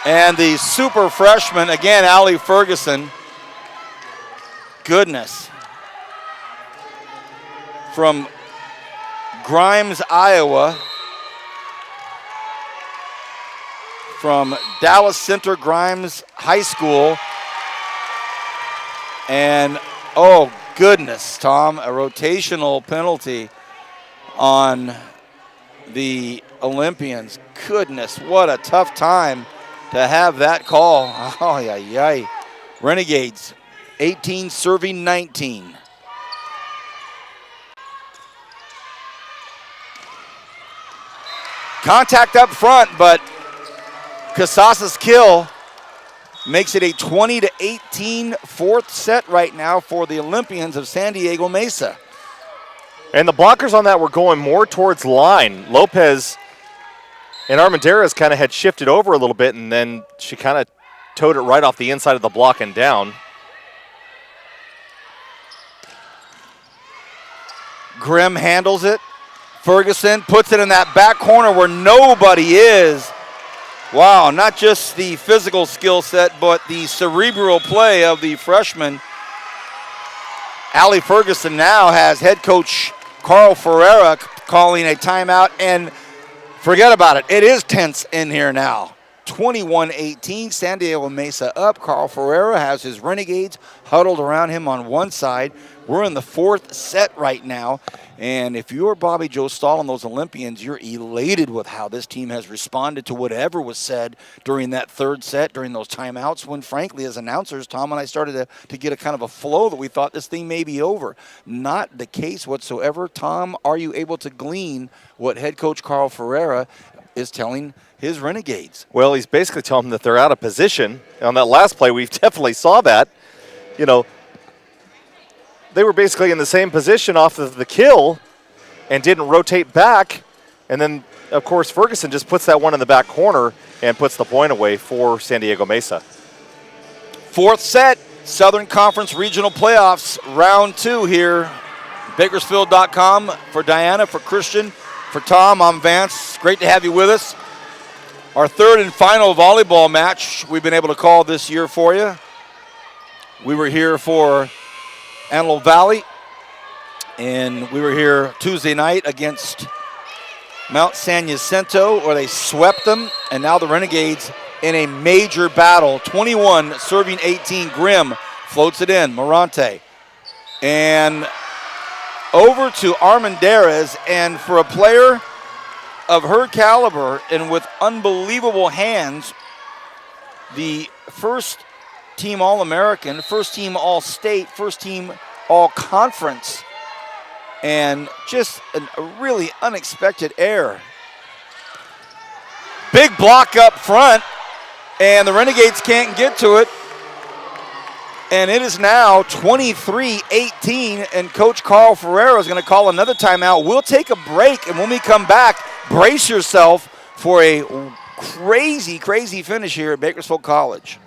And the super freshman, again, Allie Ferguson. Goodness. From Grimes, Iowa. From Dallas Center Grimes High School. And, oh, goodness, Tom, a rotational penalty on the Olympians. Goodness, what a tough time to have that call. Oh, yeah. Renegades, 18 serving 19. Contact up front, but Casas's kill makes it a 20-18 4th set right now for the Olympians of San Diego Mesa. And the blockers on that were going more towards line. Lopez and Armendariz kind of had shifted over a little bit, and then she kind of towed it right off the inside of the block and down. Grimm handles it. Ferguson puts it in that back corner where nobody is. Wow, not just the physical skill set, but the cerebral play of the freshman. Allie Ferguson now has head coach Carl Ferreira calling a timeout, and forget about it. It is tense in here now. 21-18. San Diego Mesa up. Carl Ferreira has his Renegades huddled around him on one side. We're in the fourth set right now. And if you're Bobby Joe Stahl and those Olympians, you're elated with how this team has responded to whatever was said during that third set, during those timeouts, when frankly, as announcers, Tom and I started to get a kind of a flow that we thought this thing may be over. Not the case whatsoever. Tom, are you able to glean what head coach Carl Ferreira is telling his Renegades? Well, he's basically telling them that they're out of position. On that last play, we definitely saw that. You know, they were basically in the same position off of the kill and didn't rotate back. And then, of course, Ferguson just puts that one in the back corner and puts the point away for San Diego Mesa. Fourth set, Southern Conference Regional Playoffs, round 2 here. Bakersfield.com for Diana, for Christian, for Tom. I'm Vance. Great to have you with us. Our third and final volleyball match we've been able to call this year for you. We were here for Antelope Valley, and we were here Tuesday night against Mount San Jacinto, where they swept them, and now the Renegades in a major battle. 21 serving 18. Grimm floats it in. Morante. And over to Armendariz, and for a player of her caliber and with unbelievable hands, the first team All-American, first team All-State, first team All-Conference, and just a really unexpected error. Big block up front, and the Renegades can't get to it. And it is now 23-18, and Coach Carl Ferreira is going to call another timeout. We'll take a break, and when we come back, brace yourself for a crazy, crazy finish here at Bakersfield College.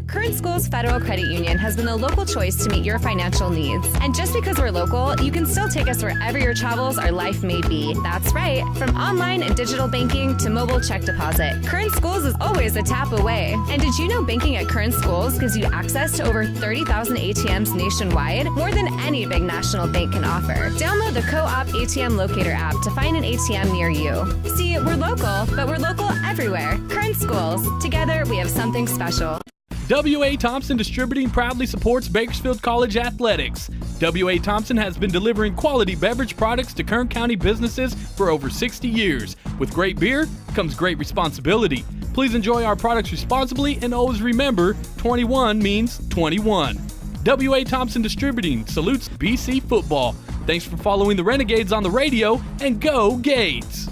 Current Schools Federal Credit Union has been the local choice to meet your financial needs. And just because we're local, you can still take us wherever your travels or life may be. That's right. From online and digital banking to mobile check deposit, Current Schools is always a tap away. And did you know banking at Current Schools gives you access to over 30,000 ATMs nationwide? More than any big national bank can offer. Download the Co-op ATM Locator app to find an ATM near you. See, we're local, but we're local everywhere. Current Schools. Together, we have something special. W.A. Thompson Distributing proudly supports Bakersfield College athletics. W.A. Thompson has been delivering quality beverage products to Kern County businesses for over 60 years. With great beer comes great responsibility. Please enjoy our products responsibly and always remember, 21 means 21. W.A. Thompson Distributing salutes BC football. Thanks for following the Renegades on the radio, and go Gades!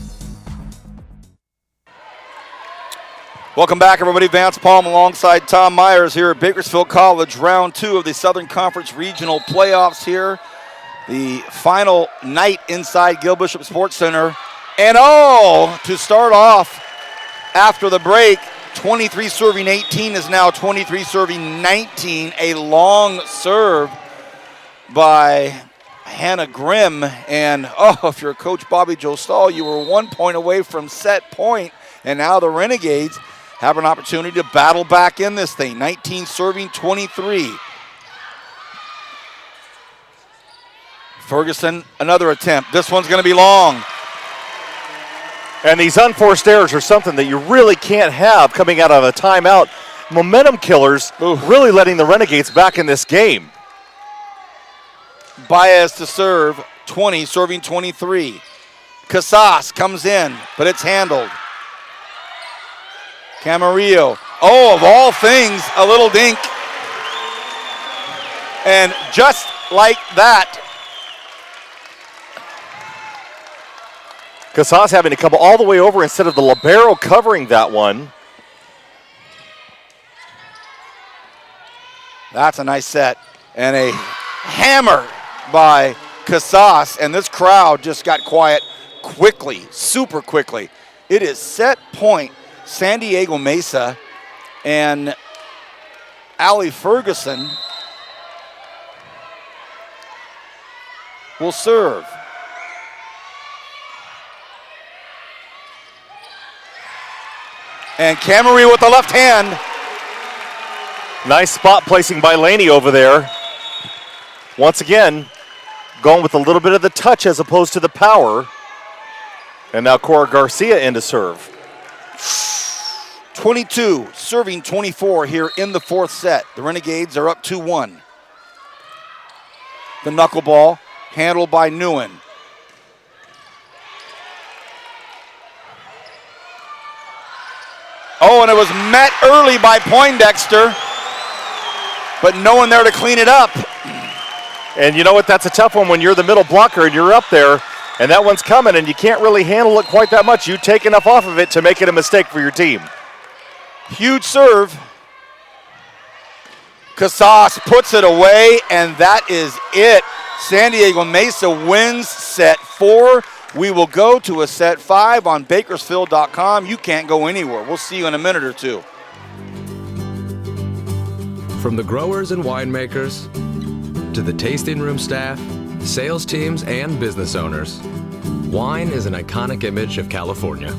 Welcome back, everybody. Vance Palm alongside Tom Myers here at Bakersfield College. Round 2 of the Southern Conference Regional Playoffs here. The final night inside Gil Bishop Sports Center. And to start off after the break, 23 serving 18 is now 23 serving 19. A long serve by Hannah Grimm. And, if you're Coach Bobby Joe Stahl, you were 1 point away from set point. And now the Renegades have an opportunity to battle back in this thing. 19 serving 23. Ferguson, another attempt. This one's going to be long. And these unforced errors are something that you really can't have coming out of a timeout. Momentum killers, really letting the Renegades back in this game. Baez to serve, 20, serving 23. Casas comes in, but it's handled. Camarillo, of all things, a little dink. And just like that, Casas having to come all the way over instead of the libero covering that one. That's a nice set. And a hammer by Casas, and this crowd just got quiet quickly, super quickly. It is set point San Diego Mesa, and Allie Ferguson will serve. And Camry with the left hand. Nice spot placing by Laney over there. Once again, going with a little bit of the touch as opposed to the power. And now Cora Garcia in to serve. 22, serving 24 here in the fourth set. The Renegades are up 2-1. The knuckleball handled by Nguyen. Oh, and it was met early by Poindexter, but no one there to clean it up. And you know what? That's a tough one when you're the middle blocker and you're up there, and that one's coming, and you can't really handle it quite that much. You take enough off of it to make it a mistake for your team. Huge serve. Casas puts it away, and that is it. San Diego Mesa wins set 4. We will go to a set 5 on Bakersfield.com. You can't go anywhere. We'll see you in a minute or two. From the growers and winemakers to the tasting room staff, sales teams, and business owners, wine is an iconic image of California.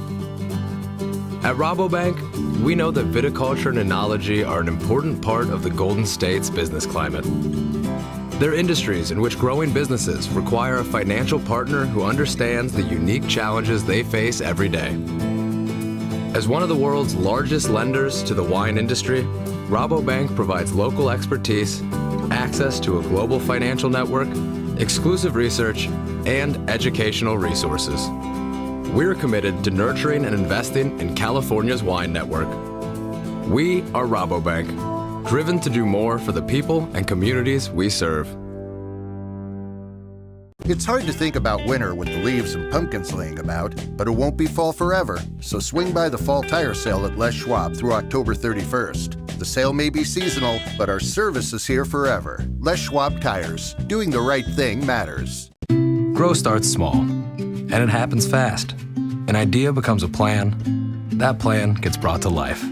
At Rabobank, we know that viticulture and enology are an important part of the Golden State's business climate. They're industries in which growing businesses require a financial partner who understands the unique challenges they face every day. As one of the world's largest lenders to the wine industry, Rabobank provides local expertise, access to a global financial network, exclusive research, and educational resources. We're committed to nurturing and investing in California's wine network. We are Rabobank, driven to do more for the people and communities we serve. It's hard to think about winter with the leaves and pumpkins laying about, but it won't be fall forever. So swing by the fall tire sale at Les Schwab through October 31st. The sale may be seasonal, but our service is here forever. Les Schwab Tires. Doing the right thing matters. Grow starts small, and it happens fast. An idea becomes a plan. That plan gets brought to life.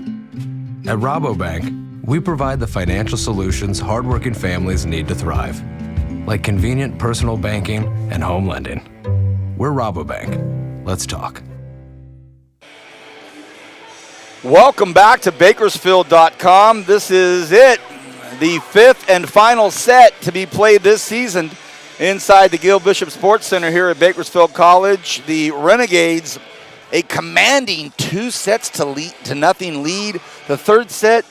At Rabobank, we provide the financial solutions hardworking families need to thrive, like convenient personal banking and home lending. We're Rabobank. Let's talk. Welcome back to Bakersfield.com. This is it, the 5th and final set to be played this season inside the Gil Bishop Sports Center here at Bakersfield College. The Renegades, a commanding 2-0 lead. The third set,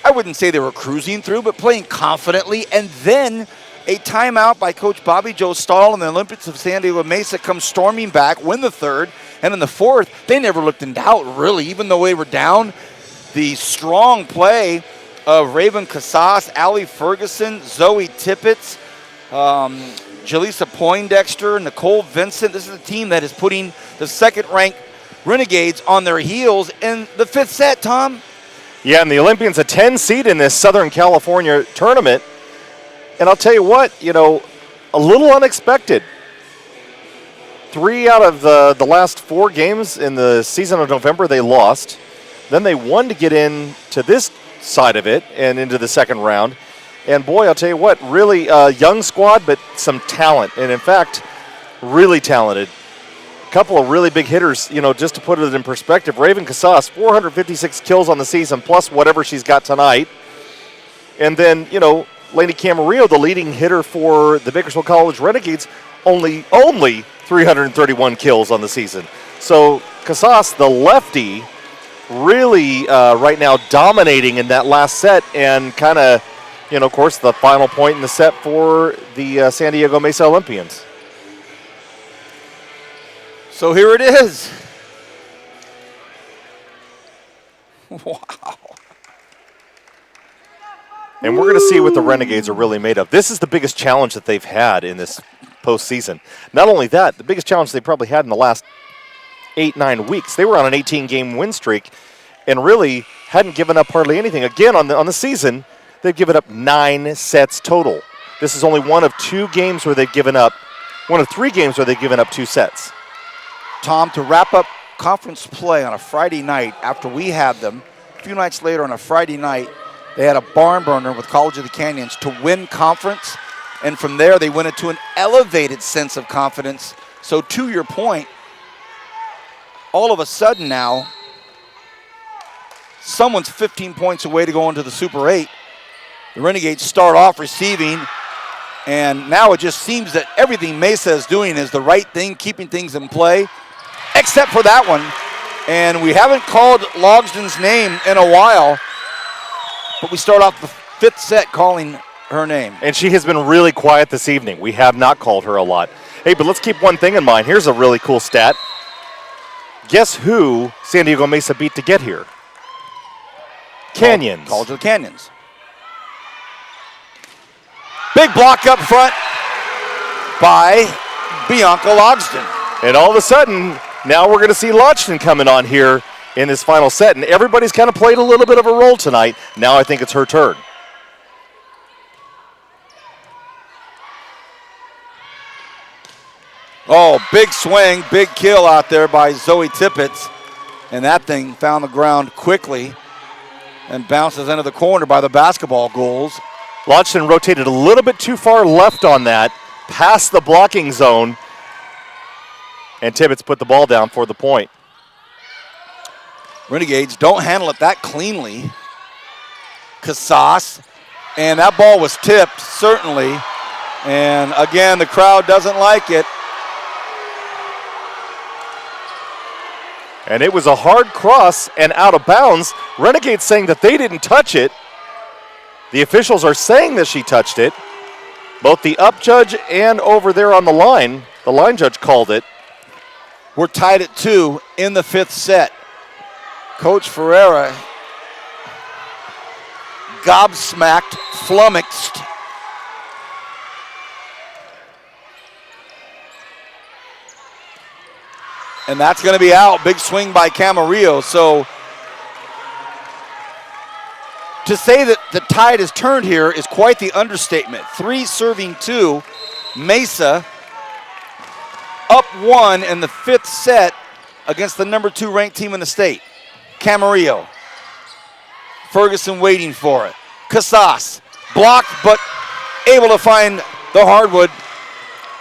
I wouldn't say they were cruising through, but playing confidently. And then a timeout by Coach Bobby Joe Stahl and the Olympics of San Diego Mesa comes storming back, win the third. And in the fourth, they never looked in doubt, really, even though they were down. The strong play of Raven Casas, Allie Ferguson, Zoe Tippett, Jaleesa Poindexter, Nicole Vincent. This is a team that is putting the second-ranked Renegades on their heels in the 5th set, Tom. Yeah, and the Olympians a 10 seed in this Southern California tournament. And I'll tell you what, a little unexpected. 3 out of the last 4 games in the season of November they lost. Then they won to get into this side of it and into the second round. And boy, I'll tell you what, really young squad, but some talent. And in fact, really talented. A couple of really big hitters, just to put it in perspective. Raven Casas, 456 kills on the season, plus whatever she's got tonight. And then, Lainey Camarillo, the leading hitter for the Bakersfield College Renegades, only 331 kills on the season. So Casas, the lefty, really right now dominating in that last set and kind of, of course, the final point in the set for the San Diego Mesa Olympians. So here it is. Wow. And we're going to see what the Renegades are really made of. This is the biggest challenge that they've had in this postseason. Not only that, the biggest challenge they probably had in the last 8-9 weeks. They were on an 18-game win streak and really hadn't given up hardly anything. Again, on the season, they've given up 9 sets total. This is only one of 3 games where they've given up 2 sets. Tom, to wrap up conference play on a Friday night after we had them, a few nights later on a Friday night, they had a barn burner with College of the Canyons to win conference, and from there they went into an elevated sense of confidence. So to your point, all of a sudden now, someone's 15 points away to go into the Super 8. The Renegades start off receiving, and now it just seems that everything Mesa is doing is the right thing, keeping things in play, except for that one. And we haven't called Logsden's name in a while, but we start off the 5th set calling her name. And she has been really quiet this evening. We have not called her a lot. Hey, but let's keep one thing in mind. Here's a really cool stat. Guess who San Diego Mesa beat to get here? Canyons. College of the Canyons. Big block up front by Bianca Logsden. And all of a sudden, now we're going to see Logsden coming on here in this final set. And everybody's kind of played a little bit of a role tonight. Now I think it's her turn. Oh, big swing, big kill out there by Zoe Tippett. And that thing found the ground quickly and bounces into the corner by the basketball goals. Logsden rotated a little bit too far left on that, past the blocking zone. And Tibbetts put the ball down for the point. Renegades don't handle it that cleanly. Casas, and that ball was tipped, certainly. And again, the crowd doesn't like it. And it was a hard cross and out of bounds. Renegades saying that they didn't touch it. The officials are saying that she touched it. Both the up judge and over there on the line judge called it. We're tied at 2 in the 5th set. Coach Ferreira gobsmacked, flummoxed. And that's going to be out. Big swing by Camarillo. So to say that the tide has turned here is quite the understatement. 3 serving 2. Mesa up 1 in the 5th set against the number 2 ranked team in the state. Camarillo. Ferguson waiting for it. Casas blocked, but able to find the hardwood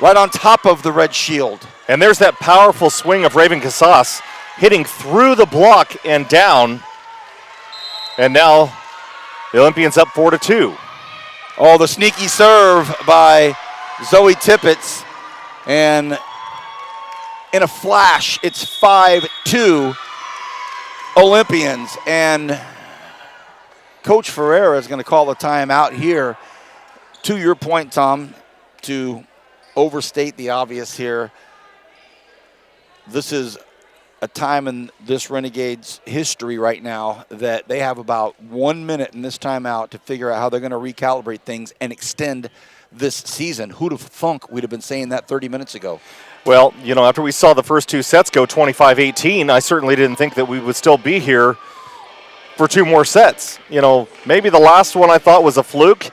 right on top of the red shield. And there's that powerful swing of Raven Casas hitting through the block and down. And now the Olympians up 4-2. Oh, the sneaky serve by Zoe Tippett. And in a flash, it's 5-2 Olympians. And Coach Ferreira is going to call a timeout here. To your point, Tom, to overstate the obvious here, this is a time in this Renegades history right now that they have about 1 minute in this timeout to figure out how they're going to recalibrate things and extend this season. Who'd have thunk we'd have been saying that 30 minutes ago? Well, you know, after we saw the first 2 sets go 25-18, I certainly didn't think that we would still be here for 2 more sets. You know, maybe the last one I thought was a fluke,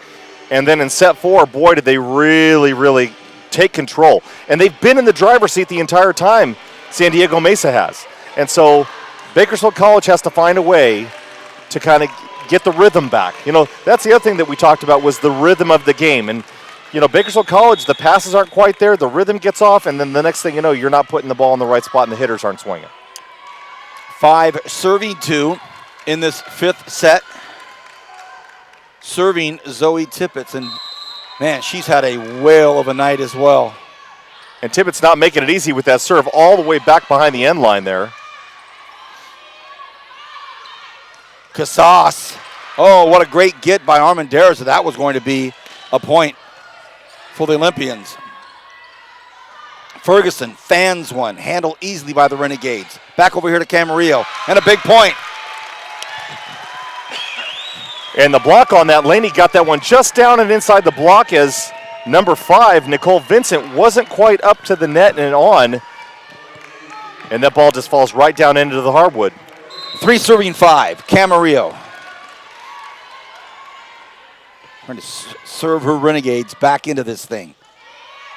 and then in set 4, boy, did they really, really take control. And they've been in the driver's seat the entire time, San Diego Mesa has. And so Bakersfield College has to find a way to kind of get the rhythm back. You know, that's the other thing that we talked about was the rhythm of the game. And, you know, Bakersfield College, the passes aren't quite there, the rhythm gets off, and then the next thing you know, you're not putting the ball in the right spot and the hitters aren't swinging. 5 serving 2 in this 5th set. Serving Zoe Tippett, and man, she's had a whale of a night as well. And Tippett's not making it easy with that serve all the way back behind the end line there. Casas. Oh, what a great get by Armendariz. That was going to be a point for the Olympians. Ferguson fans one. Handled easily by the Renegades. Back over here to Camarillo. And a big point. And the block on that, Laney got that one just down and inside the block as number 5, Nicole Vincent, wasn't quite up to the net and on. And that ball just falls right down into the hardwood. 3 serving 5, Camarillo. Trying to serve her Renegades back into this thing.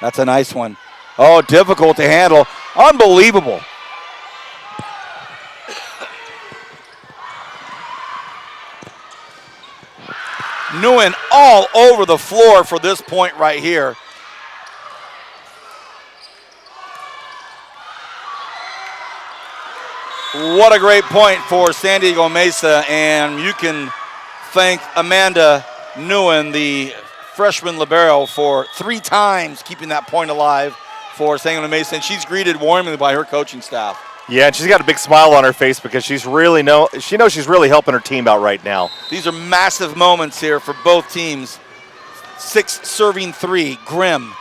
That's a nice one. Oh, difficult to handle. Unbelievable. Nguyen all over the floor for this point right here. What a great point for San Diego Mesa, and you can thank Amanda Nguyen, the freshman libero, for 3 times keeping that point alive for San Diego Mesa, and she's greeted warmly by her coaching staff. Yeah, and she's got a big smile on her face because she knows she's really helping her team out right now. These are massive moments here for both teams. 6 serving 3, Grimm.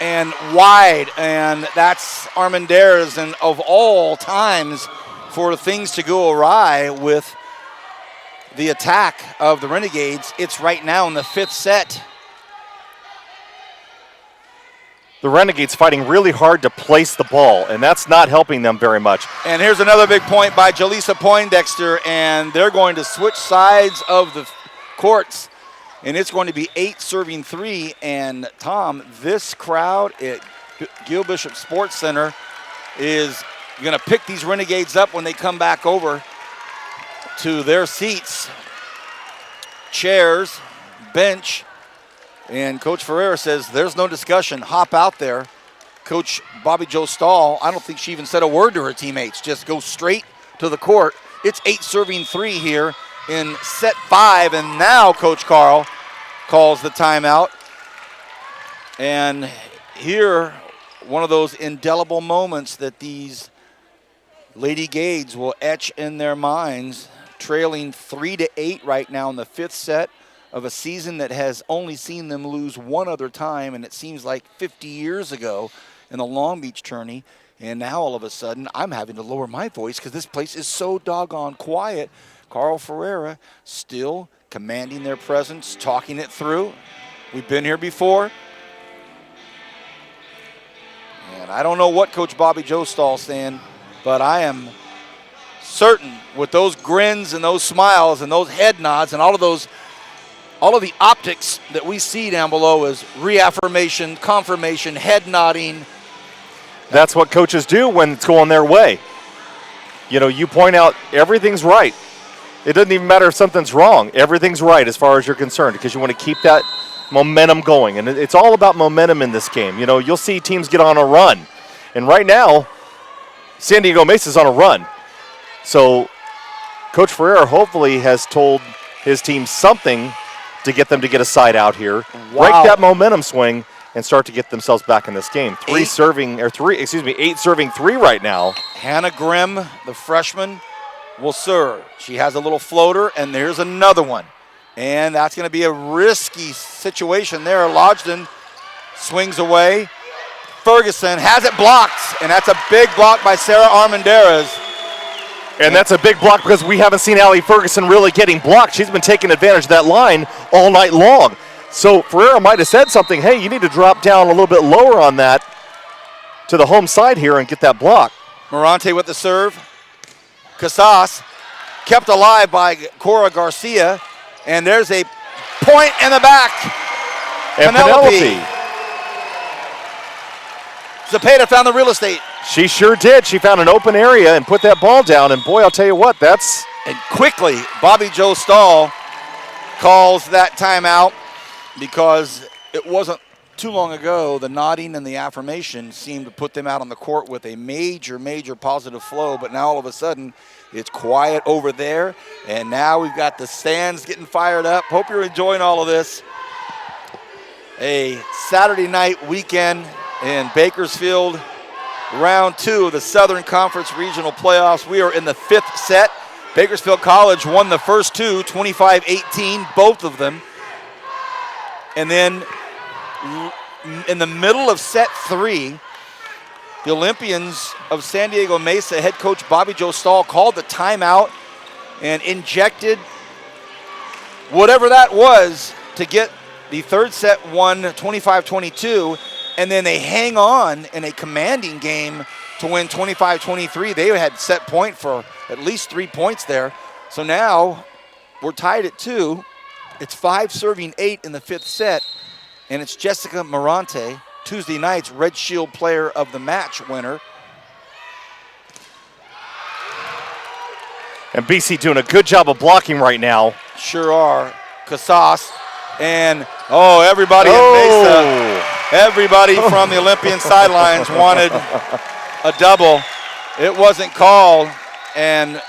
And wide, and that's Armendariz. And of all times for things to go awry with the attack of the Renegades, it's right now in the 5th set. The Renegades fighting really hard to place the ball, and that's not helping them very much. And here's another big point by Jaleesa Poindexter, and they're going to switch sides of the courts, and it's going to be 8 serving 3. And Tom, this crowd at Gil Bishop Sports Center is going to pick these Renegades up when they come back over to their seats, chairs, bench. And Coach Ferreira says there's no discussion. Hop out there. Coach Bobby Jo Stahl, I don't think she even said a word to her teammates. Just go straight to the court. It's 8 serving 3 here in set 5. And now Coach Carl calls the timeout. And here, one of those indelible moments that these Lady Gades will etch in their minds. Trailing 3-8 right now in the 5th set of a season that has only seen them lose one other time, and it seems like 50 years ago in the Long Beach tourney. And now all of a sudden I'm having to lower my voice because this place is so doggone quiet. Carl Ferreira still commanding their presence, talking it through. We've been here before. And I don't know what Coach Bobby Jo Stahl's saying, but I am certain with those grins and those smiles and those head nods and all of the optics that we see down below is reaffirmation, confirmation, head nodding. That's what coaches do when it's going their way. You know, you point out everything's right. It doesn't even matter if something's wrong. Everything's right as far as you're concerned because you want to keep that momentum going. And it's all about momentum in this game. You know, you'll see teams get on a run. And right now, San Diego Mesa's on a run. So Coach Ferreira hopefully has told his team something to get them to get a side out here, break that momentum swing, and start to get themselves back in this game. 8 serving 3 right now. Hannah Grimm, the freshman, will serve. She has a little floater, and there's another one. And that's going to be a risky situation there. Lodgden swings away. Ferguson has it blocked, and that's a big block by Sarah Armendariz. And that's a big block because we haven't seen Allie Ferguson really getting blocked. She's been taking advantage of that line all night long. So Ferreira might have said something, hey, you need to drop down a little bit lower on that to the home side here and get that block. Morante with the serve. Casas kept alive by Cora Garcia. And there's a point in the back. And Penelope. Zepeda found the real estate. She sure did. She found an open area and put that ball down. And boy, I'll tell you what, that's... And quickly, Bobby Jo Stahl calls that timeout because it wasn't too long ago the nodding and the affirmation seemed to put them out on the court with a major, major positive flow. But now all of a sudden, it's quiet over there. And now we've got the stands getting fired up. Hope you're enjoying all of this. A Saturday night weekend in Bakersfield. Round 2 of the Southern Conference Regional Playoffs. We are in the 5th set. Bakersfield College won the first 2, 25-18, both of them. And then in the middle of set 3, the Olympians of San Diego Mesa head coach Bobby Jo Stahl called the timeout and injected whatever that was to get the third set won 25-22. And then they hang on in a commanding game to win 25-23. They had set point for at least 3 points there. So now we're tied at 2. It's 5 serving 8 in the 5th set. And it's Jessica Morante, Tuesday night's Red Shield Player of the Match winner. And BC doing a good job of blocking right now. Sure are. Casas and, everybody in Mesa. Everybody from the Olympian sidelines wanted a double. It wasn't called, and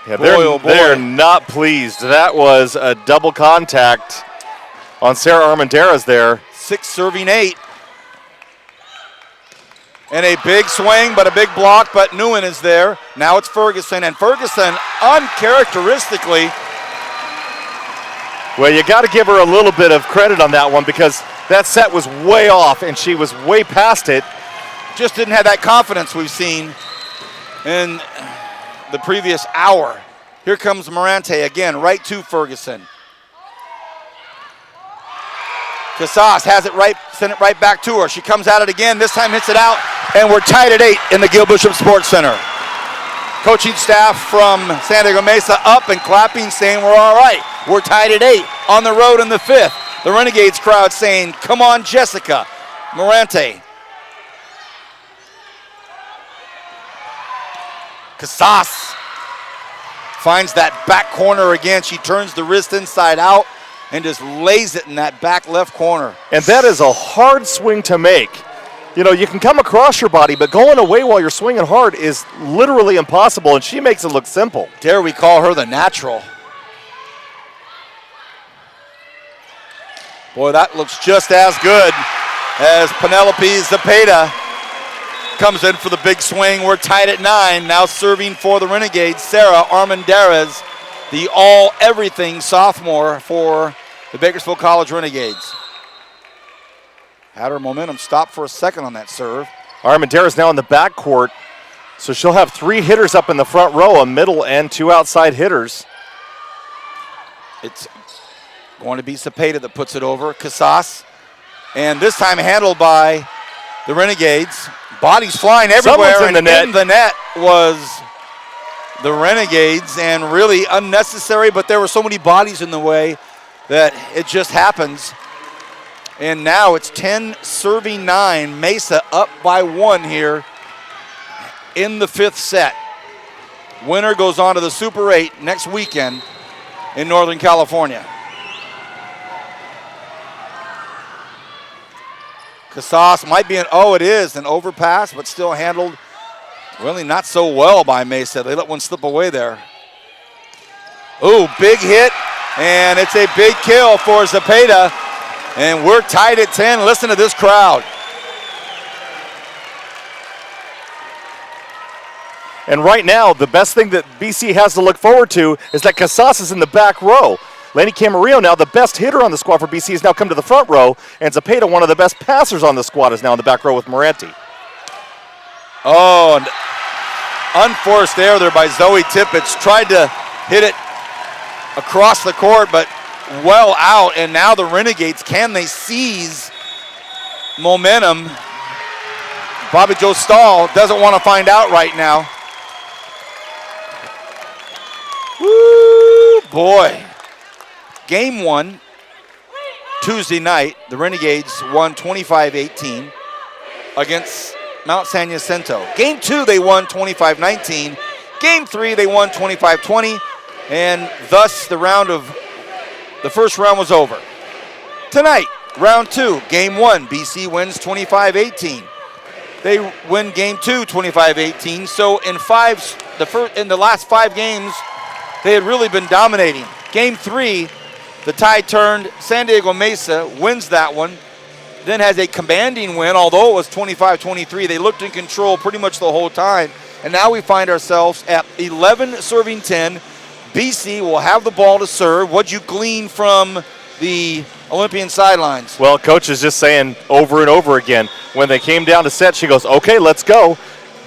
they're not pleased. That was a double contact on Sarah Armendariz there. 6 serving 8. And a big swing, but a big block, but Nguyen is there. Now it's Ferguson, and Ferguson uncharacteristically. Well, you got to give her a little bit of credit on that one because that set was way off and she was way past it. Just didn't have that confidence we've seen in the previous hour. Here comes Morante again, right to Ferguson. Casas has it right, sent it right back to her. She comes at it again, this time hits it out, and we're tied at 8 in the Gil Bishop Sports Center. Coaching staff from San Diego Mesa up and clapping, saying we're all right. We're tied at 8 on the road in the 5th. The Renegades crowd saying, come on, Jessica. Morante. Casas finds that back corner again. She turns the wrist inside out and just lays it in that back left corner. And that is a hard swing to make. You know, you can come across your body, but going away while you're swinging hard is literally impossible, and she makes it look simple. Dare we call her the natural. Boy, that looks just as good as Penelope Zepeda comes in for the big swing. We're tied at 9. Now serving for the Renegades, Sarah Armendariz, the all-everything sophomore for the Bakersfield College Renegades. Had her momentum stop for a second on that serve. Armendariz now in the backcourt, so she'll have 3 hitters up in the front row, a middle and 2 outside hitters. It's going to be Zepeda that puts it over. Casas, and this time handled by the Renegades. Bodies flying everywhere. Someone's in the net. In the net was the Renegades, and really unnecessary, but there were so many bodies in the way that it just happens. And now it's 10 serving 9. Mesa up by 1 here in the 5th set. Winner goes on to the Super 8 next weekend in Northern California. Casas might be it is an overpass, but still handled really not so well by Mesa. They let one slip away there. Ooh, big hit, and it's a big kill for Zepeda, and we're tied at 10. Listen to this crowd. And right now, the best thing that BC has to look forward to is that Casas is in the back row. Lenny Camarillo, now the best hitter on the squad for BC, has now come to the front row, and Zepeda, one of the best passers on the squad, is now in the back row with Morante. Oh, and unforced error there by Zoe Tippett. Tried to hit it across the court, but well out, and now the Renegades, can they seize momentum? Bobby Joe Stahl doesn't want to find out right now. Woo, boy. Game 1, Tuesday night, the Renegades won 25-18 against Mount San Jacinto. Game 2, they won 25-19. Game 3, they won 25-20, and thus the first round was over. Tonight, round 2, game 1, BC wins 25-18. They win game 2, 25-18. So in the last 5 games, they had really been dominating. Game 3, the tide turned. San Diego Mesa wins that one, then has a commanding win, although it was 25-23. They looked in control pretty much the whole time. And now we find ourselves at 11 serving 10. BC will have the ball to serve. What'd you glean from the Olympian sidelines? Well, Coach is just saying over and over again, when they came down to set, she goes, okay, let's go.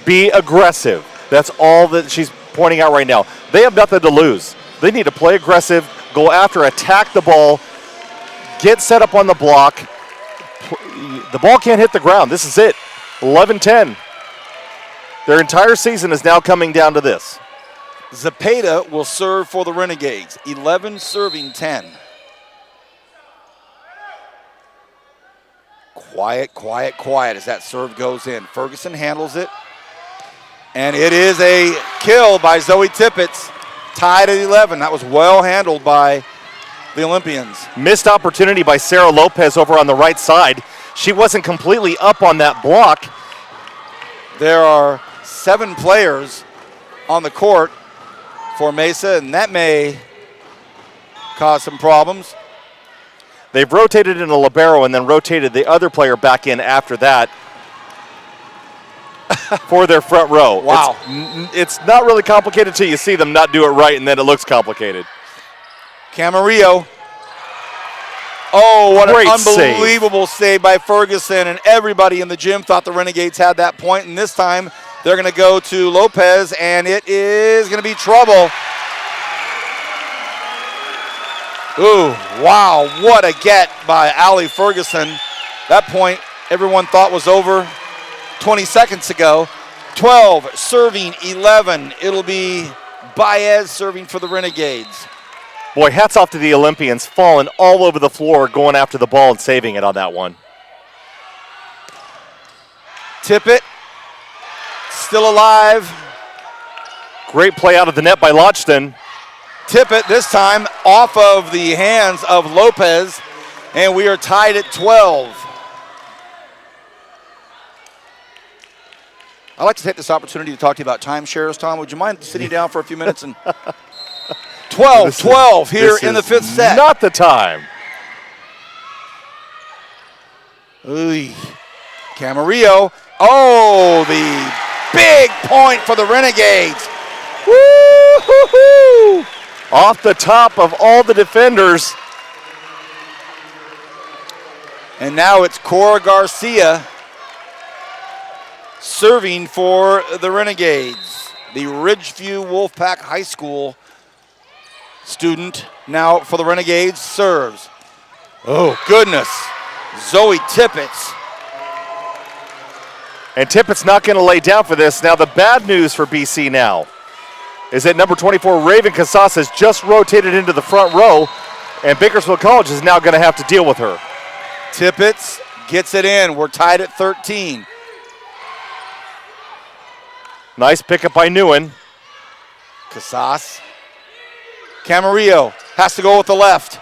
Be aggressive. That's all that she's pointing out right now. They have nothing to lose. They need to play aggressive, go after, attack the ball, get set up on the block. The ball can't hit the ground. This is it. 11-10. Their entire season is now coming down to this. Zepeda will serve for the Renegades. 11 serving 10. Quiet, quiet, quiet as that serve goes in. Ferguson handles it. And it is a kill by Zoe Tippett. Tied at 11. That was well handled by the Olympians. Missed opportunity by Sarah Lopez over on the right side. She wasn't completely up on that block. There are 7 players on the court for Mesa, and that may cause some problems. They've rotated in a libero and then rotated the other player back in after that for their front row. Wow. It's not really complicated until you see them not do it right, and then it looks complicated. Camarillo. Oh, what Great an unbelievable save by Ferguson, and everybody in the gym thought the Renegades had that point, and this time they're going to go to Lopez, and it is going to be trouble. Ooh, wow, what a get by Allie Ferguson. That point everyone thought was over 20 seconds ago. 12 serving 11. It'll be Baez serving for the Renegades. Boy, hats off to the Olympians, falling all over the floor, going after the ball and saving it on that one. Tippett, still alive. Great play out of the net by Lodgton. Tippett this time off of the hands of Lopez, and we are tied at 12. I'd like to take this opportunity to talk to you about timeshares, Tom. Would you mind sitting down for a few minutes? And 12 here in the fifth set. Not the time. Ooh. Camarillo. Oh, the big point for the Renegades. Woo-hoo-hoo! Off the top of all the defenders. And now it's Cora Garcia serving for the Renegades. The Ridgeview Wolfpack High School student now for the Renegades serves. Oh, goodness. Zoe Tippett. And Tippett's not going to lay down for this. Now the bad news for BC now is that number 24, Raven Casas, has just rotated into the front row, and Bakersfield College is now going to have to deal with her. Tippett gets it in. We're tied at 13. Nice pickup by Newen. Casas. Camarillo has to go with the left.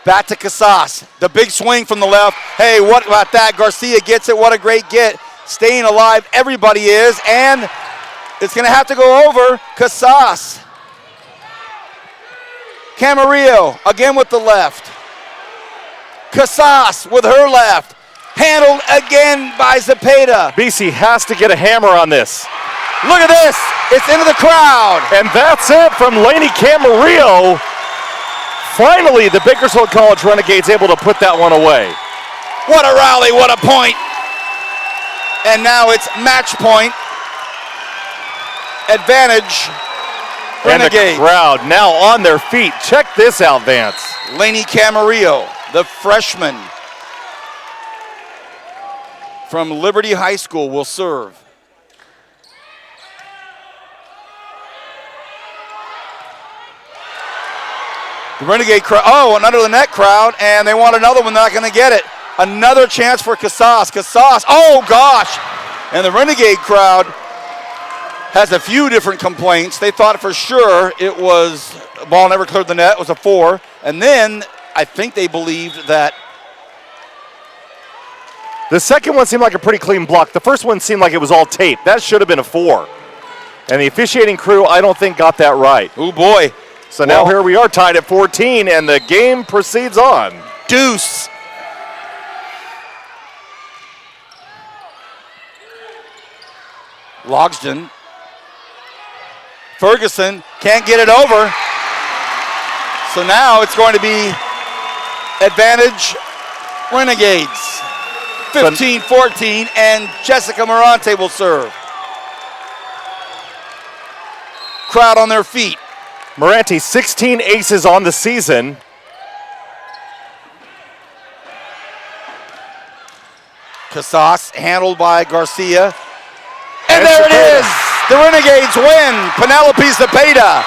Back to Casas. The big swing from the left. Hey, what about that? Garcia gets it. What a great get. Staying alive, everybody is, and it's going to have to go over Casas. Camarillo again with the left. Casas with her left. Handled again by Zepeda. BC has to get a hammer on this. Look at this. It's into the crowd. And that's it from Lainey Camarillo. Finally, the Bakersfield College Renegades able to put that one away. What a rally, what a point. And now it's match point. Advantage, Renegades. And the crowd now on their feet. Check this out, Vance. Lainey Camarillo, the freshman from Liberty High School, will serve. The Renegade crowd, an under the net crowd, and they want another one, not gonna get it. Another chance for Casas. Casas, oh gosh! And the Renegade crowd has a few different complaints. They thought for sure it was, the ball never cleared the net, it was a 4. And then I think they believed that. The second one seemed like a pretty clean block. The first one seemed like it was all tape. That should have been a 4. And the officiating crew, I don't think, got that right. Oh boy. So now here we are tied at 14, and the game proceeds on. Deuce. Logsden. Ferguson can't get it over. So now it's going to be advantage Renegades. 15-14, and Jessica Morante will serve. Crowd on their feet. Morante, 16 aces on the season. Casas handled by Garcia. And there it is! The Renegades win! Penelope Zepeda.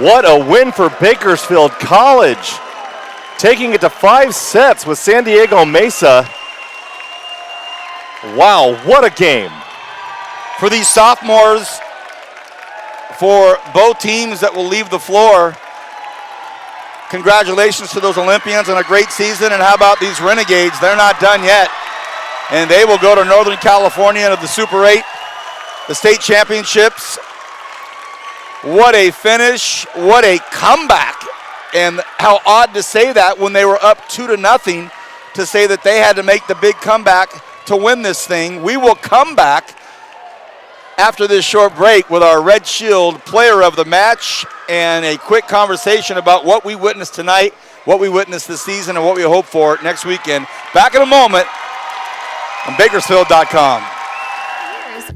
What a win for Bakersfield College. Taking it to 5 sets with San Diego Mesa. Wow, what a game. For these sophomores for both teams that will leave the floor. Congratulations to those Olympians on a great season. And how about these Renegades? They're not done yet. And they will go to Northern California to the Super 8, the state championships. What a finish, what a comeback. And how odd to say that when they were up 2-0, to say that they had to make the big comeback to win this thing. We will come back after this short break with our Red Shield player of the match and a quick conversation about what we witnessed tonight, what we witnessed this season, and what we hope for next weekend. Back in a moment on Bakersfield.com.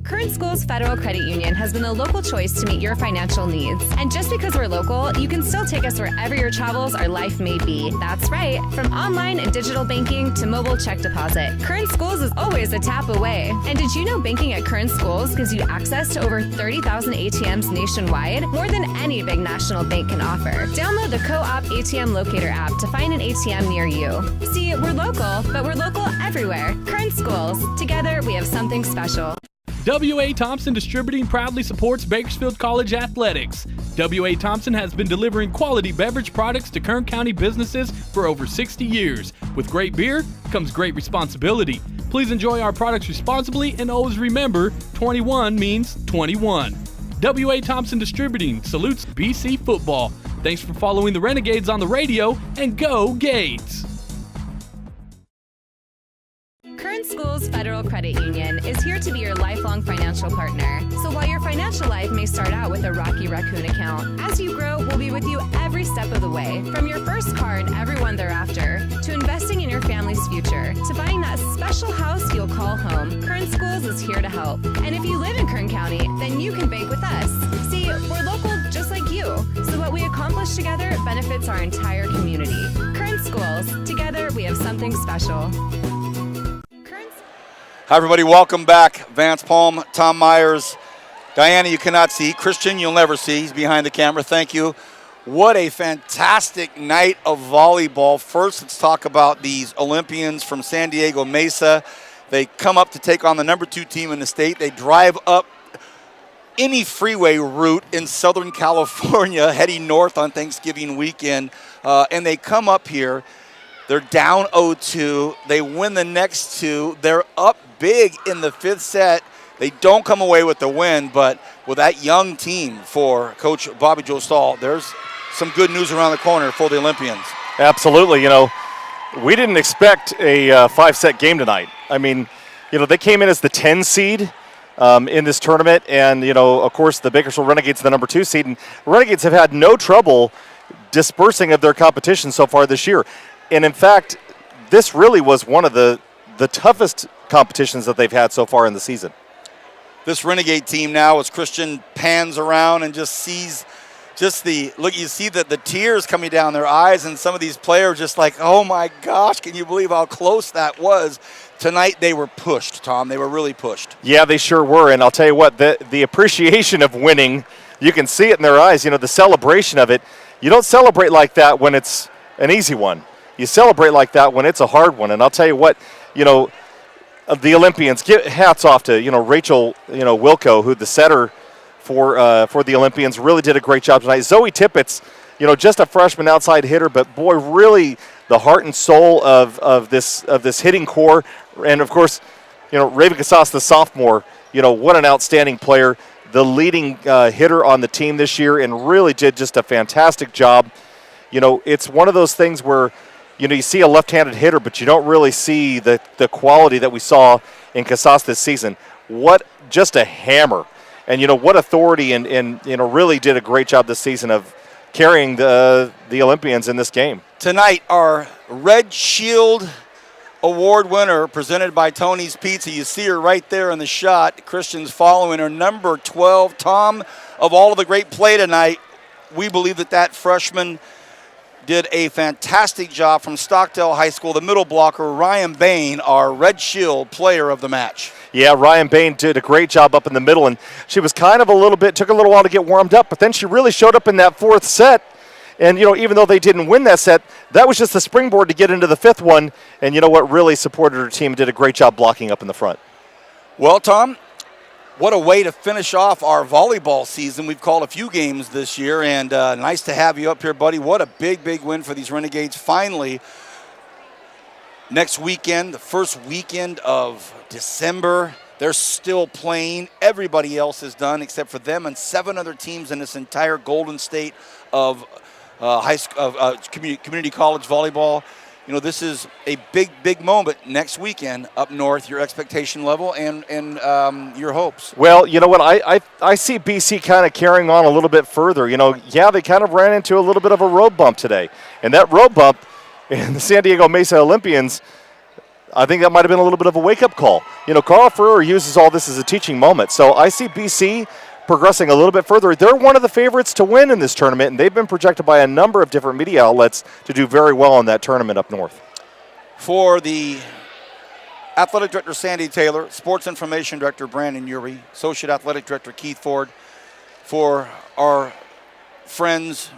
Current Schools Federal Credit Union has been the local choice to meet your financial needs. And just because we're local, you can still take us wherever your travels or life may be. That's right. From online and digital banking to mobile check deposit, Current Schools is always a tap away. And did you know banking at Current Schools gives you access to over 30,000 ATMs nationwide? More than any big national bank can offer. Download the Co-op ATM Locator app to find an ATM near you. See, we're local, but we're local everywhere. Current Schools. Together, we have something special. W.A. Thompson Distributing proudly supports Bakersfield College Athletics. W.A. Thompson has been delivering quality beverage products to Kern County businesses for over 60 years. With great beer comes great responsibility. Please enjoy our products responsibly and always remember, 21 means 21. W.A. Thompson Distributing salutes BC football. Thanks for following the Renegades on the radio, and go Gates! Current Schools Federal Credit Union is here to be your lifelong financial partner. So while your financial life may start out with a Rocky Raccoon account, as you grow, we'll be with you every step of the way. From your first car and everyone thereafter, to investing in your family's future, to buying that special house you'll call home, Current Schools is here to help. And if you live in Kern County, then you can bank with us. See, we're local just like you, so what we accomplish together benefits our entire community. Current Schools, together we have something special. Hi, everybody. Welcome back. Vance Palm, Tom Myers. Diana, you cannot see. Christian, you'll never see. He's behind the camera. Thank you. What a fantastic night of volleyball. First, let's talk about these Olympians from San Diego Mesa. They come up to take on the number 2 team in the state. They drive up any freeway route in Southern California heading north on Thanksgiving weekend, and they come up here. They're down 0-2. They win the next 2. They're up big in the 5th set. They don't come away with the win, but with that young team for Coach Bobby Joe Stahl, there's some good news around the corner for the Olympians. Absolutely. You know, we didn't expect a 5-set game tonight. I mean, you know, they came in as the 10 seed in this tournament, and, you know, of course, the Bakersfield Renegades, the number 2 seed, and Renegades have had no trouble dispersing of their competition so far this year. And in fact, this really was one of the toughest competitions that they've had so far in the season. This Renegade team now, as Christian pans around and just sees just the look, you see the tears coming down their eyes, and some of these players just like, oh my gosh, can you believe how close that was? Tonight they were pushed, Tom. They were really pushed. Yeah, they sure were. And I'll tell you what, the appreciation of winning, you can see it in their eyes. You know, the celebration of it. You don't celebrate like that when it's an easy one. You celebrate like that when it's a hard one. And I'll tell you what, you know, the Olympians, give hats off to, you know, Rachel, you know, Wilco, who the setter for the Olympians, really did a great job tonight. Zoe Tippett's, you know, just a freshman outside hitter, but boy, really the heart and soul of this hitting core. And of course, you know, Raven Casas, the sophomore, you know, what an outstanding player, the leading hitter on the team this year, and really did just a fantastic job. You know, it's one of those things where, you know, you see a left-handed hitter, but you don't really see the quality that we saw in Casas this season. What, just a hammer. And, you know, what authority, and you know, really did a great job this season of carrying the Olympians in this game. Tonight, our Red Shield Award winner, presented by Tony's Pizza. You see her right there in the shot. Christian's following her, number 12. Tom, of all of the great play tonight, we believe that freshman did a fantastic job from Stockdale High School. The middle blocker, Ryan Bain, our Red Shield player of the match. Yeah, Ryan Bain did a great job up in the middle, and she was kind of took a little while to get warmed up, but then she really showed up in that 4th set. And, you know, even though they didn't win that set, that was just the springboard to get into the 5th one. And you know what, really supported her team, did a great job blocking up in the front. Well, Tom, What a way to finish off our volleyball season. We've called a few games this year, and nice to have you up here, buddy. What a big, big win for these Renegades. Finally, next weekend, the first weekend of December, they're still playing. Everybody else is done except for them and 7 other teams in this entire Golden State of community college volleyball. You know, this is a big, big moment next weekend up north, your expectation level and your hopes. Well, you know what? I see BC kind of carrying on a little bit further. You know, yeah, they kind of ran into a little bit of a road bump today. And that road bump in the San Diego Mesa Olympians, I think that might have been a little bit of a wake-up call. You know, Carl Ferrer uses all this as a teaching moment. So I see BC progressing a little bit further. They're one of the favorites to win in this tournament, and they've been projected by a number of different media outlets to do very well in that tournament up north. For the Athletic Director Sandy Taylor, Sports Information Director Brandon Urey, Associate Athletic Director Keith Ford, for our friends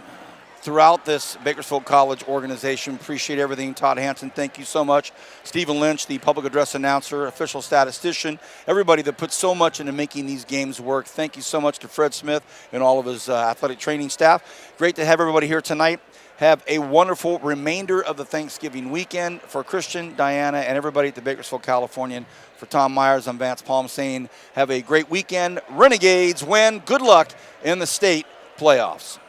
throughout this Bakersfield College organization, appreciate everything. Todd Hansen, thank you so much. Stephen Lynch, the public address announcer, official statistician, everybody that puts so much into making these games work. Thank you so much to Fred Smith and all of his athletic training staff. Great to have everybody here tonight. Have a wonderful remainder of the Thanksgiving weekend. For Christian, Diana, and everybody at the Bakersfield Californian. For Tom Myers, I'm Vance Palm saying have a great weekend. Renegades win. Good luck in the state playoffs.